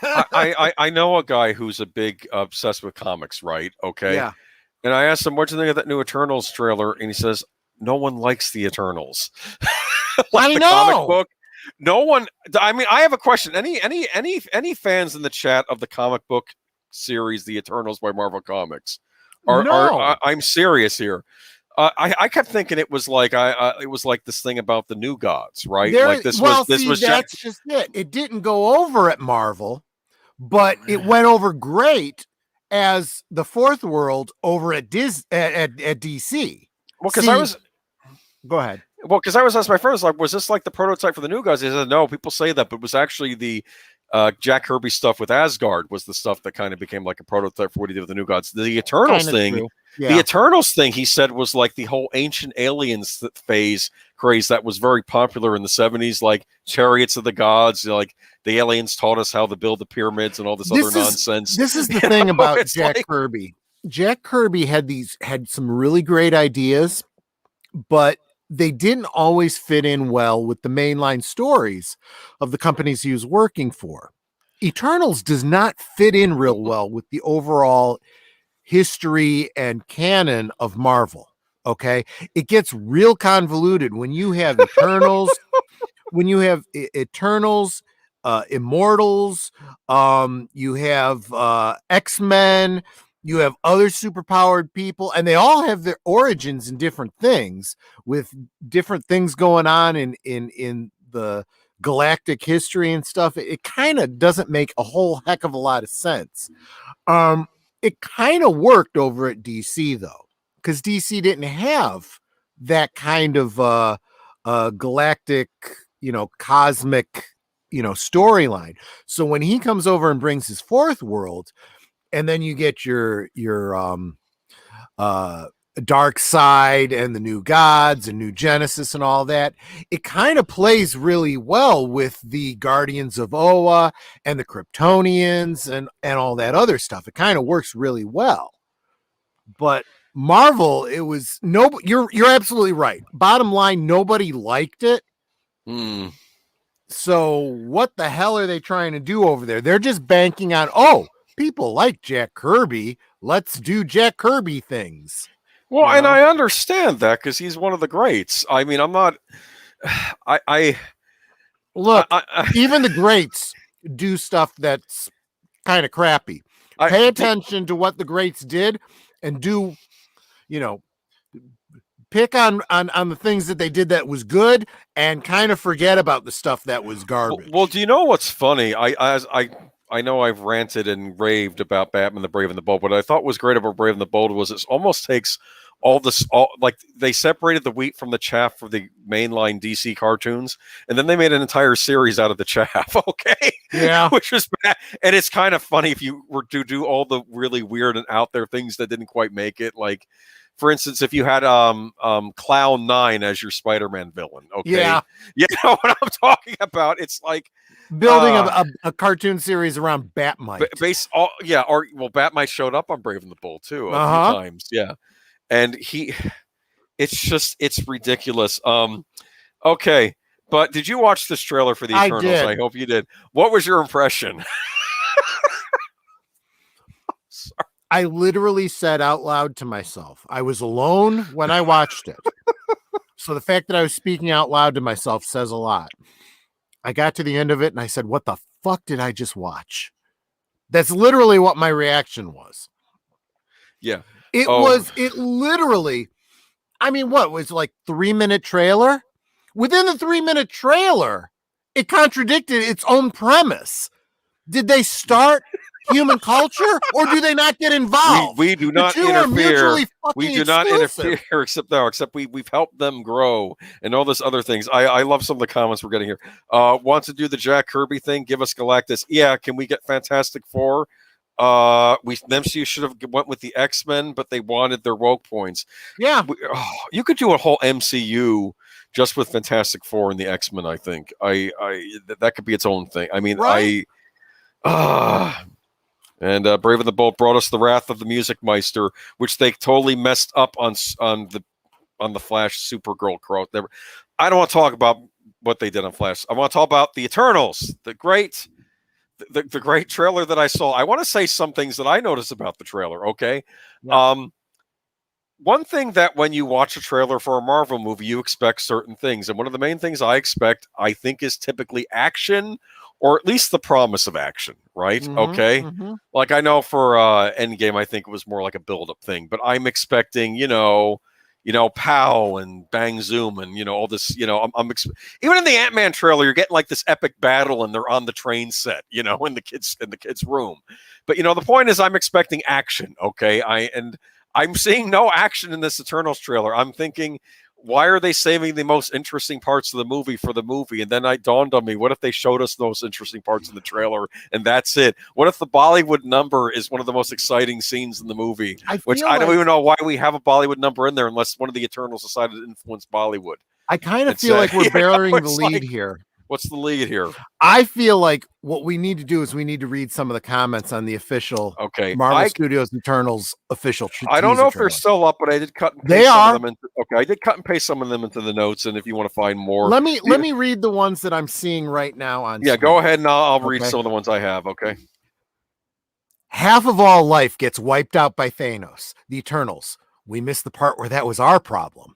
I know a guy who's a big obsessed with comics, right? Okay. Yeah. And I asked him, "What do you think of that new Eternals trailer?" And he says, "No one likes the Eternals." Like the comic book. No one. I mean, I have a question. Any fans in the chat of the comic book series, The Eternals by Marvel Comics? I'm serious here. I kept thinking it was like it was like this thing about the new gods, right? That's just it. It didn't go over at Marvel, but it went over great as the fourth world over at DC. Well, because go ahead. Well, because I was asked my friends, like, was this like the prototype for the new gods? They said no. People say that, but it was actually the Jack Kirby stuff with Asgard was the stuff that kind of became like a prototype for what he did with the new gods. The Eternals thing, the Eternals thing, he said was like the whole ancient aliens phase craze that was very popular in the 70s, like Chariots of the Gods, like the aliens taught us how to build the pyramids and all this other nonsense. This is the thing about Jack Kirby. Jack Kirby had some really great ideas, but they didn't always fit in well with the mainline stories of the companies he was working for. Eternals does not fit in real well with the overall history and canon of Marvel. Okay. It gets real convoluted when you have Eternals, Immortals, you have X-Men, you have other superpowered people, and they all have their origins in different things, with different things going on in the galactic history and stuff. It kind of doesn't make a whole heck of a lot of sense. It kind of worked over at DC though, because DC didn't have that kind of galactic, cosmic, storyline. So when he comes over and brings his fourth world, and then you get your Dark Side and the New Gods and New Genesis and all that, it kind of plays really well with the Guardians of Oa and the Kryptonians and all that other stuff. It kind of works really well. But Marvel, it was you're absolutely right. Bottom line, nobody liked it. So what the hell are they trying to do over there? They're just banking on, people like Jack Kirby. Let's do Jack Kirby things. Well, and I understand that because he's one of the greats. I mean, I'm not. Even the greats do stuff that's kind of crappy. Pay attention to what the greats did, and do. you know, pick on the things that they did that was good and kind of forget about the stuff that was garbage. Well, do you know what's funny? I know I've ranted and raved about Batman the Brave and the Bold. What I thought was great about Brave and the Bold was it almost takes all like they separated the wheat from the chaff for the mainline DC cartoons, and then they made an entire series out of the chaff. Okay, Yeah. which was bad. And it's kind of funny if you were to do all the really weird and out there things that didn't quite make it. Like, for instance, if you had Clown 9 as your Spider-Man villain, okay, Yeah. you know what I'm talking about. It's like Building a cartoon series around Batmite. Batmite showed up on Brave and the Bold too a few times, yeah, and it's ridiculous. Okay, but did you watch this trailer for the Eternals? I did. I hope you did. What was your impression? I literally said out loud to myself, I was alone when I watched it. So the fact that I was speaking out loud to myself says a lot. I got to the end of it and I said, what the fuck did I just watch? That's literally what my reaction was. Yeah. It literally, I mean, what was like 3-minute trailer? Within the 3-minute trailer, it contradicted its own premise. Did they start human culture or do they not get involved? We do not interfere. We do not interfere except we've helped them grow and all this other things. I love some of the comments we're getting here. Want to do the Jack Kirby thing? Give us Galactus. Yeah, can we get Fantastic Four? You should have went with the X-Men, but they wanted their woke points. Yeah. You could do a whole MCU just with Fantastic Four and the X-Men, I think. That could be its own thing. I mean, right? And Brave and the Bold brought us the Wrath of the Music Meister, which they totally messed up on the Flash Supergirl cross. I don't want to talk about what they did on Flash. I want to talk about the Eternals, the great trailer that I saw. I want to say some things that I noticed about the trailer. Okay, yeah. One thing that when you watch a trailer for a Marvel movie, you expect certain things, and one of the main things I expect, I think, is typically action. Or at least the promise of action, right? Mm-hmm, okay. Mm-hmm. Like I know for Endgame, I think it was more like a build-up thing, but I'm expecting, pow and bang zoom and all this, even in the Ant-Man trailer, you're getting like this epic battle and they're on the train set, in the kids' room. But the point is I'm expecting action, okay? I'm seeing no action in this Eternals trailer. I'm thinking, why are they saving the most interesting parts of the movie for the movie? And then it dawned on me, what if they showed us those interesting parts in the trailer and that's it? What if the Bollywood number is one of the most exciting scenes in the movie? I don't even know why we have a Bollywood number in there unless one of the Eternals decided to influence Bollywood. I kind of feel like we're burying the lead here. What's the lead here? I feel like what we need to do is we need to read some of the comments on the official Marvel Studios Eternals official. I don't know if they're still up, but I did cut and paste some of them I did cut and paste some of them into the notes, and if you want to find more, let me read the ones that I'm seeing right now on. Yeah, go ahead and I'll read some of the ones I have. Okay. Half of all life gets wiped out by Thanos. The Eternals. We missed the part where that was our problem.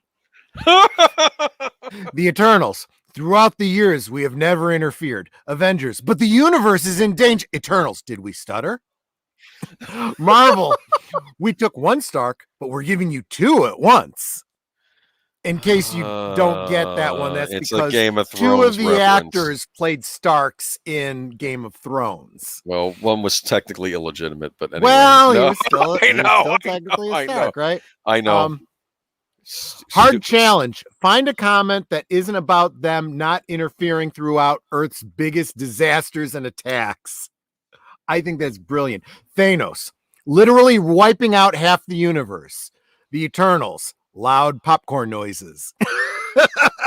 The Eternals. Throughout the years, we have never interfered. Avengers, but the universe is in danger. Eternals, did we stutter? Marvel, we took one Stark, but we're giving you 2 at once. In case you don't get that one, that's because a Game of Thrones 2 of the reference. actors played Starks in Game of Thrones. Well, one was technically illegitimate, but anyway. Well, he was still technically a Stark, right? I know. Hard challenge. Find a comment that isn't about them not interfering throughout Earth's biggest disasters and attacks. I think that's brilliant. Thanos, literally wiping out half the universe. The Eternals, loud popcorn noises.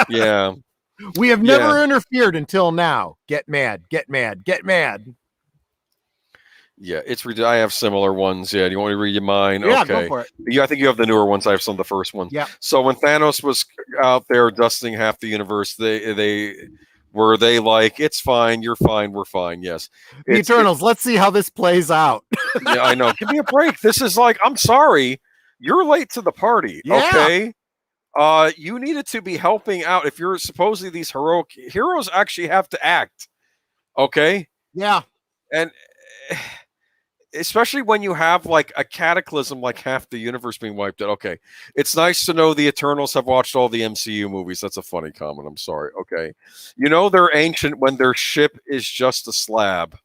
Yeah. We have never interfered until now. Get mad, get mad, get mad. Yeah, I have similar ones. Yeah, do you want me to read you mine? Yeah, okay. Go for it. Yeah, I think you have the newer ones. I have some of the first ones. Yeah. So when Thanos was out there dusting half the universe, they were like, it's fine, you're fine, we're fine. Yes. The Eternals, let's see how this plays out. Yeah, I know. Give me a break. This is like, I'm sorry, you're late to the party. Yeah. Okay. You needed to be helping out. If you're supposedly these heroes actually have to act. Okay. Yeah. And especially when you have like a cataclysm, like half the universe being wiped out. Okay, it's nice to know the Eternals have watched all the MCU movies. That's a funny comment. I'm sorry. Okay, you know they're ancient when their ship is just a slab.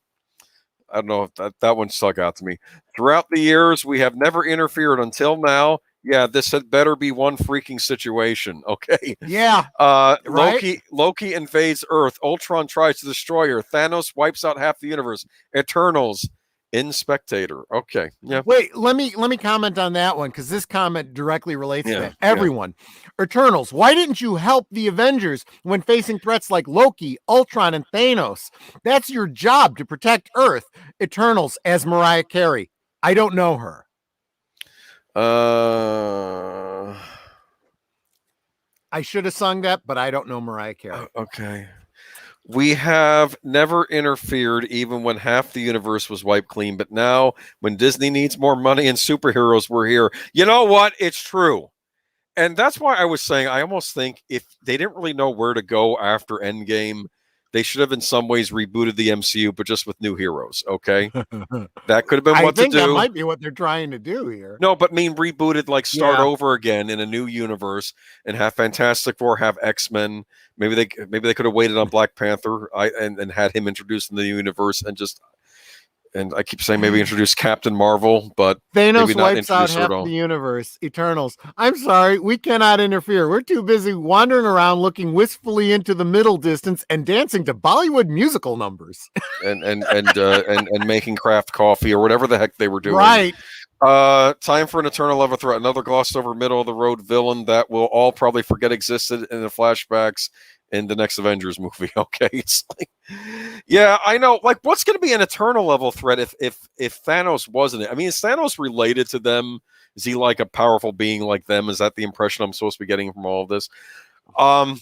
I don't know if that one stuck out to me. Throughout the years, we have never interfered until now. Yeah, this had better be one freaking situation. Okay. Yeah. Right? Loki invades Earth. Ultron tries to destroy her. Thanos wipes out half the universe. Eternals in Spectator. Okay. Yeah. Wait, let me comment on that one because this comment directly relates to that. Yeah. Everyone, Eternals, why didn't you help the Avengers when facing threats like Loki, Ultron, and Thanos? That's your job to protect Earth. Eternals as Mariah Carey. I don't know her. I should have sung that, but I don't know Mariah Carey. Okay. We have never interfered even when half the universe was wiped clean. But now when Disney needs more money and superheroes, we're here. You know what? It's true. And that's why I was saying, I almost think if they didn't really know where to go after Endgame, they should have in some ways rebooted the MCU, but just with new heroes. Okay. That could have been what to do. That might be what they're trying to do here. No, but rebooted, like start over again in a new universe and have Fantastic Four, have X-Men. Maybe they could have waited on Black Panther and had him introduced in the universe and I keep saying maybe introduce Captain Marvel, but Thanos wipes out half the universe. Eternals. I'm sorry, we cannot interfere. We're too busy wandering around, looking wistfully into the middle distance and dancing to Bollywood musical numbers. and making craft coffee or whatever the heck they were doing. Right. Time for an Eternal Love Threat. Another glossed over middle of the road villain that we'll all probably forget existed in the flashbacks in the next Avengers movie. Okay, it's like, yeah, I know. Like, what's going to be an Eternal level threat if Thanos wasn't it? I mean, is Thanos related to them? Is he like a powerful being like them? Is that the impression I'm supposed to be getting from all of this? I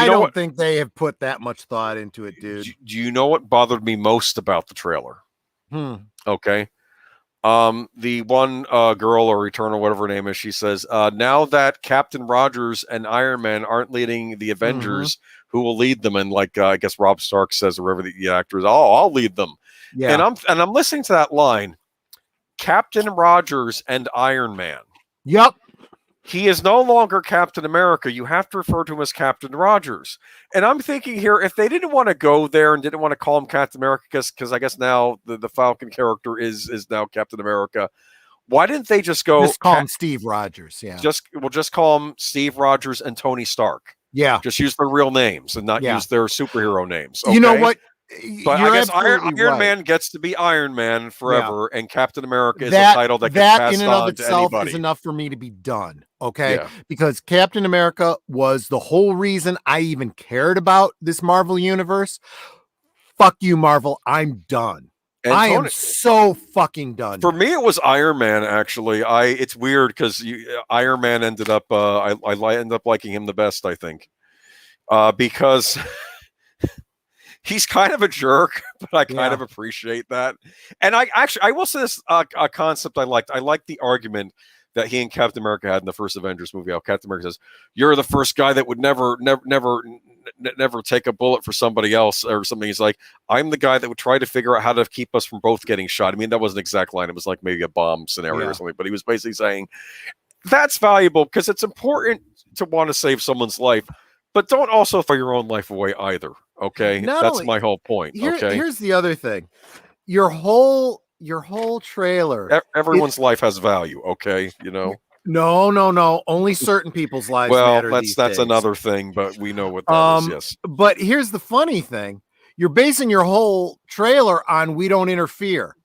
don't think they have put that much thought into it, dude. Do you know what bothered me most about the trailer? Okay. The one girl or Eternal, whatever her name is, she says, now that Captain Rogers and Iron Man aren't leading the Avengers, who will lead them? And like I guess Rob Stark says, or whoever the actor is, I'll lead them. Yeah. And I'm listening to that line, Captain Rogers and Iron Man. Yep. He is no longer Captain America. You have to refer to him as Captain Rogers. And I'm thinking here, if they didn't want to go there and didn't want to call him Captain America, because I guess now the Falcon character is now Captain America, why didn't they just go... Just call him Steve Rogers, yeah. We'll just call him Steve Rogers and Tony Stark. Yeah. Just use their real names and not use their superhero names. Okay? You know what? But I guess Iron Man gets to be Iron Man forever, and Captain America is a title that gets passed in and on of itself to anybody. Is enough for me to be done. Okay, because Captain America was the whole reason I even cared about this Marvel universe. Fuck you, Marvel. I'm done. And I am so fucking done. For me, it was Iron Man. Actually, it's weird because Iron Man ended up. I ended up liking him the best. I think because. He's kind of a jerk, but I kind of appreciate that. And I will say this a concept I liked. I liked the argument that he and Captain America had in the first Avengers movie. How Captain America says, "You're the first guy that would never take a bullet for somebody else or something." He's like, "I'm the guy that would try to figure out how to keep us from both getting shot." I mean, that wasn't an exact line. It was like maybe a bomb scenario or something. But he was basically saying that's valuable because it's important to want to save someone's life, but don't also throw your own life away either. Okay, that's my whole point. Here's the other thing: your whole trailer. Everyone's life has value. Okay, you know. No. Only certain people's lives matter. Well, that's another thing, but we know what that is. Yes. But here's the funny thing: you're basing your whole trailer on "we don't interfere."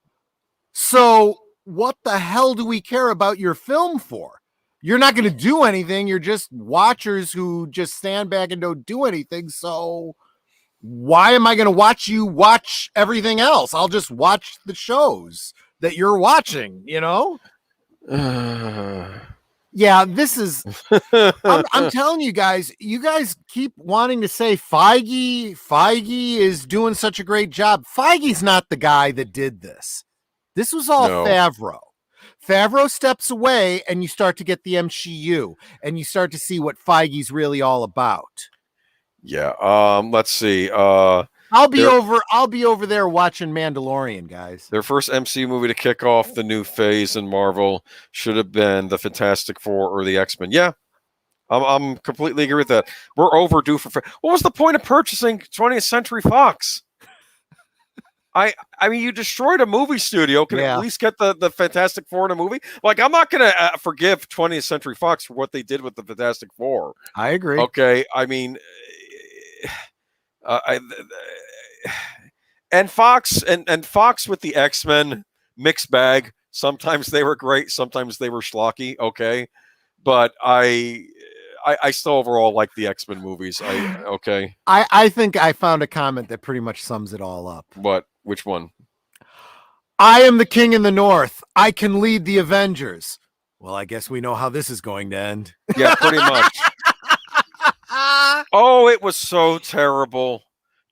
So what the hell do we care about your film for? You're not going to do anything. You're just watchers who just stand back and don't do anything. So why am I going to watch you watch everything else? I'll just watch the shows that you're watching, you know? Yeah, this is, I'm telling you guys keep wanting to say Feige is doing such a great job. Feige's not the guy that did this. This was all Favreau. Favreau steps away and you start to get the MCU and you start to see what Feige's really all about. Yeah. Let's see. I'm I'll be over there watching Mandalorian, guys. Their first MCU movie to kick off the new phase in Marvel should have been the Fantastic Four or the X-Men. Yeah, I'm completely agree with that. We're overdue for. What was the point of purchasing 20th Century Fox? I mean, you destroyed a movie studio. Can at least get the Fantastic Four in a movie? Like, I'm not going to forgive 20th Century Fox for what they did with the Fantastic Four. I agree. Okay, I mean, and Fox and Fox with the X-Men, mixed bag. Sometimes they were great, sometimes they were schlocky. Okay, but I still overall like the X-Men movies. I think I found a comment that pretty much sums it all up. What? Which one? I am the king in the north. I can lead the Avengers. Well, I guess we know how this is going to end. Yeah, pretty much. Oh, it was so terrible.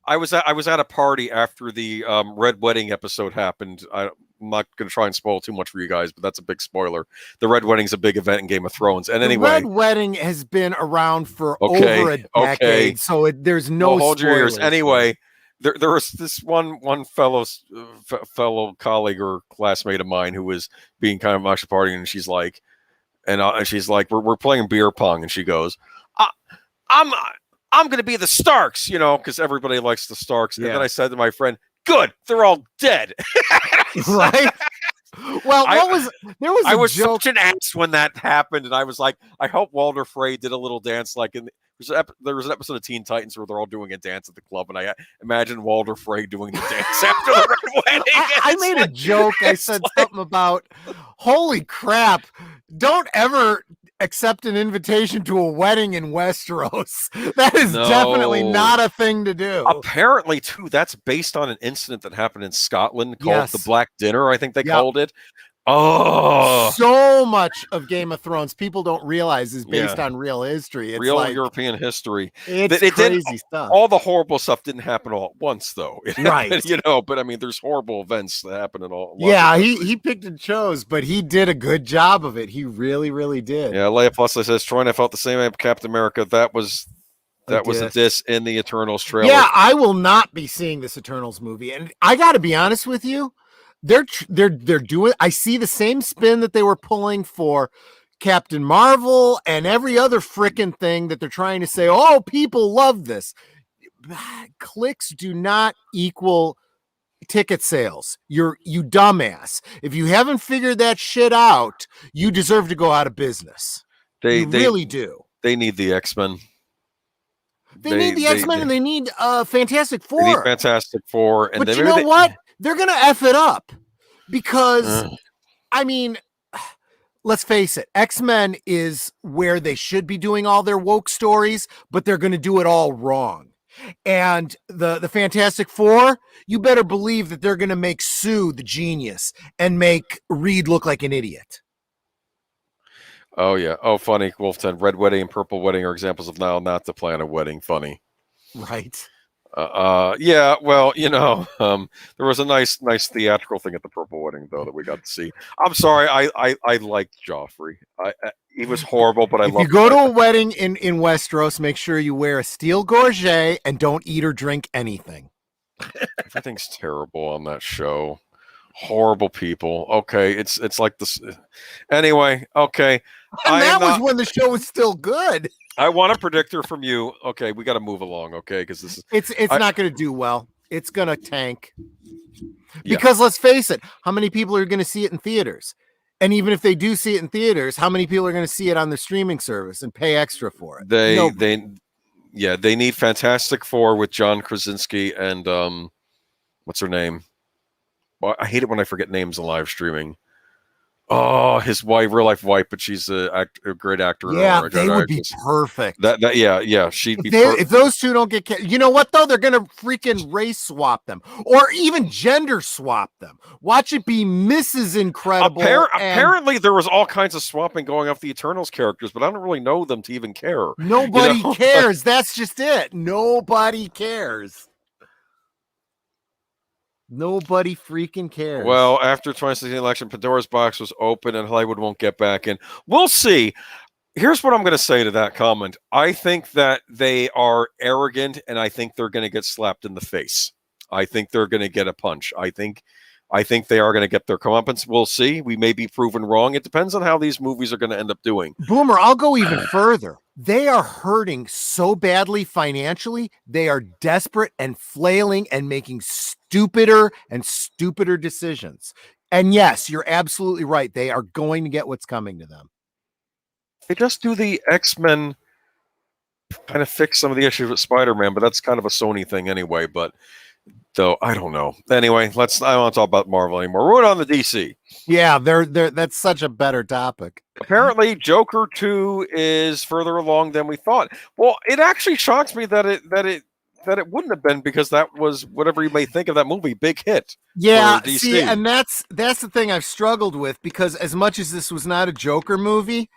I was at a party after the Red Wedding episode happened. I'm not going to try and spoil too much for you guys, but that's a big spoiler. The Red Wedding's a big event in Game of Thrones. And anyway, the Red Wedding has been around for over a decade, so there's no hold your ears. spoilers. Anyway, there was this one fellow colleague or classmate of mine who was being kind of much partying, and she's like, we're playing beer pong, and she goes, I'm going to be the Starks, because everybody likes the Starks. And then I said to my friend, good, they're all dead. Right? Well, I was such an ass when that happened, and I was like, I hope Walter Frey did a little dance like there was an episode of Teen Titans where they're all doing a dance at the club, and I imagine Walter Frey doing the dance after the Red Wedding. I made a joke. I said something about, holy crap, don't ever accept an invitation to a wedding in Westeros. That is definitely not a thing to do. Apparently, too, that's based on an incident that happened in Scotland called the Black Dinner, I think they called it. Oh, so much of Game of Thrones people don't realize is based on real history. It's real European history. It's crazy stuff. All the horrible stuff didn't happen all at once, though. Right. But I mean, there's horrible events that happen in all. Yeah, he picked and chose, but he did a good job of it. He really, really did. Yeah, Leia Plusley says, Troy and I felt the same way with Captain America. That was a diss in the Eternals trailer. Yeah, I will not be seeing this Eternals movie, and I got to be honest with you. They're doing. I see the same spin that they were pulling for Captain Marvel and every other freaking thing that they're trying to say. Oh, people love this. Clicks do not equal ticket sales. You dumbass. If you haven't figured that shit out, you deserve to go out of business. They really do. They need the X-Men. They need the X-Men, and they need Fantastic Four. They need Fantastic Four, but you know what? They're gonna F it up because, I mean, let's face it, X-Men is where they should be doing all their woke stories, but they're gonna do it all wrong. And the Fantastic Four, you better believe that they're gonna make Sue the genius and make Reed look like an idiot. Oh yeah. Oh, funny. Wolf 10. Red Wedding and Purple Wedding are examples of now not to plan a wedding. Funny. Right. Yeah, well, there was a nice theatrical thing at the Purple Wedding, though, that we got to see. I'm sorry, I liked Joffrey. He was horrible, but I loved him. If you go to a wedding in Westeros, make sure you wear a steel gorget and don't eat or drink anything. Everything's terrible on that show. Horrible people. Okay, it's like this. Anyway, okay. And that was when the show was still good. I want a predictor from you. Okay, we got to move along. Okay, because this is it's not going to do well. It's going to tank. Because let's face it, how many people are going to see it in theaters? And even if they do see it in theaters, how many people are going to see it on the streaming service and pay extra for it? They need Fantastic Four with John Krasinski and what's her name? Well, I hate it when I forget names in live streaming. Oh, his wife, real life wife, but she's a great actor. Yeah, they would be perfect. She'd be. If those two don't get, you know what though? They're gonna freaking race swap them, or even gender swap them. Watch it be Mrs. Incredible. Apparently, there was all kinds of swapping going off the Eternals characters, but I don't really know them to even care. Nobody cares. That's just it. Nobody cares. Nobody freaking cares. Well, after 2016 election, Pandora's box was open and Hollywood won't get back in. We'll see. Here's what I'm going to say to that comment. I think that they are arrogant, and I think they're going to get slapped in the face. I think they're going to get a punch. I think they are going to get their comeuppance. We'll see. We may be proven wrong. It depends on how these movies are going to end up doing. Boomer, I'll go even further. They are hurting so badly financially. They are desperate and flailing and making stupider and stupider decisions. And yes, you're absolutely right. They are going to get what's coming to them. They just do the X-Men, kind of fix some of the issues with Spider-Man, but that's kind of a Sony thing anyway. But though I don't know. Anyway, I don't want to talk about Marvel anymore. We're on the DC. Yeah, they're that's such a better topic. Apparently, Joker 2 is further along than we thought. Well, it actually shocks me that it wouldn't have been, because that was, whatever you may think of that movie, big hit. Yeah, for DC. see, and that's the thing I've struggled with, because as much as this was not a Joker movie,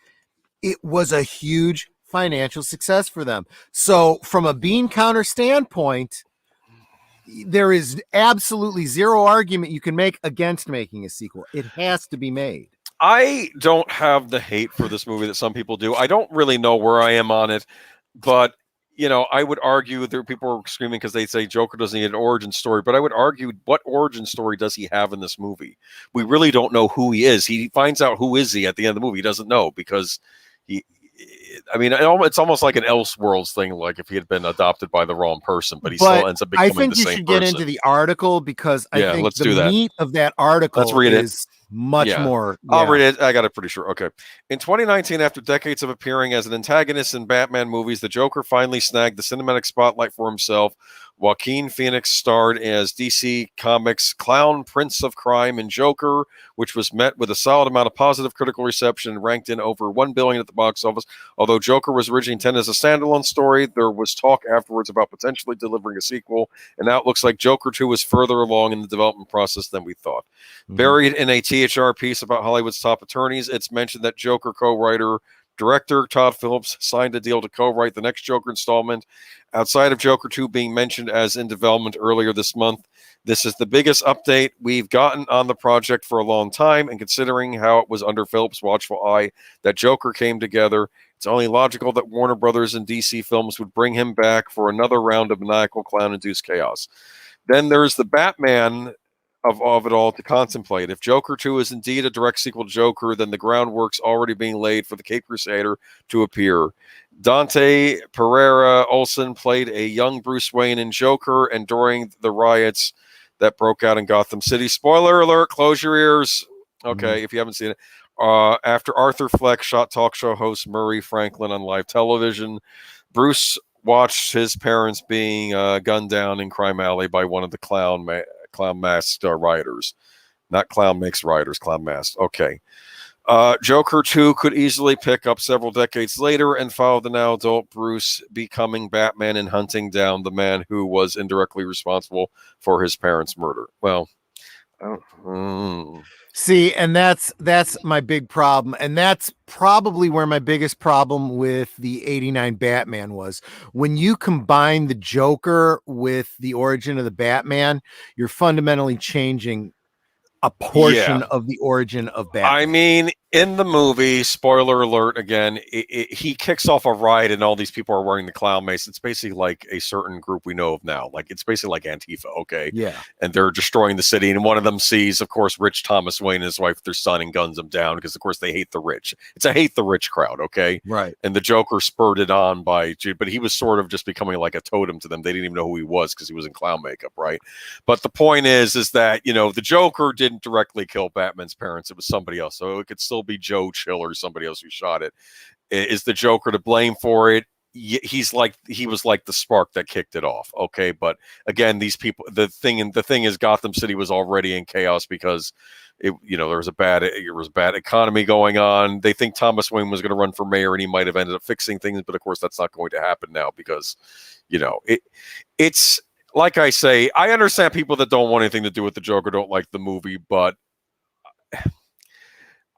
it was a huge financial success for them. So from a bean counter standpoint, there is absolutely zero argument you can make against making a sequel. It has to be made. I don't have the hate for this movie that some people do. I don't really know where I am on it, but I would argue there people are screaming because they say Joker doesn't need an origin story, but I would argue, what origin story does he have in this movie? We really don't know who he is. He finds out who is he at the end of the movie. He doesn't know, because it's almost like an Elseworlds thing, like if he had been adopted by the wrong person, but he still ends up becoming the same person. I think you should get into the article, because I think the meat of that article is much more. Yeah. I'll read it. I got it pretty sure. Okay. In 2019, after decades of appearing as an antagonist in Batman movies, the Joker finally snagged the cinematic spotlight for himself. Joaquin Phoenix starred as DC Comics' clown prince of crime in Joker, which was met with a solid amount of positive critical reception and ranked in over $1 billion at the box office. Although Joker was originally intended as a standalone story, there was talk afterwards about potentially delivering a sequel, and now it looks like Joker 2 is further along in the development process than we thought. Mm-hmm. Buried in a THR piece about Hollywood's top attorneys, it's mentioned that Joker co-writer director Todd Phillips signed a deal to co-write the next Joker installment, outside of Joker 2 being mentioned as in development earlier this month. This is the biggest update we've gotten on the project for a long time, and considering how it was under Phillips' watchful eye that Joker came together, it's only logical that Warner Brothers and DC Films would bring him back for another round of maniacal clown-induced chaos. Then there's the Batman of it all to contemplate. If Joker 2 is indeed a direct sequel to Joker, then the groundwork's already being laid for the Cape Crusader to appear. Dante Pereira Olsen played a young Bruce Wayne in Joker, and during the riots that broke out in Gotham City. Spoiler alert, close your ears. Okay, if you haven't seen it. After Arthur Fleck shot talk show host Murray Franklin on live television, Bruce watched his parents being gunned down in Crime Alley by one of the clown masked rioters. Not clown makes rioters, clown masked. Okay. Joker 2 could easily pick up several decades later and follow the now adult Bruce becoming Batman and hunting down the man who was indirectly responsible for his parents' murder. Well, see, and that's my big problem, and that's probably where my biggest problem with the 89 Batman was. When you combine the Joker with the origin of the Batman, you're fundamentally changing a portion of the origin of Batman. I mean, in the movie, spoiler alert again, he kicks off a riot and all these people are wearing the clown mace. It's basically like a certain group we know of now. Like, it's basically like Antifa, okay? Yeah. And they're destroying the city, and one of them sees, of course, Rich Thomas Wayne and his wife, their son, and guns them down because, of course, they hate the rich. It's a hate the rich crowd, okay? Right. And the Joker spurred it on but he was sort of just becoming like a totem to them. They didn't even know who he was because he was in clown makeup, right? But the point is that, the Joker didn't directly kill Batman's parents. It was somebody else. So it could still be Joe Chill or somebody else who shot it. Is the Joker to blame for it? He was like the spark that kicked it off. Okay. But again, these people, the thing is Gotham City was already in chaos because there was a bad economy going on. They think Thomas Wayne was going to run for mayor and he might have ended up fixing things. But of course that's not going to happen now because, it's like I say, I understand people that don't want anything to do with the Joker don't like the movie, but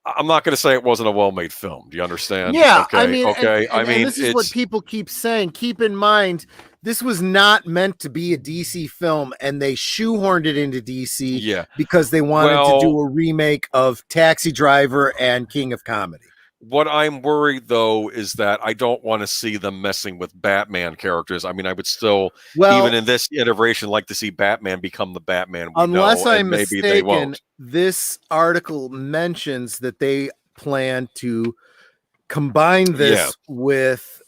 I'm not going to say it wasn't a well-made film. Do you understand? Yeah. Okay. And this is what people keep saying. Keep in mind, this was not meant to be a DC film, and they shoehorned it into DC because they wanted to do a remake of Taxi Driver and King of Comedy. What I'm worried though is that I don't want to see them messing with Batman characters. I mean, I would still, even in this iteration, like to see Batman become the Batman we unless know, I'm and maybe mistaken, they won't. this article mentions that they plan to combine this with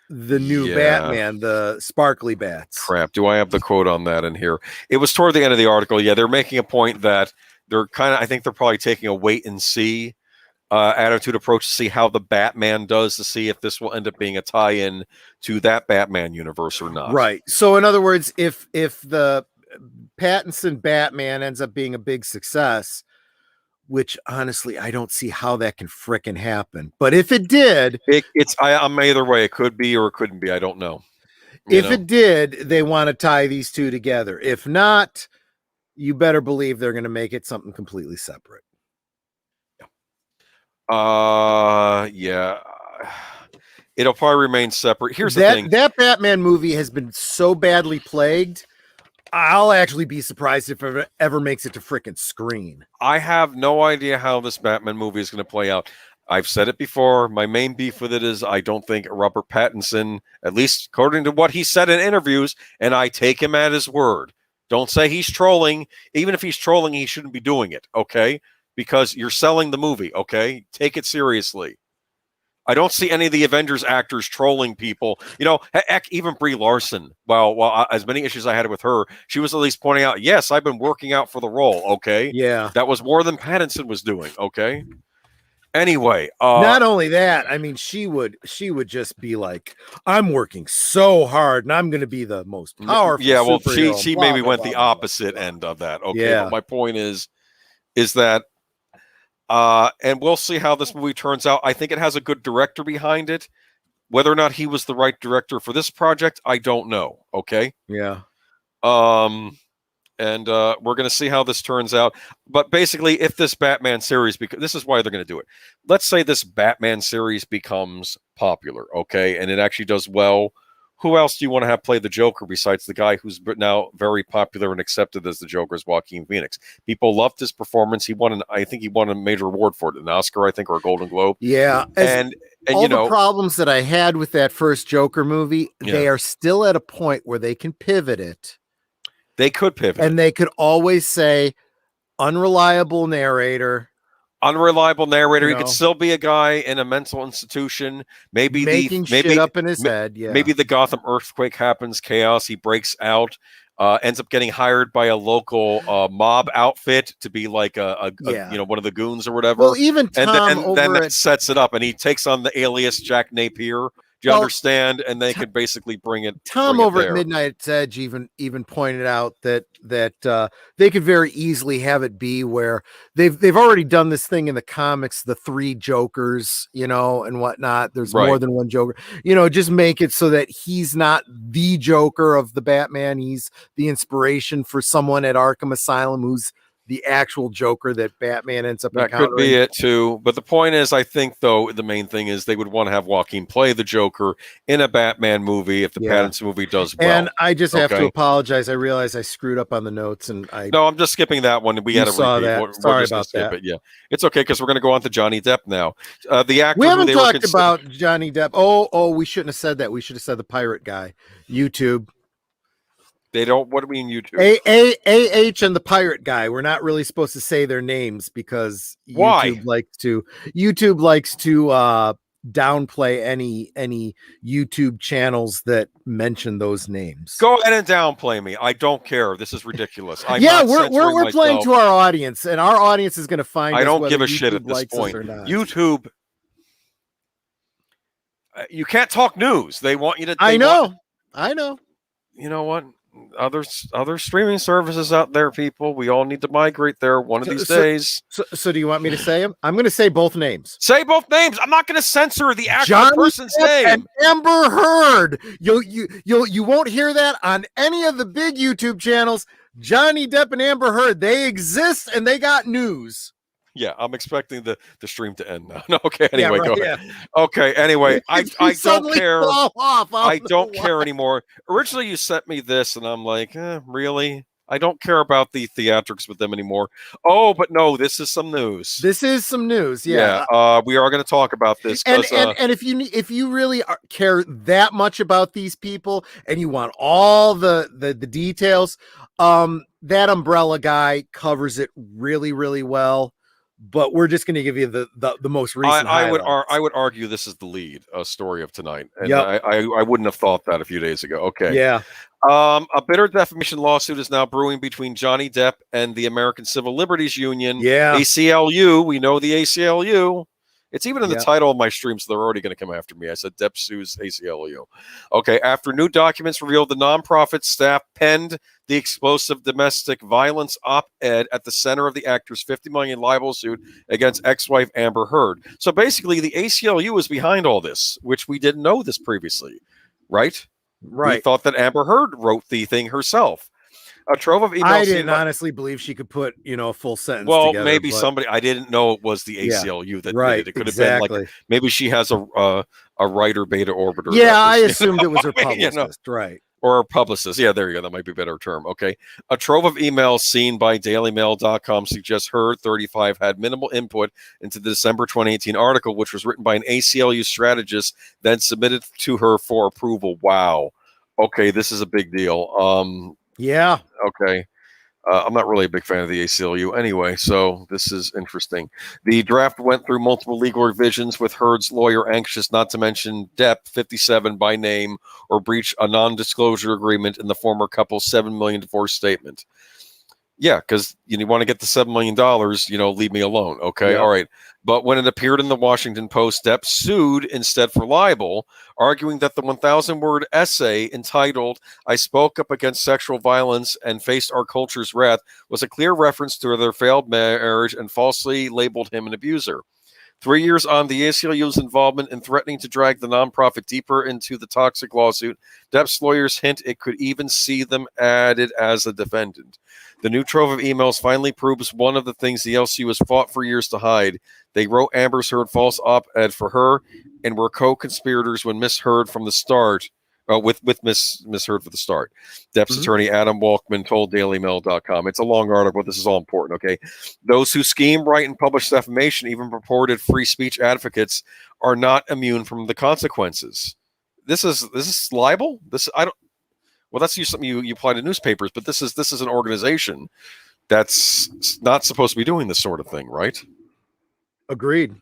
the new Batman, the sparkly bats. Crap. Do I have the quote on that in here? It was toward the end of the article. Yeah, they're making a point that they're I think they're probably taking a wait and see attitude approach to see how the Batman does, to see if this will end up being a tie-in to that Batman universe or not. Right. So in other words, if the Pattinson Batman ends up being a big success, which honestly I don't see how that can frickin' happen, but if it did, I'm either way. It could be or it couldn't be. I don't know. If it did, they want to tie these two together. If not, you better believe they're going to make it something completely separate. Yeah. It'll probably remain separate. Here's the thing. That Batman movie has been so badly plagued, I'll actually be surprised if it ever makes it to frickin' screen. I have no idea how this Batman movie is going to play out. I've said it before. My main beef with it is I don't think Robert Pattinson, at least according to what he said in interviews, and I take him at his word. Don't say he's trolling. Even if he's trolling, he shouldn't be doing it, okay? Because you're selling the movie, okay? Take it seriously. I don't see any of the Avengers actors trolling people. You know, heck, even Brie Larson, well, as many issues I had with her, she was at least pointing out, yes, I've been working out for the role, okay? Yeah. That was more than Pattinson was doing, okay? Anyway, not only that, I mean, she would just be like, I'm working so hard and I'm going to be the most powerful. Yeah, well, she maybe went the opposite end of that. Okay, yeah. But my point is that, and we'll see how this movie turns out. I think it has a good director behind it. Whether or not he was the right director for this project, I don't know. Okay. Yeah. And we're going to see how this turns out. But basically, if this Batman series, because this is why they're going to do it. Let's say this Batman series becomes popular, okay, and it actually does well. Who else do you want to have play the Joker besides the guy who's now very popular and accepted as the Joker, is Joaquin Phoenix? People loved his performance. I think he won a major award for it, an Oscar, I think, or a Golden Globe. Yeah, and all the problems that I had with that first Joker movie, they are still at a point where they can pivot it. They could pivot. And they could always say unreliable narrator. Unreliable narrator. He could still be a guy in a mental institution. Maybe making shit up in his head. Yeah. Maybe the Gotham earthquake happens, chaos. He breaks out, ends up getting hired by a local mob outfit to be like a one of the goons or whatever. Well, even Tom and then that sets it up, and he takes on the alias Jack Napier. Do you understand? And they could basically bring it. Tom over at Midnight's Edge even pointed out that they could very easily have it be where they've already done this thing in the comics, the 3 Jokers, and whatnot. There's more than one Joker. Just make it so that he's not the Joker of the Batman. He's the inspiration for someone at Arkham Asylum who's the actual Joker that Batman ends up encountering. That could be it too. But the point is, I think though, the main thing is they would want to have Joaquin play the Joker in a Batman movie if the Pattinson movie does well. And I just have to apologize. I realized I screwed up on the notes, and No, I'm just skipping that one. We had to saw that. Sorry about that. It. Yeah, it's okay because we're going to go on to Johnny Depp now. The actor we haven't talked about Johnny Depp. Oh, we shouldn't have said that. We should have said the pirate guy. YouTube. They don't. What do you mean YouTube? AH and the pirate guy. We're not really supposed to say their names because YouTube likes to downplay any YouTube channels that mention those names. Go ahead and downplay me. I don't care. This is ridiculous. We're playing to our audience, and our audience is going to find. I don't give a shit at this point. YouTube. You can't talk news. They want you to. I know. You know what? Other streaming services out there, people. We all need to migrate there one of these days. So do you want me to say them? I'm going to say both names. Say both names. I'm not going to censor the actual person's name. And Amber Heard. You won't hear that on any of the big YouTube channels. Johnny Depp and Amber Heard. They exist and they got news. Yeah, I'm expecting the stream to end now. No, okay. Anyway, go ahead. Okay. Anyway, I don't care. I don't care anymore. Originally, you sent me this, and I'm like, really? I don't care about the theatrics with them anymore. Oh, but no, this is some news. This is some news. Yeah, we are going to talk about this. And if you really care that much about these people and you want all the details, that Umbrella guy covers it really, really well. But we're just going to give you the most recent. I would argue this is the lead story of tonight, and Yep. I wouldn't have thought that a few days ago. Okay, Yeah. A bitter defamation lawsuit is now brewing between Johnny Depp and the American Civil Liberties Union. Yeah. ACLU. We know the ACLU. It's even in the Yep. title of my stream, so they're already going to come after me. I said Depp sues ACLU. Okay, after new documents revealed the nonprofit staff penned the explosive domestic violence op-ed at the center of the actor's $50 million libel suit against ex-wife Amber Heard. So basically, the ACLU is behind all this, which we didn't know this previously, right? Right. We thought that Amber Heard wrote the thing herself. A trove of emails. I didn't honestly believe she could put, a full sentence together. Maybe somebody. I didn't know it was the ACLU that right, did it. It could exactly. have been like maybe she has a writer beta orbiter. Yeah, I assumed it was her publicist, right? Or a publicist. Yeah, there you go. That might be a better term. Okay. A trove of emails seen by DailyMail.com suggests Heard 35 had minimal input into the December 2018 article, which was written by an ACLU strategist, then submitted to her for approval. Wow. Okay, this is a big deal. Yeah. Okay. I'm not really a big fan of the ACLU anyway, so this is interesting. The draft went through multiple legal revisions, with Heard's lawyer anxious not to mention Depp, 57, by name or breach a non-disclosure agreement in the former couple's $7 million divorce statement. Yeah, because you want to get the $7 million, leave me alone. Okay, Yeah. All right. But when it appeared in the Washington Post, Depp sued instead for libel, arguing that the 1,000-word essay entitled "I Spoke Up Against Sexual Violence and Faced Our Culture's Wrath" was a clear reference to their failed marriage and falsely labeled him an abuser. 3 years on the ACLU's involvement in threatening to drag the nonprofit deeper into the toxic lawsuit, Depp's lawyers hint it could even see them added as a defendant. The new trove of emails finally proves one of the things the LCU has fought for years to hide. They wrote Amber Heard false op-ed for her and were co-conspirators when Miss Heard from the start. With Miss Heard for the start. Depp's attorney, Adam Walkman, told DailyMail.com. It's a long article. This is all important, okay? Those who scheme, write, and publish defamation, even purported free speech advocates, are not immune from the consequences. This is libel? Well, that's something you apply to newspapers, but this is an organization that's not supposed to be doing this sort of thing, right? Agreed.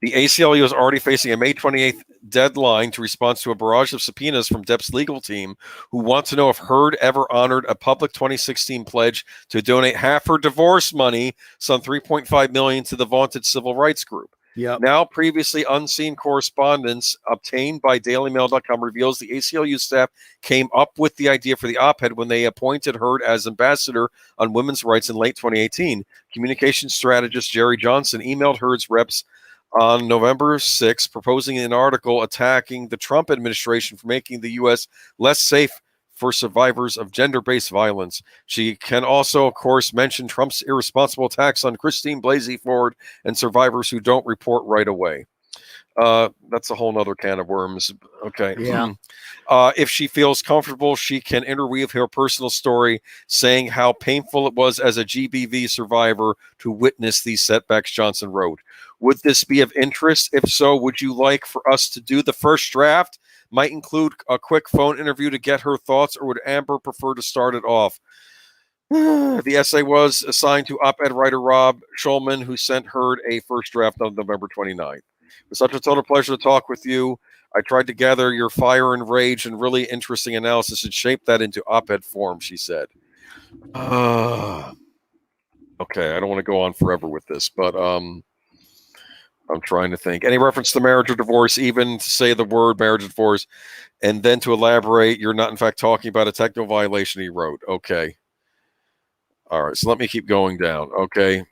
The ACLU is already facing a May 28th deadline to respond to a barrage of subpoenas from Depp's legal team, who want to know if Heard ever honored a public 2016 pledge to donate half her divorce money, some $3.5 million, to the vaunted civil rights group. Yep. Now, previously unseen correspondence obtained by DailyMail.com reveals the ACLU staff came up with the idea for the op-ed when they appointed Heard as ambassador on women's rights in late 2018. Communications strategist Jerry Johnson emailed Heard's reps on November 6, proposing an article attacking the Trump administration for making the U.S. less safe for survivors of gender-based violence. She can also, of course, mention Trump's irresponsible attacks on Christine Blasey Ford and survivors who don't report right away. That's a whole nother can of worms. Okay. Yeah. If she feels comfortable, she can interweave her personal story, saying how painful it was as a GBV survivor to witness these setbacks, Johnson wrote. Would this be of interest? If so, would you like for us to do the first draft? Might include a quick phone interview to get her thoughts, or would Amber prefer to start it off? The essay was assigned to op-ed writer Rob Schulman, who sent Heard a first draft on November 29th. It was such a total pleasure to talk with you. I tried to gather your fire and rage and really interesting analysis and shape that into op-ed form, she said. Okay, I don't want to go on forever with this, but I'm trying to think. Any reference to marriage or divorce, even to say the word marriage or divorce, and then to elaborate, you're not in fact talking about a technical violation, he wrote. Okay. All right, so let me keep going down. Okay.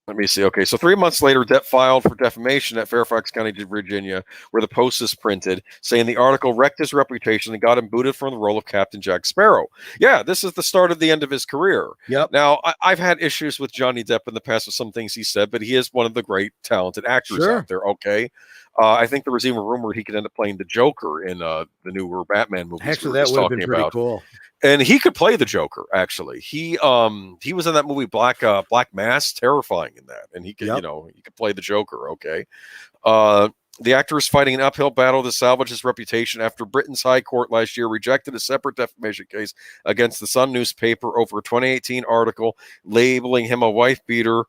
Let me see. Okay, so 3 months later, Depp filed for defamation at Fairfax County, Virginia, where the Post is printed, saying the article wrecked his reputation and got him booted from the role of Captain Jack Sparrow. Yeah, this is the start of the end of his career. Yep. Now, I've had issues with Johnny Depp in the past with some things he said, but he is one of the great talented actors out there. Okay. I think there was even a rumor he could end up playing the Joker in the newer Batman movie. Actually, that would have been pretty cool. And he could play the Joker. Actually, he was in that movie Black Mass, terrifying in that, and he could he could play the Joker. Okay, the actor is fighting an uphill battle to salvage his reputation after Britain's High Court last year rejected a separate defamation case against the Sun newspaper over a 2018 article labeling him a wife beater,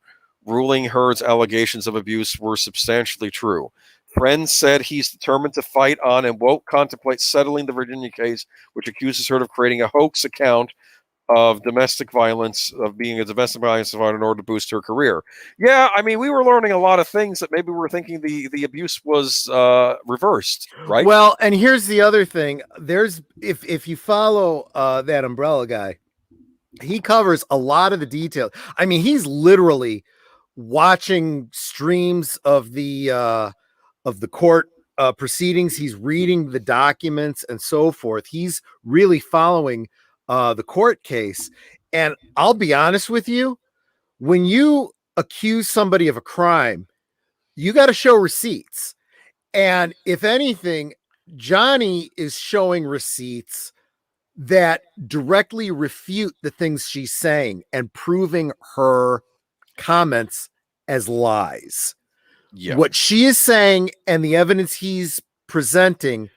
ruling Heard's allegations of abuse were substantially true. Friends said he's determined to fight on and won't contemplate settling the Virginia case, which accuses her of creating a hoax account of domestic violence, of being a domestic violence survivor in order to boost her career. Yeah, I mean, we were learning a lot of things that maybe we were thinking the abuse was reversed, right? Well, and here's the other thing. There's if you follow that Umbrella guy, he covers a lot of the details. I mean, he's literally watching streams of the court proceedings. He's reading the documents and so forth. He's really following the court case. And I'll be honest with you, when you accuse somebody of a crime, you got to show receipts. And if anything, Johnny is showing receipts that directly refute the things she's saying and proving her comments as lies. Yeah. What she is saying and the evidence he's presenting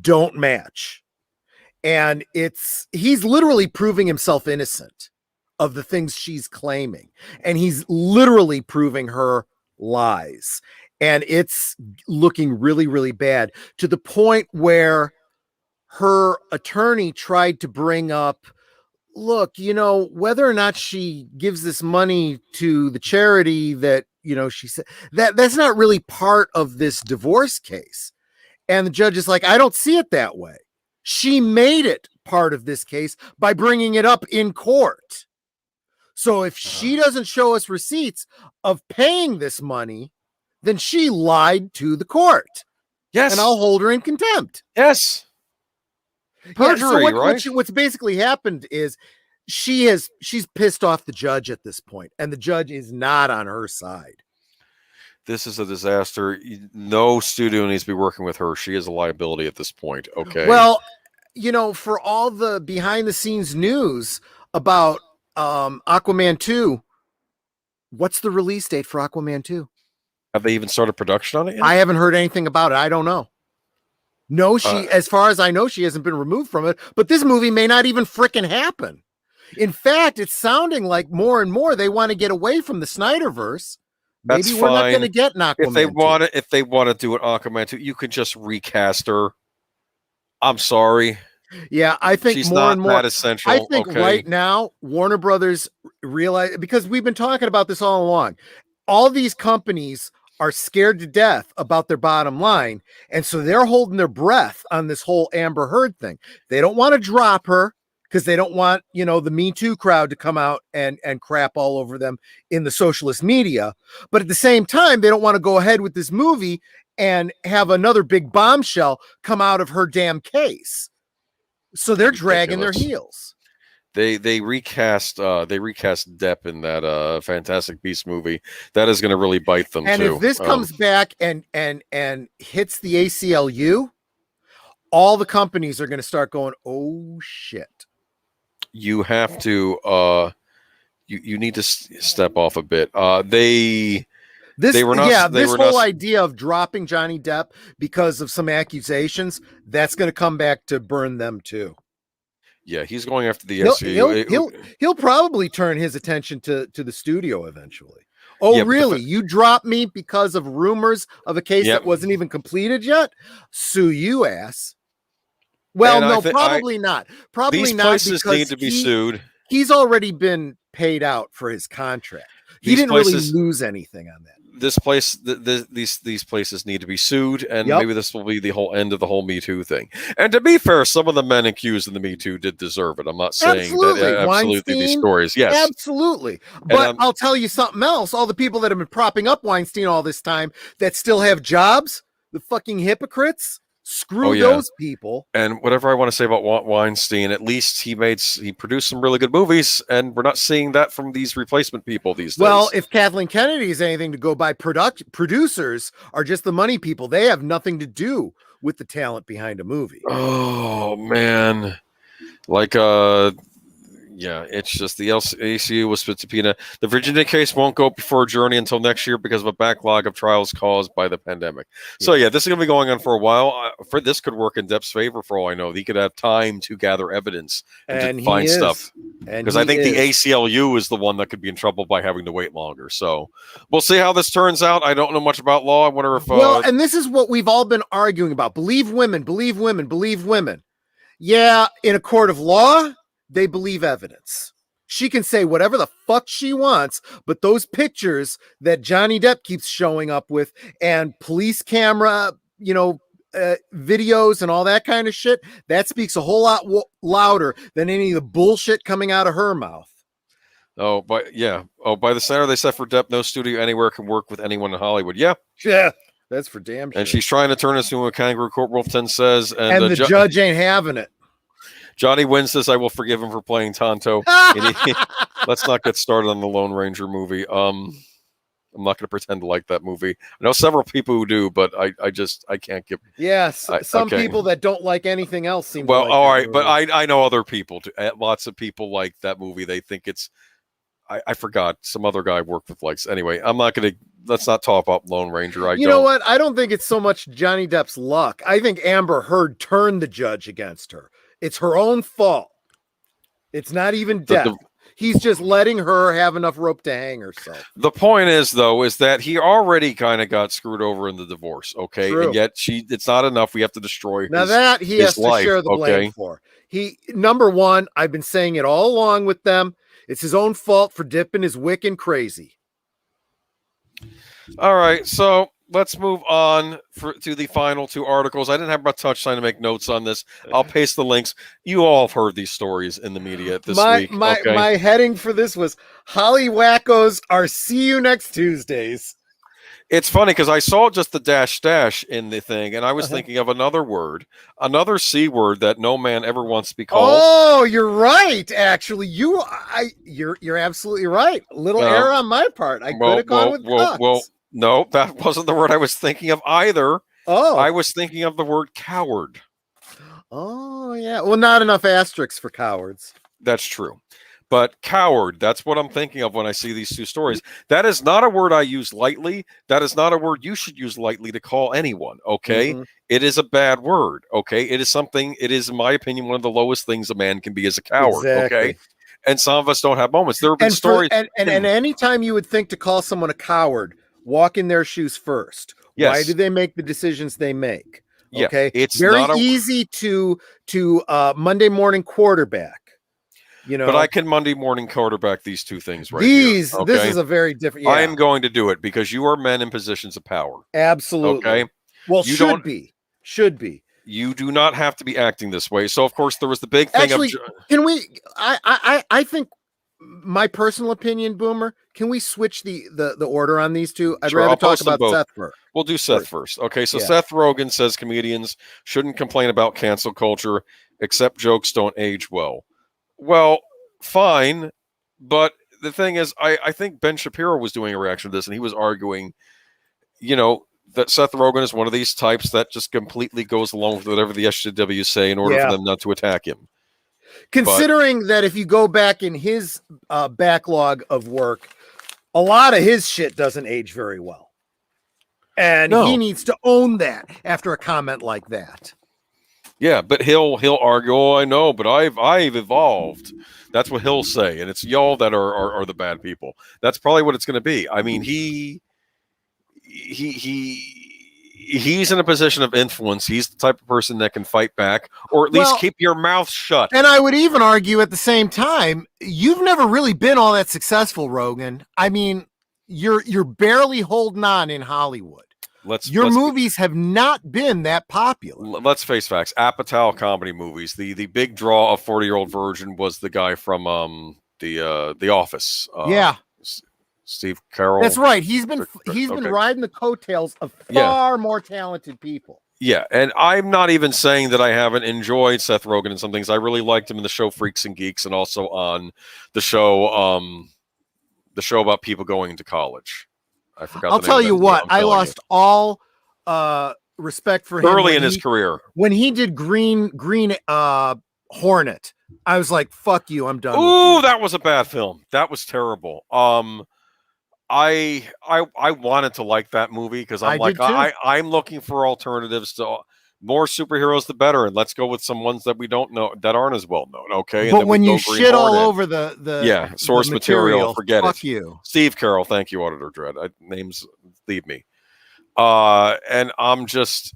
don't match. And he's literally proving himself innocent of the things she's claiming. And he's literally proving her lies. And it's looking really, really bad, to the point where her attorney tried to bring up, look, whether or not she gives this money to the charity that, she said, that's not really part of this divorce case. And the judge is like, I don't see it that way. She made it part of this case by bringing it up in court. So if she doesn't show us receipts of paying this money, then she lied to the court. Yes. And I'll hold her in contempt. Yes. Perjury, right? What's basically happened is she's pissed off the judge at this point, and the judge is not on her side. This is a disaster. No studio needs to be working with her. She is a liability at this point. Okay. Well, for all the behind the scenes news about Aquaman 2, what's the release date for Aquaman 2? Have they even started production on it yet? I haven't heard anything about it. I don't know. No, as far as I know, she hasn't been removed from it, but this movie may not even frickin' happen. In fact, it's sounding like more and more they want to get away from the Snyderverse. That's Maybe we're fine. not going to get an Aquaman. If they want to do an Aquaman 2, you can just recast her. I'm sorry. Yeah, I think she's more not and more that essential. I think right now Warner Brothers realize, because we've been talking about this all along. All these companies are scared to death about their bottom line, and so they're holding their breath on this whole Amber Heard thing. They don't want to drop her because they don't want, the Me Too crowd to come out and crap all over them in the socialist media. But at the same time, they don't want to go ahead with this movie and have another big bombshell come out of her damn case. So they're dragging their heels. They recast Depp in that Fantastic Beasts movie. That is going to really bite them and too. And if this comes back and hits the ACLU, all the companies are going to start going, oh shit. You have to you need to step off a bit. This whole idea of dropping Johnny Depp because of some accusations, that's going to come back to burn them too. Yeah, he's going after the SCU. He'll probably turn his attention to the studio eventually. Oh, yeah, really? You dropped me because of rumors of a case that wasn't even completed yet? Sue you, ass. Well, no, probably not. Probably these not. These places need to be sued. He's already been paid out for his contract. He didn't really lose anything on that. These places need to be sued, and maybe this will be the whole end of the whole Me Too thing. And to be fair, some of the men accused in the Me Too did deserve it. I'm not saying that absolutely these stories. Yes, absolutely. But I'll tell you something else. All the people that have been propping up Weinstein all this time that still have jobs, the fucking hypocrites. Screw those people. And whatever I want to say about Weinstein, at least he produced some really good movies, and we're not seeing that from these replacement people these days. Well, if Kathleen Kennedy is anything to go by, producers are just the money people. They have nothing to do with the talent behind a movie. Oh man, Like, yeah, it's just the ACLU was subpoena. The Virginia case won't go before a jury until next year because of a backlog of trials caused by the pandemic. So yeah, this is going to be going on for a while. For this could work in Depp's favor for all I know. He could have time to gather evidence and to find stuff. Because I think the ACLU is the one that could be in trouble by having to wait longer. So we'll see how this turns out. I don't know much about law. I wonder if and this is what we've all been arguing about. Believe women, believe women, believe women. Yeah, in a court of law, they believe evidence. She can say whatever the fuck she wants, but those pictures that Johnny Depp keeps showing up with and police camera, videos and all that kind of shit, that speaks a whole lot louder than any of the bullshit coming out of her mouth. Oh, but yeah. Oh, by the center they set for Depp, no studio anywhere can work with anyone in Hollywood. Yeah. Yeah. That's for damn sure. And she's trying to turn us into a kangaroo court, Wolfton says. And the judge ain't having it. Johnny wins this. I will forgive him for playing Tonto. Let's not get started on the Lone Ranger movie. I'm not going to pretend to like that movie. I know several people who do, but I can't give. Yes, some people that don't like anything else seem. Well, to like all right, movie. but I know other people. Lots of people like that movie. They think it's. I forgot some other guy worked with likes. Anyway, I'm not going to. Let's not talk about Lone Ranger. You know what? I don't think it's so much Johnny Depp's luck. I think Amber Heard turned the judge against her. It's her own fault. It's not even Depp. He's just letting her have enough rope to hang herself. The point is, though, is that he already kind of got screwed over in the divorce, okay? True. And yet it's not enough. We have to destroy now his, that he has to life, share the blame for. Number one, I've been saying it all along with them. It's his own fault for dipping his wick in crazy. All right, so let's move on to the final two articles. I didn't have my touch time to make notes on this. I'll paste the links. You all have heard these stories in the media this week. My heading for this was Holly Wackos are see you next Tuesdays. It's funny because I saw just the dash in the thing, and I was thinking of another word, another C word that no man ever wants to be called. Oh, you're right. Actually, you're absolutely right. A little error on my part. I could have gone with well, no, that wasn't the word I was thinking of either. Oh, I was thinking of the word coward. Oh, yeah. Well, not enough asterisks for cowards. That's true. But coward, that's what I'm thinking of when I see these two stories. That is not a word I use lightly. That is not a word you should use lightly to call anyone, okay? Mm-hmm. It is a bad word, okay? It is, in my opinion, one of the lowest things a man can be as a coward, okay? And some of us don't have moments. There have been stories. And anytime you would think to call someone a coward, walk in their shoes first. Yes. Why do they make the decisions they make? Okay, it's very easy to Monday morning quarterback. But I can Monday morning quarterback these two things right here. Okay? This is a very different. Yeah. I am going to do it because you are men in positions of power. Absolutely. Okay. Well, should be. You do not have to be acting this way. So, of course, there was the big thing. Actually, can we? I think my personal opinion, Boomer. Can we switch the order on these two? I'd rather talk about Seth first. We'll do Seth first. Okay. So Seth Rogen says comedians shouldn't complain about cancel culture, except jokes don't age well. Well, fine, but the thing is, I think Ben Shapiro was doing a reaction to this, and he was arguing, that Seth Rogen is one of these types that just completely goes along with whatever the SJW say in order for them not to attack him. Considering that if you go back in his backlog of work, a lot of his shit doesn't age very well. And he needs to own that after a comment like that. Yeah, but he'll argue, oh, I know, but I've evolved. That's what he'll say, and it's y'all that are the bad people. That's probably what it's going to be. I mean, he's in a position of influence. He's the type of person that can fight back, or at least keep your mouth shut. And I would even argue at the same time, you've never really been all that successful, Rogan. I mean, you're barely holding on in Hollywood. Your movies have not been that popular. Let's face facts. Apatow comedy movies. The big draw of 40-Year-Old Virgin was the guy from the Office. Steve Carell. That's right. He's been riding the coattails of far more talented people. Yeah, and I'm not even saying that I haven't enjoyed Seth Rogen in some things. I really liked him in the show Freaks and Geeks, and also on the show about people going to college. I forgot. I'll tell you what. I lost all respect for him early in his career when he did Green Hornet. I was like, fuck you, I'm done with Ooh, you. that was a bad film. That was terrible. I wanted to like that movie because I'm I like did too. I'm looking for alternatives to more superheroes, the better, and let's go with some ones that we don't know that aren't as well known. Okay, and But then when we you go Green shit all Hornet. over the Source material, forget fuck it. you. Steve Carroll, thank you, Auditor Dread. Names leave me. And I'm just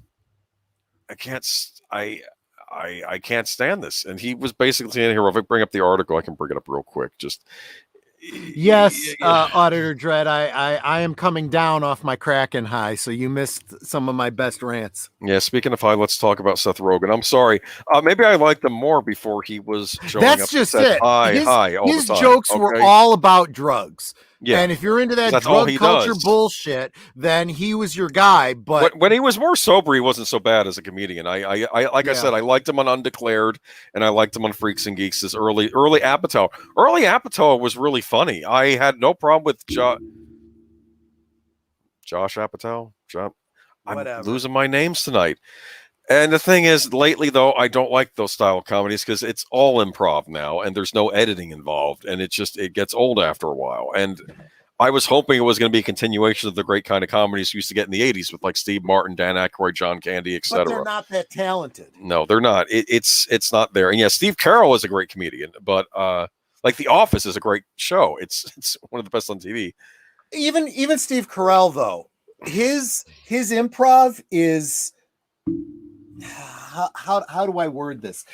I can't I can't stand this. And he was basically saying here. If I bring up the article, I can bring it up real quick. Just Yes, Auditor Dread, I am coming down off my Kraken high, so you missed some of my best rants. Yeah, speaking of high, let's talk about Seth Rogen. I'm sorry. Maybe I liked him more before he was showing up. That's just set it. High all His the time. jokes were Okay? all about drugs. Yeah. And if you're into that That's all drug he culture does. bullshit, then he was your guy. But when he was more sober, he wasn't so bad as a comedian. I Yeah. said, I liked him on Undeclared, and I liked him on Freaks and Geeks. His early Apatow. Early Apatow was really funny. I had no problem with Josh Apatow. I'm Whatever. losing my names tonight. And the thing is, lately though, I don't like those style comedies because it's all improv now, and there's no editing involved, and it gets old after a while. And I was hoping it was going to be a continuation of the great kind of comedies we used to get in the 80s with like Steve Martin, Dan Aykroyd, John Candy, but they're etc. not that talented. No, they're not. It's not there. And yeah, Steve Carroll is a great comedian, but like The Office is a great show. It's one of the best on TV. Even Steve Carell, though, his improv is how do I word this?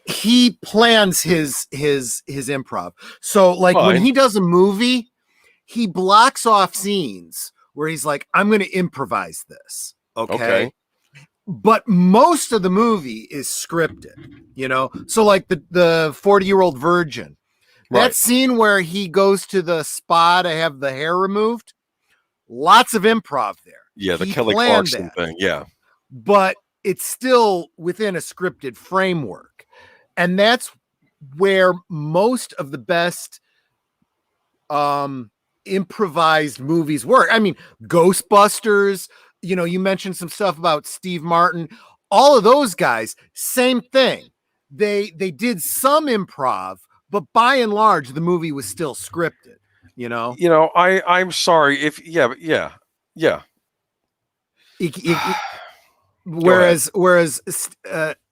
He plans his improv. So like Fine. when he does a movie, he blocks off scenes where he's like, I'm going to improvise this. Okay. But most of the movie is scripted, you know? So like the 40-year-old virgin, that scene where he goes to the spa to have the hair removed, lots of improv there. Yeah, the He Kelly planned Clarkson that. thing. Yeah. But it's still within a scripted framework. And that's where most of the best improvised movies work. I mean, Ghostbusters, you know, you mentioned some stuff about Steve Martin, all of those guys, same thing. They did some improv, but by and large, the movie was still scripted, you know? You know, I'm sorry if yeah. Whereas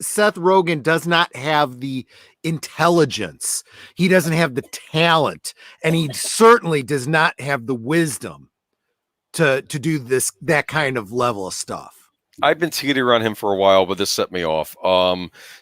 Seth Rogen does not have the intelligence, he doesn't have the talent, and he certainly does not have the wisdom to do that kind of level of stuff. I've been teetering around him for a while, but this set me off.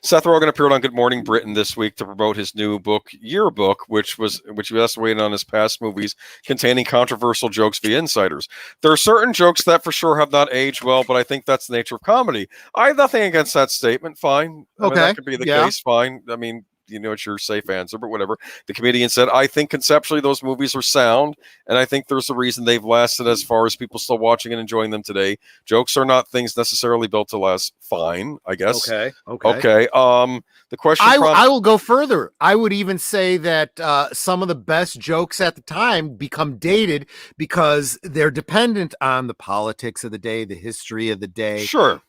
Seth Rogen appeared on Good Morning Britain this week to promote his new book, Yearbook, which he estimated on his past movies containing controversial jokes via insiders. There are certain jokes that for sure have not aged well, but I think that's the nature of comedy. I have nothing against that statement. Fine. I mean, that could be the case. Fine. I mean, you know, it's your safe answer, but whatever. The comedian said, I think conceptually those movies are sound, and I think there's a reason they've lasted as far as people still watching and enjoying them today. Jokes are not things necessarily built to last. Fine, I guess. Okay. The question I will go further. I would even say that some of the best jokes at the time become dated because they're dependent on the politics of the day, the history of the day. Sure.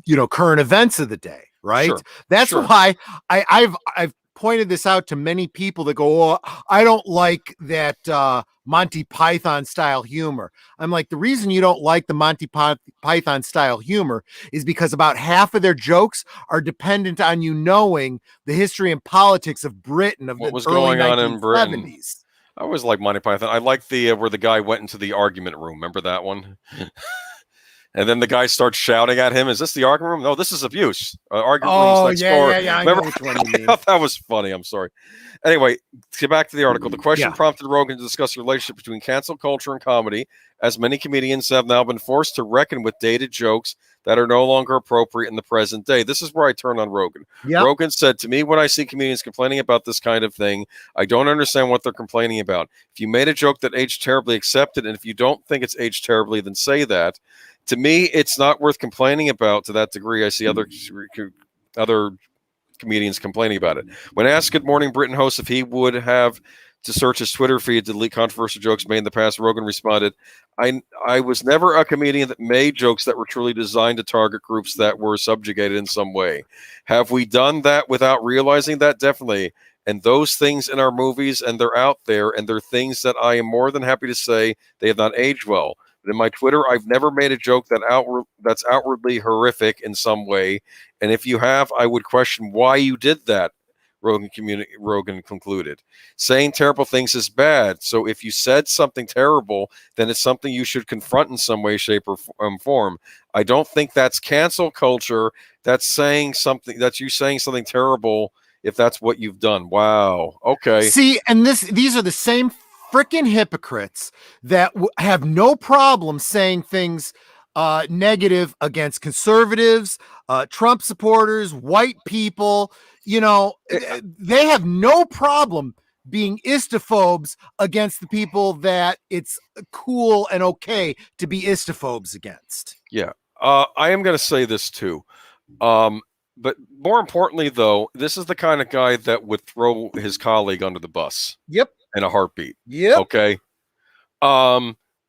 You know, current events of the day, right? Sure. That's why I've pointed this out to many people that go, oh, I don't like that Monty Python style humor. I'm like, the reason you don't like the Monty Python style humor is because about half of their jokes are dependent on you knowing the history and politics of Britain, of what was early going on in Britain. 1970s. I always like Monty Python. I like the where the guy went into the argument room. Remember that one? And then the guy starts shouting at him, is this the argument room? No, this is abuse. Argument room's next door. Yeah. Remember? I know which one you mean. I thought that was funny. I'm sorry. Anyway, to get back to the article. The question prompted Rogen to discuss the relationship between cancel culture and comedy, as many comedians have now been forced to reckon with dated jokes that are no longer appropriate in the present day. This is where I turn on Rogen. Yep. Rogen said, to me, when I see comedians complaining about this kind of thing, I don't understand what they're complaining about. If you made a joke that aged terribly, accept it. And if you don't think it's aged terribly, then say that. To me, it's not worth complaining about to that degree. I see other comedians complaining about it. When asked Good Morning Britain host if he would have to search his Twitter feed to delete controversial jokes made in the past. Rogan responded, I was never a comedian that made jokes that were truly designed to target groups that were subjugated in some way. Have we done that without realizing that? Definitely. And those things in our movies, and they're out there, and they're things that I am more than happy to say they have not aged well. But in my Twitter, I've never made a joke that's outwardly horrific in some way. And if you have, I would question why you did that. Rogan concluded. Saying terrible things is bad. So if you said something terrible, then it's something you should confront in some way, shape, or form. I don't think that's cancel culture. That's saying something. That's you saying something terrible if that's what you've done. Wow. Okay. See, and these are the same freaking hypocrites that have no problem saying things negative against conservatives, Trump supporters, white people. You know, they have no problem being istophobes against the people that it's cool and okay to be istophobes against. Yeah. I am going to say this too. But more importantly, though, this is the kind of guy that would throw his colleague under the bus. Yep. In a heartbeat. Yep. Okay.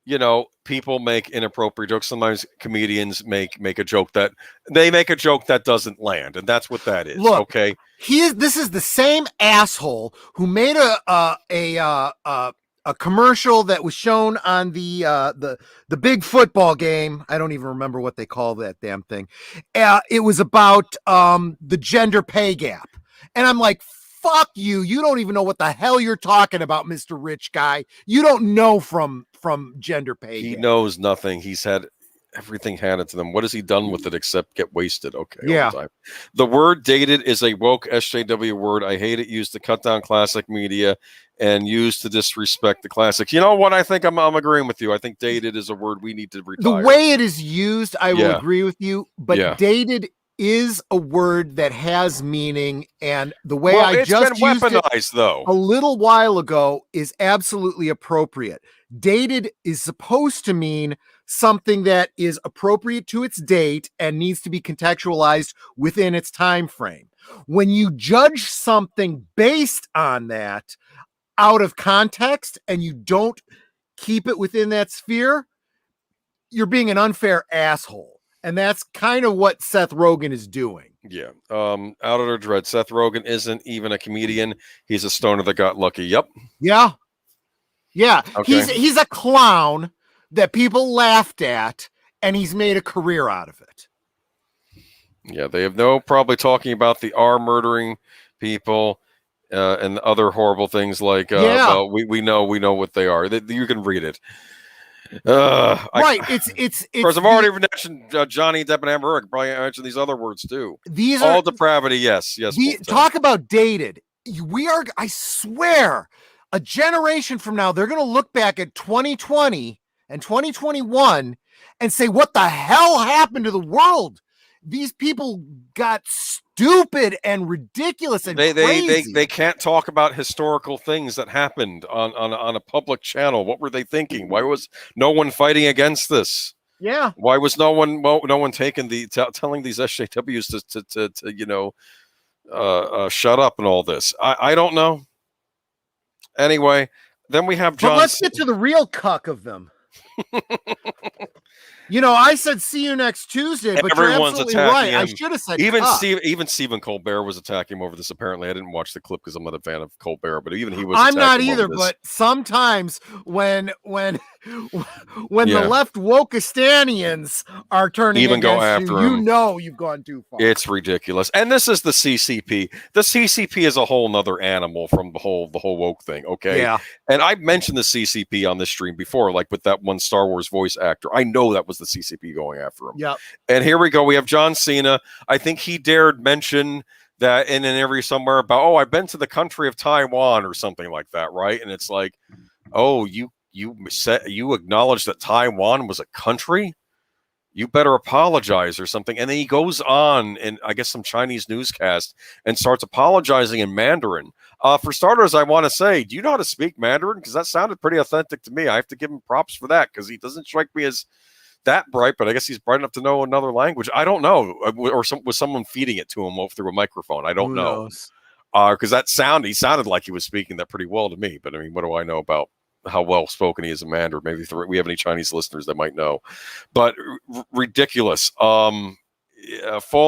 You know, people make inappropriate jokes. Sometimes comedians make a joke that doesn't land, and that's what that is. Look, okay. This is the same asshole who made a commercial that was shown on the big football game. I don't even remember what they call that damn thing. It was about the gender pay gap, and I'm like, fuck you. You don't even know what the hell you're talking about, Mr. Rich Guy. You don't know from gender pay. He knows nothing. He's had everything handed to them. What has he done with it except get wasted? Okay. Yeah. All the time. The word dated is a woke SJW word. I hate it. Used to cut down classic media and used to disrespect the classics. You know what? I think I'm agreeing with you. I think dated is a word we need to retire. The way it is used, I will agree with you, but dated is a word that has meaning, and the way I just used it though a little while ago is absolutely appropriate. Dated is supposed to mean something that is appropriate to its date and needs to be contextualized within its time frame. When you judge something based on that out of context and you don't keep it within that sphere, you're being an unfair asshole. And that's kind of what Seth Rogen is doing. Yeah. Out of their dread. Seth Rogen isn't even a comedian. He's a stoner that got lucky. Yep. Yeah. Yeah. Okay. He's a clown that people laughed at, and he's made a career out of it. Yeah. They have no probably talking about the R murdering people and other horrible things like well, we know what they are. You can read it. Right. It's of course, I've already mentioned Johnny Depp and Amber. I could probably mention these other words too. These all are depravity. Yes. Talk about dated. We are, I swear, a generation from now, they're going to look back at 2020 and 2021 and say, what the hell happened to the world? These people got stupid and ridiculous and crazy. They can't talk about historical things that happened on a public channel. What were they thinking? Why was no one fighting against this? Yeah. Why was no one taking telling these SJWs to shut up and all this? I don't know. Anyway, then we have John. But let's get to the real cuck of them. You know, I said see you next Tuesday, but everyone's you're absolutely attacking right. him. I should have said even Stephen Colbert was attacking him over this. Apparently, I didn't watch the clip because I'm not a fan of Colbert, but even he was. I'm not either. But sometimes when the left Wokistanians are turning even against go after you, him, you know you've gone too far. It's ridiculous. And this is the CCP. The CCP is a whole nother animal from the whole woke thing. Okay. Yeah. And I've mentioned the CCP on this stream before, like with that one Star Wars voice actor. I know that was the CCP going after him. Yeah. And here we go. We have John Cena. I think he dared mention that in an interview somewhere about, I've been to the country of Taiwan or something like that, right? And it's like, you acknowledge that Taiwan was a country? You better apologize or something. And then he goes on in, I guess, some Chinese newscast and starts apologizing in Mandarin. For starters, I want to say, do you know how to speak Mandarin? Because that sounded pretty authentic to me. I have to give him props for that because he doesn't strike me as that bright, but I guess he's bright enough to know another language. I don't know. Or was someone feeding it to him through a microphone? I don't know. Because he sounded like he was speaking that pretty well to me. But I mean, what do I know about how well spoken he is in Mandarin? Maybe if we have any Chinese listeners that might know. But ridiculous. Full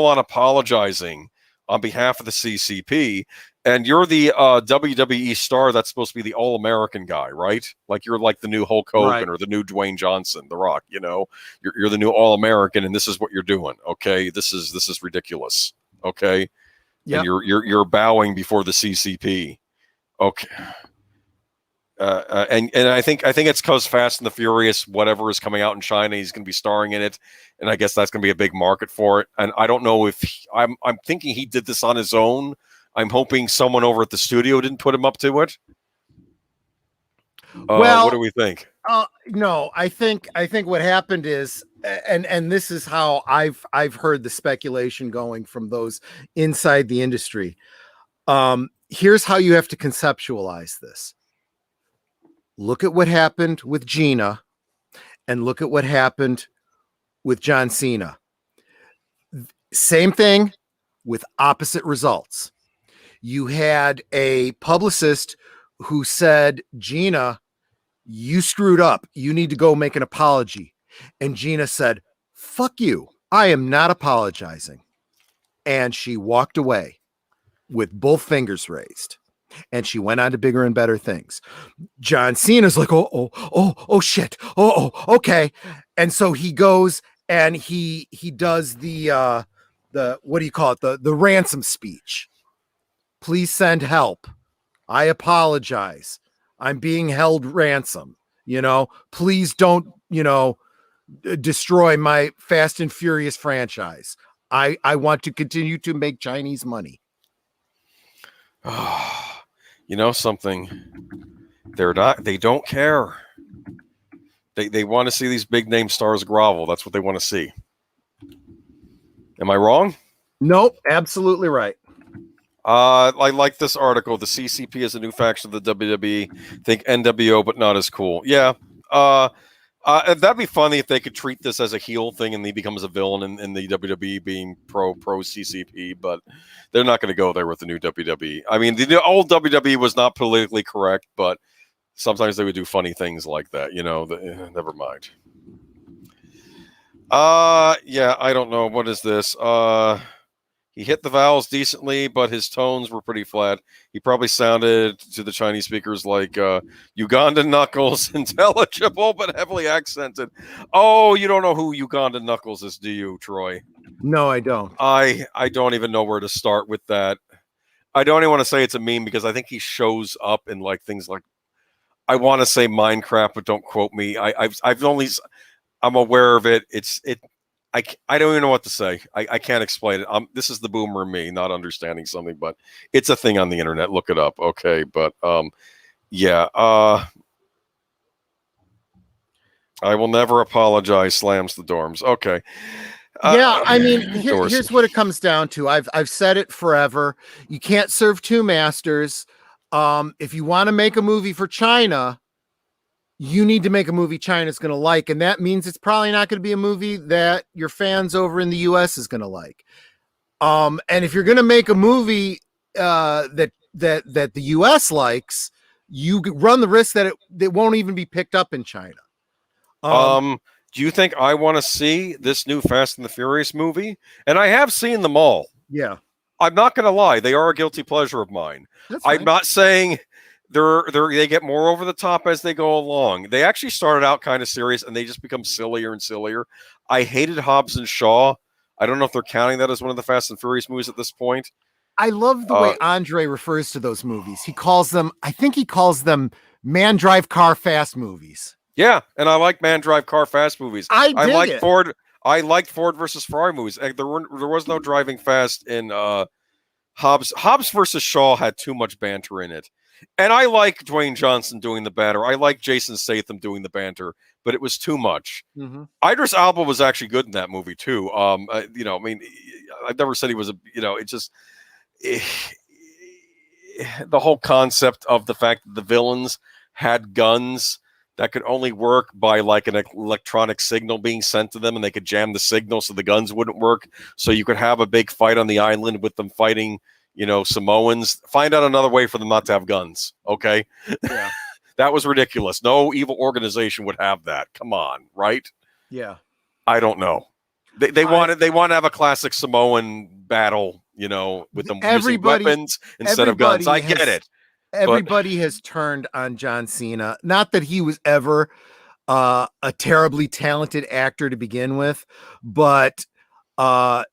on apologizing on behalf of the CCP. And you're the WWE star that's supposed to be the all-American guy, right? Like you're like the new Hulk Hogan or the new Dwayne Johnson, The Rock. You know, you're the new all-American, and this is what you're doing. Okay, this is ridiculous. Okay, and you're bowing before the CCP. Okay, and I think it's because Fast and the Furious, whatever is coming out in China, he's going to be starring in it, and I guess that's going to be a big market for it. And I don't know if I'm thinking he did this on his own. I'm hoping someone over at the studio didn't put him up to it. Well, what do we think? No, I think what happened is, and this is how I've heard the speculation going from those inside the industry. Here's how you have to conceptualize this. Look at what happened with Gina, and look at what happened with John Cena. Same thing with opposite results. You had a publicist who said, Gina, you screwed up. You need to go make an apology. And Gina said, fuck you. I am not apologizing. And she walked away with both fingers raised. And she went on to bigger and better things. John Cena's like, oh, shit. Okay. And so he goes and he does the what do you call it? The ransom speech. Please send help. I apologize. I'm being held ransom. Please don't, destroy my Fast and Furious franchise. I want to continue to make Chinese money. You know something? They don't care. They want to see these big name stars grovel. That's what they want to see. Am I wrong? Nope, absolutely right. I like this article. The CCP is a new faction of the WWE. Think NWO, but not as cool. Yeah. That'd be funny if they could treat this as a heel thing and he becomes a villain in the WWE being pro CCP, but they're not going to go there with the new WWE. I mean, the old WWE was not politically correct, but sometimes they would do funny things like that. Never mind. Yeah, I don't know. What is this? He hit the vowels decently, but his tones were pretty flat. He probably sounded to the Chinese speakers like Ugandan Knuckles, intelligible but heavily accented. Oh, you don't know who Ugandan Knuckles is, do you, Troy? No, I don't. I don't even know where to start with that. I don't even want to say it's a meme because I think he shows up in like things like, I want to say Minecraft, but don't quote me. I'm aware of it. I don't even know what to say. I can't explain it. This is the boomer in me, not understanding something, but it's a thing on the internet. Look it up. Okay. But yeah. I will never apologize. Slams the dorms. Okay. Yeah, I mean, here's what it comes down to. I've said it forever. You can't serve two masters. If you want to make a movie for China, you need to make a movie China's going to like, and that means it's probably not going to be a movie that your fans over in the US is going to like. And if you're going to make a movie that the US likes, you run the risk that it won't even be picked up in China. Do you think I want to see this new Fast and the Furious movie? And I have seen them all. Yeah. I'm not going to lie. They are a guilty pleasure of mine. I'm not saying they get more over the top as they go along. They actually started out kind of serious and they just become sillier and sillier. I hated Hobbs and Shaw. I don't know if they're counting that as one of the Fast and Furious movies at this point. I love the way Andre refers to those movies. I think he calls them Man Drive Car Fast movies. Yeah, and I like Man Drive Car Fast movies. I like Ford. I liked Ford versus Ferrari movies. There was no driving fast in Hobbs. Hobbs versus Shaw had too much banter in it. And I like Dwayne Johnson doing the banter. I like Jason Statham doing the banter, but it was too much. Mm-hmm. Idris Elba was actually good in that movie too. I mean, I've never said he was the whole concept of the fact that the villains had guns that could only work by like an electronic signal being sent to them, and they could jam the signal so the guns wouldn't work. So you could have a big fight on the island with them fighting, Samoans. Find out another way for them not to have guns. Okay. Yeah. That was ridiculous. No evil organization would have that. Come on, right? Yeah. I don't know. They want to have a classic Samoan battle, with them using weapons instead of guns. I get it. Everybody has turned on John Cena. Not that he was ever a terribly talented actor to begin with, but as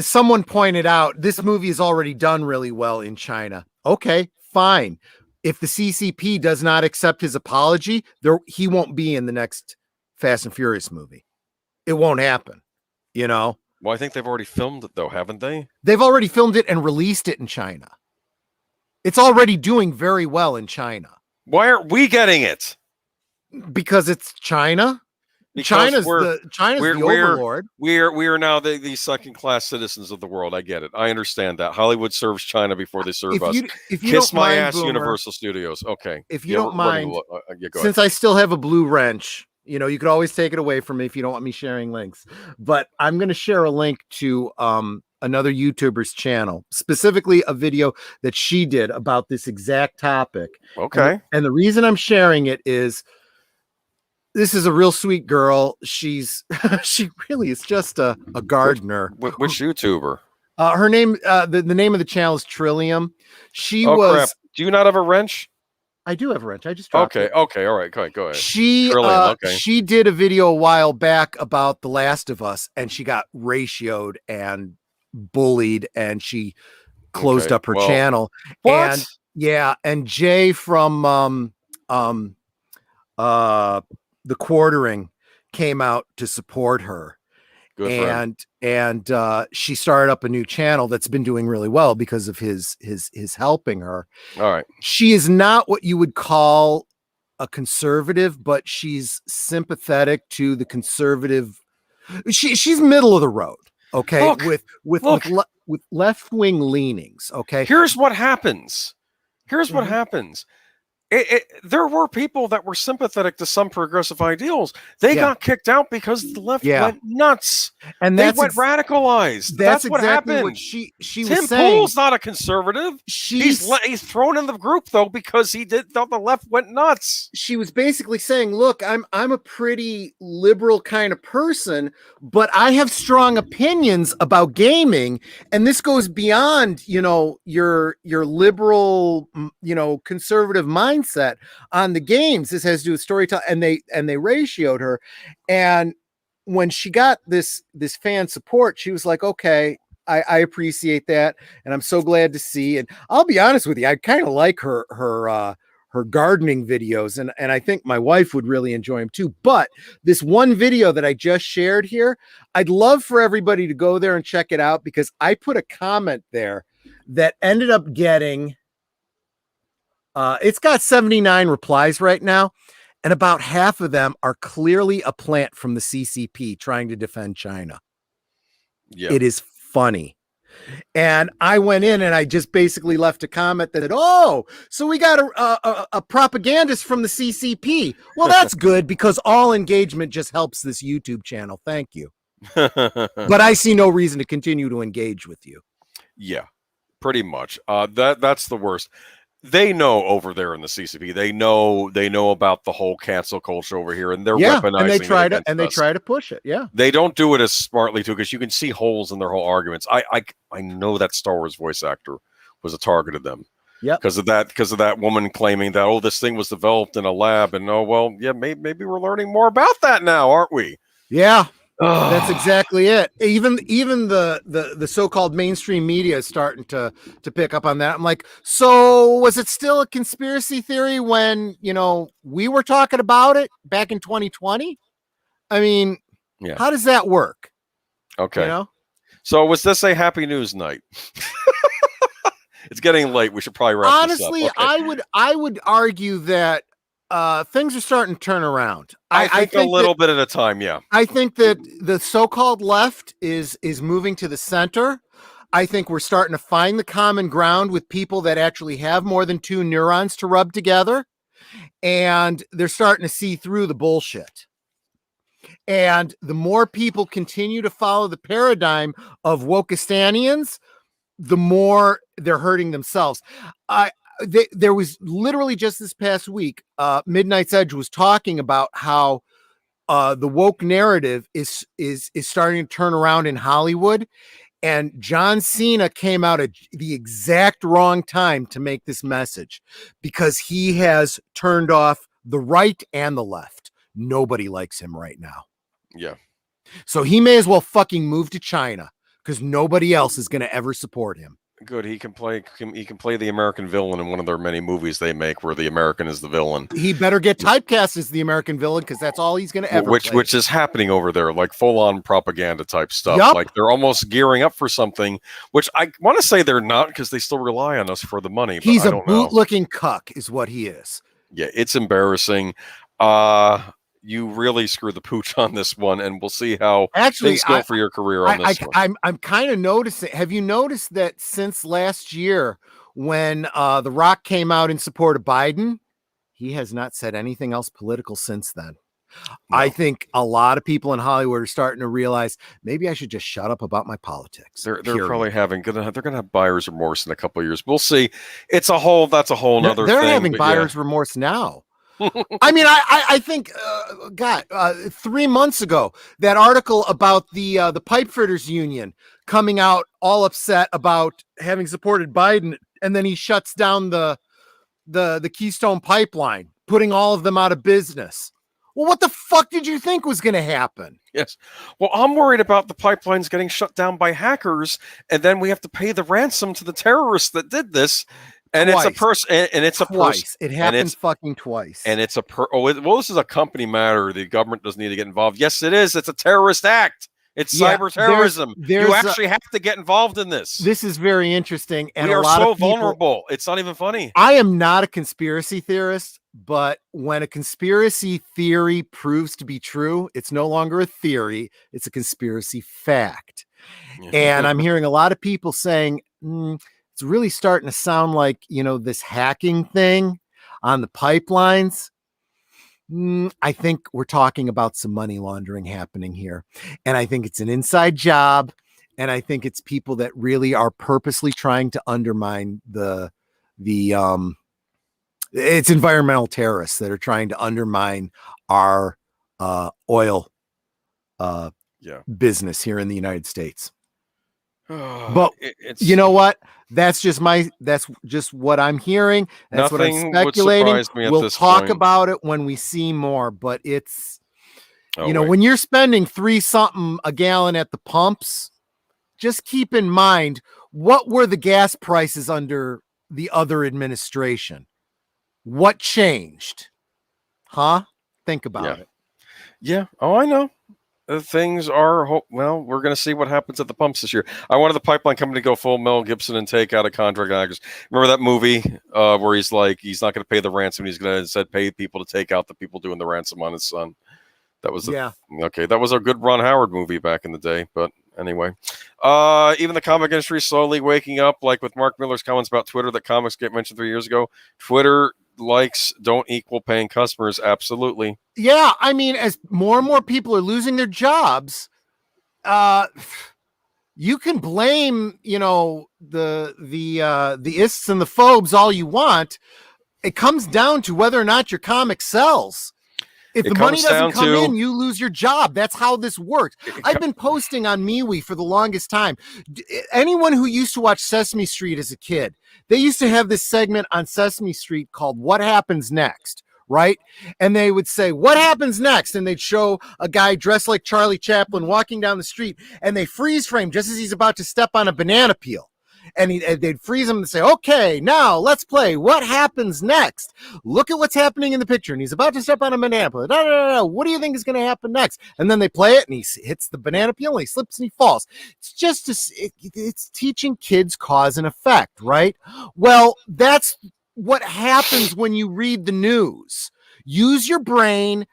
someone pointed out, this movie is already done really well in China. Okay, fine. If the CCP does not accept his apology, he won't be in the next Fast and Furious movie. It won't happen, Well, I think they've already filmed it, though, haven't they? They've already filmed it and released it in China. It's already doing very well in China. Why aren't we getting it? Because it's China. China's the overlord. We are now the second class citizens of the world. I get it. I understand that. Hollywood serves China before they serve us. If you Kiss don't my mind, ass, Boomer, Universal Studios. Okay. If you don't mind, since I still have a blue wrench, you could always take it away from me if you don't want me sharing links. But I'm going to share a link to another YouTuber's channel, specifically a video that she did about this exact topic. Okay. And the reason I'm sharing it is this is a real sweet girl. She really is just a gardener. Which YouTuber? Her name, the name of the channel is Trillium. Crap. Do you not have a wrench? I do have a wrench. I just dropped it. Okay. All right. Go ahead. She did a video a while back about The Last of Us, and she got ratioed and bullied, and she closed up her channel. What? And Jay from The Quartering came out to support her. Good and she started up a new channel that's been doing really well because of his helping her. All right. She is not what you would call a conservative, but she's sympathetic to the conservative. She's middle of the road. Okay. Look, with left-wing leanings. Okay. Here's what happens. There were people that were sympathetic to some progressive ideals. They got kicked out because the left went nuts, and they went radicalized. That's what exactly happened. What she Tim was saying. Pool's not a conservative. He's thrown in the group though because he thought the left went nuts. She was basically saying, "Look, I'm a pretty liberal kind of person, but I have strong opinions about gaming, and this goes beyond your liberal conservative mindset on the games. This has to do with storytelling." And they ratioed her, and when she got this fan support, she was like, "Okay, I appreciate that, and I'm so glad to see." And I'll be honest with you, I kind of like her gardening videos, and I think my wife would really enjoy them too. But this one video that I just shared here, I'd love for everybody to go there and check it out, because I put a comment there that ended up getting. It's got 79 replies right now, and about half of them are clearly a plant from the CCP trying to defend China. Yeah. It is funny. And I went in and I just basically left a comment that said, "Oh, so we got a propagandist from the CCP. Well, that's good, because all engagement just helps this YouTube channel. Thank you." But I see no reason to continue to engage with you. Yeah, pretty much. That's the worst. They know over there in the CCP. They know about the whole cancel culture over here, and they're weaponizing and they it try to push it. Yeah, they don't do it as smartly too, because you can see holes in their whole arguments. I know that Star Wars voice actor was a target of them. Yeah, because of that woman claiming that this thing was developed in a lab, and maybe we're learning more about that now, aren't we? Yeah. That's exactly it. Even the so-called mainstream media is starting to pick up on that. I'm like, so was it still a conspiracy theory when we were talking about it back in 2020? I mean, how does that work? Okay. So was this a happy news night? It's getting late. We should probably wrap this up. Honestly, okay. I would argue that things are starting to turn around. I think a little bit at a time. Yeah. I think that the so-called left is moving to the center. I think we're starting to find the common ground with people that actually have more than two neurons to rub together, and they're starting to see through the bullshit. And the more people continue to follow the paradigm of Wokistanians, the more they're hurting themselves. There was literally just this past week, Midnight's Edge was talking about how the woke narrative is starting to turn around in Hollywood, and John Cena came out at the exact wrong time to make this message because he has turned off the right and the left. Nobody likes him right now. Yeah. So he may as well fucking move to China because nobody else is going to ever support him. Good. He can play the American villain in one of their many movies they make where the American is the villain. He better get typecast as the American villain because that's all he's going to ever play. Which is happening over there, like full-on propaganda type stuff. Yep. Like they're almost gearing up for something, which I want to say they're not because they still rely on us for the money. But He's I a don't know. boot-looking cuck is what he is. Yeah, it's embarrassing. You really screwed the pooch on this one, and we'll see how things go for your career on this one. I'm kind of noticing. Have you noticed that since last year, when The Rock came out in support of Biden, he has not said anything else political since then? No. I think a lot of people in Hollywood are starting to realize maybe I should just shut up about my politics. They're probably they're gonna have buyer's remorse in a couple of years. We'll see. That's a whole nother thing. They're having buyer's remorse now. I mean, I think, God, 3 months ago, that article about the pipe fitters union coming out all upset about having supported Biden, and then he shuts down the Keystone Pipeline, putting all of them out of business. Well, what the fuck did you think was going to happen? Yes. Well, I'm worried about the pipelines getting shut down by hackers, and then we have to pay the ransom to the terrorists that did this. And twice. It's a person, and it's twice. A person. It happens fucking twice. And it's this is a company matter. The government doesn't need to get involved. Yes, it is. It's a terrorist act. It's cyber terrorism. You actually have to get involved in this. This is very interesting. And we are so vulnerable. It's not even funny. I am not a conspiracy theorist, but when a conspiracy theory proves to be true, it's no longer a theory. It's a conspiracy fact. And I'm hearing a lot of people saying, it's really starting to sound like, this hacking thing on the pipelines. I think we're talking about some money laundering happening here. And I think it's an inside job. And I think it's people that really are purposely trying to undermine it's environmental terrorists that are trying to undermine our oil business here in the United States. But you know what? That's just what I'm hearing. That's what I'm speculating. We'll talk about it when we see more, but it's, when you're spending $3 a gallon at the pumps, just keep in mind, what were the gas prices under the other administration? What changed? Huh? Think about it. Yeah. Oh, I know. Things are we're going to see what happens at the pumps this year. I wanted the pipeline company to go full Mel Gibson and take out a contract actors. Remember that movie where he's like, he's not going to pay the ransom. He's going to instead pay people to take out the people doing the ransom on his son. That was okay. That was a good Ron Howard movie back in the day. But anyway, even the comic industry is slowly waking up, like with Mark Miller's comments about Twitter that comics get mentioned 3 years ago. Twitter likes don't equal paying customers. Absolutely. Yeah, I mean, as more and more people are losing their jobs, you can blame, the ists and the phobes all you want. It comes down to whether or not your comic sells. If the money doesn't come in, you lose your job. That's how this works. I've been posting on MeWe for the longest time. Anyone who used to watch Sesame Street as a kid, they used to have this segment on Sesame Street called What Happens Next, right? And they would say, what happens next? And they'd show a guy dressed like Charlie Chaplin walking down the street, and they freeze frame just as he's about to step on a banana peel. And they'd freeze him and say, okay, now let's play. What happens next? Look at what's happening in the picture. And he's about to step on a banana peel. What do you think is going to happen next? And then they play it and he hits the banana peel and he slips and he falls. It's just, it's teaching kids cause and effect, right? Well, that's what happens when you read the news. Use your brain.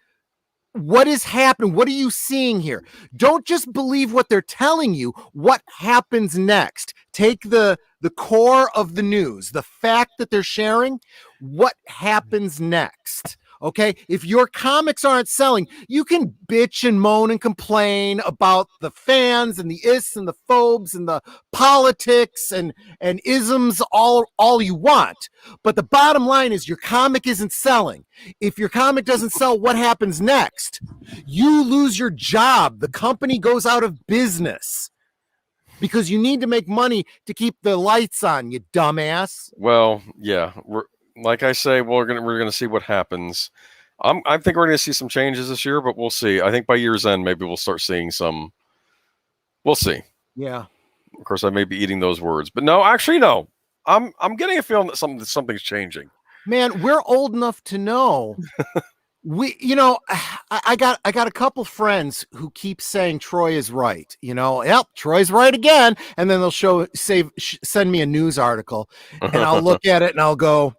What is happening? What are you seeing here? Don't just believe what they're telling you. What happens next? Take the core of the news, the fact that they're sharing. what happens next. Okay, if your comics aren't selling, you can bitch and moan and complain about the fans and the ists and the phobes and the politics and isms all you want. But the bottom line is your comic isn't selling. If your comic doesn't sell, what happens next? You lose your job. The company goes out of business because you need to make money to keep the lights on, you dumbass. Well, yeah, like I say, we're gonna see what happens. I think we're gonna see some changes this year, but we'll see. I think by year's end, maybe we'll start seeing some. We'll see. Yeah. Of course, I may be eating those words, but no, actually, no. I'm getting a feeling that something's changing. Man, we're old enough to know. I got a couple friends who keep saying Troy is right. Yep, Troy's right again, and then they'll send me a news article, and I'll look at it and I'll go,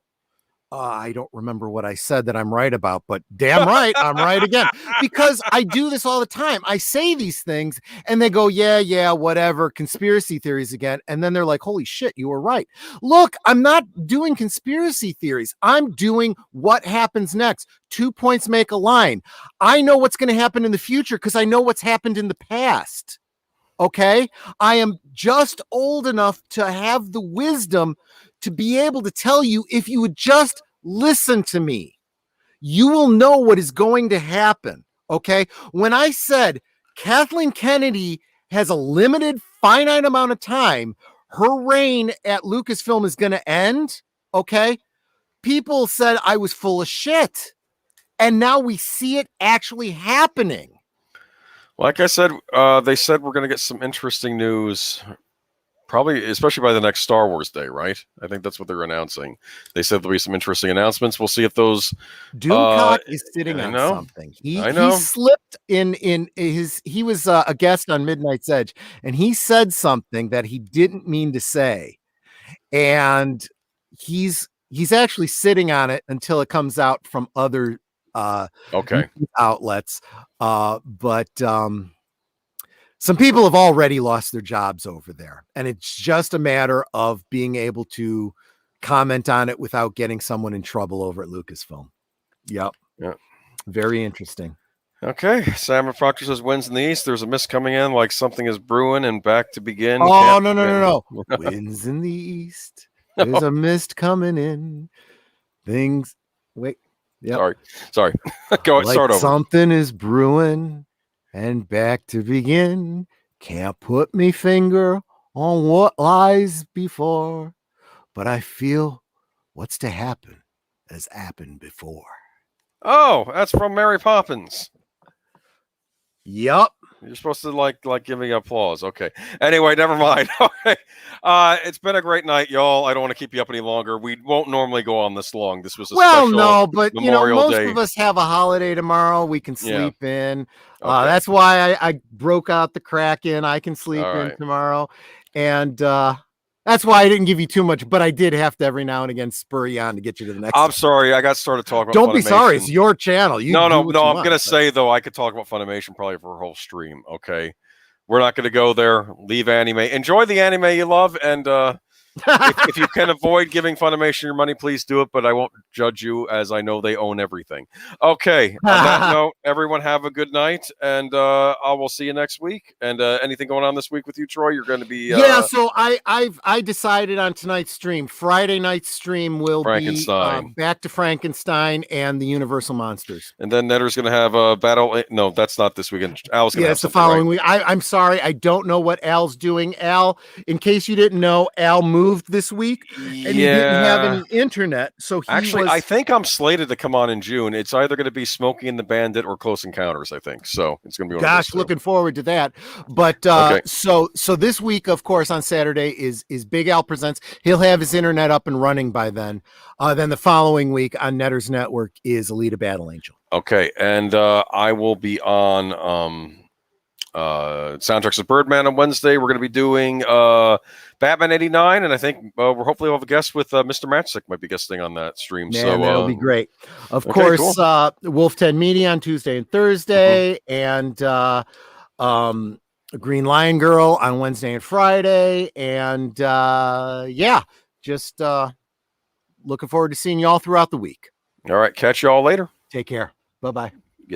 I don't remember what I said that I'm right about, but damn right, I'm right again. Because I do this all the time. I say these things and they go, yeah, whatever, conspiracy theories again. And then they're like, holy shit, you were right. Look, I'm not doing conspiracy theories. I'm doing what happens next. 2 points make a line. I know what's going to happen in the future because I know what's happened in the past. Okay? I am just old enough to have the wisdom to be able to tell you, if you would just listen to me, you will know what is going to happen. Okay. When I said Kathleen Kennedy has a limited, finite amount of time, her reign at Lucasfilm is going to end. Okay. People said I was full of shit. And now we see it actually happening. Like I said, they said we're going to get some interesting news. Probably, especially by the next Star Wars Day, right? I think that's what they're announcing. They said there'll be some interesting announcements. We'll see if those. Doomcock is sitting on something. He slipped in his. He was a guest on Midnight's Edge, and he said something that he didn't mean to say, and he's actually sitting on it until it comes out from other outlets. But some people have already lost their jobs over there, and it's just a matter of being able to comment on it without getting someone in trouble over at Lucasfilm. Yep. Yeah. Very interesting. Okay. Simon Proctor says winds in the east. There's a mist coming in like something is brewing and back to begin. Oh, no. Winds in the east. There's a mist coming in. Things. Wait. Yep. Sorry. Go ahead. Like start over. Something is brewing. And back to begin. Can't put me finger on what lies before, but I feel what's to happen has happened before. Oh, that's from Mary Poppins. Yup. You're supposed to like giving applause. Okay. Anyway, never mind. Okay. It's been a great night, y'all. I don't want to keep you up any longer. We won't normally go on this long. This was a special no, but Memorial most Day. of us have a holiday tomorrow. We can sleep in. Okay. That's why I broke out the Kraken. I can sleep in tomorrow. And that's why I didn't give you too much, but I did have to every now and again spur you on to get you to the next. I'm sorry. I got started talking about Don't be Funimation. sorry. It's your channel. No. I'm going to say, though, I could talk about Funimation probably for a whole stream. Okay. We're not going to go there. Leave anime. Enjoy the anime you love. And if you can avoid giving Funimation your money, please do it. But I won't judge you, as I know they own everything. Okay. On that note, everyone have a good night. And I will see you next week. And anything going on this week with you, Troy? You're going to be... so I decided on tonight's stream. Friday night's stream will be back to Frankenstein and the Universal Monsters. And then Netter's going to have a battle. No, that's not this weekend. Al's going to have it's the following week. I'm sorry. I don't know what Al's doing. Al, in case you didn't know, Al moved this week and he didn't have any internet. So I think I'm slated to come on in June. It's either going to be Smokey and the Bandit or Close Encounters, I think. So it's going to be looking forward to that. But so this week, of course, on Saturday is Big Al Presents. He'll have his internet up and running by then. Then the following week on Netter's network is Alita Battle Angel. Okay, and I will be on Soundtracks of Birdman on Wednesday. We're going to be doing Batman 89, and I think we're hopefully have a guest with Mr. Matchstick might be guesting on that stream. Man, so that'll be great. Of course, cool. Wolf 10 Media on Tuesday and Thursday, and Green Lion Girl on Wednesday and Friday, and just looking forward to seeing y'all throughout the week. All right. Catch y'all later. Take care. Bye-bye.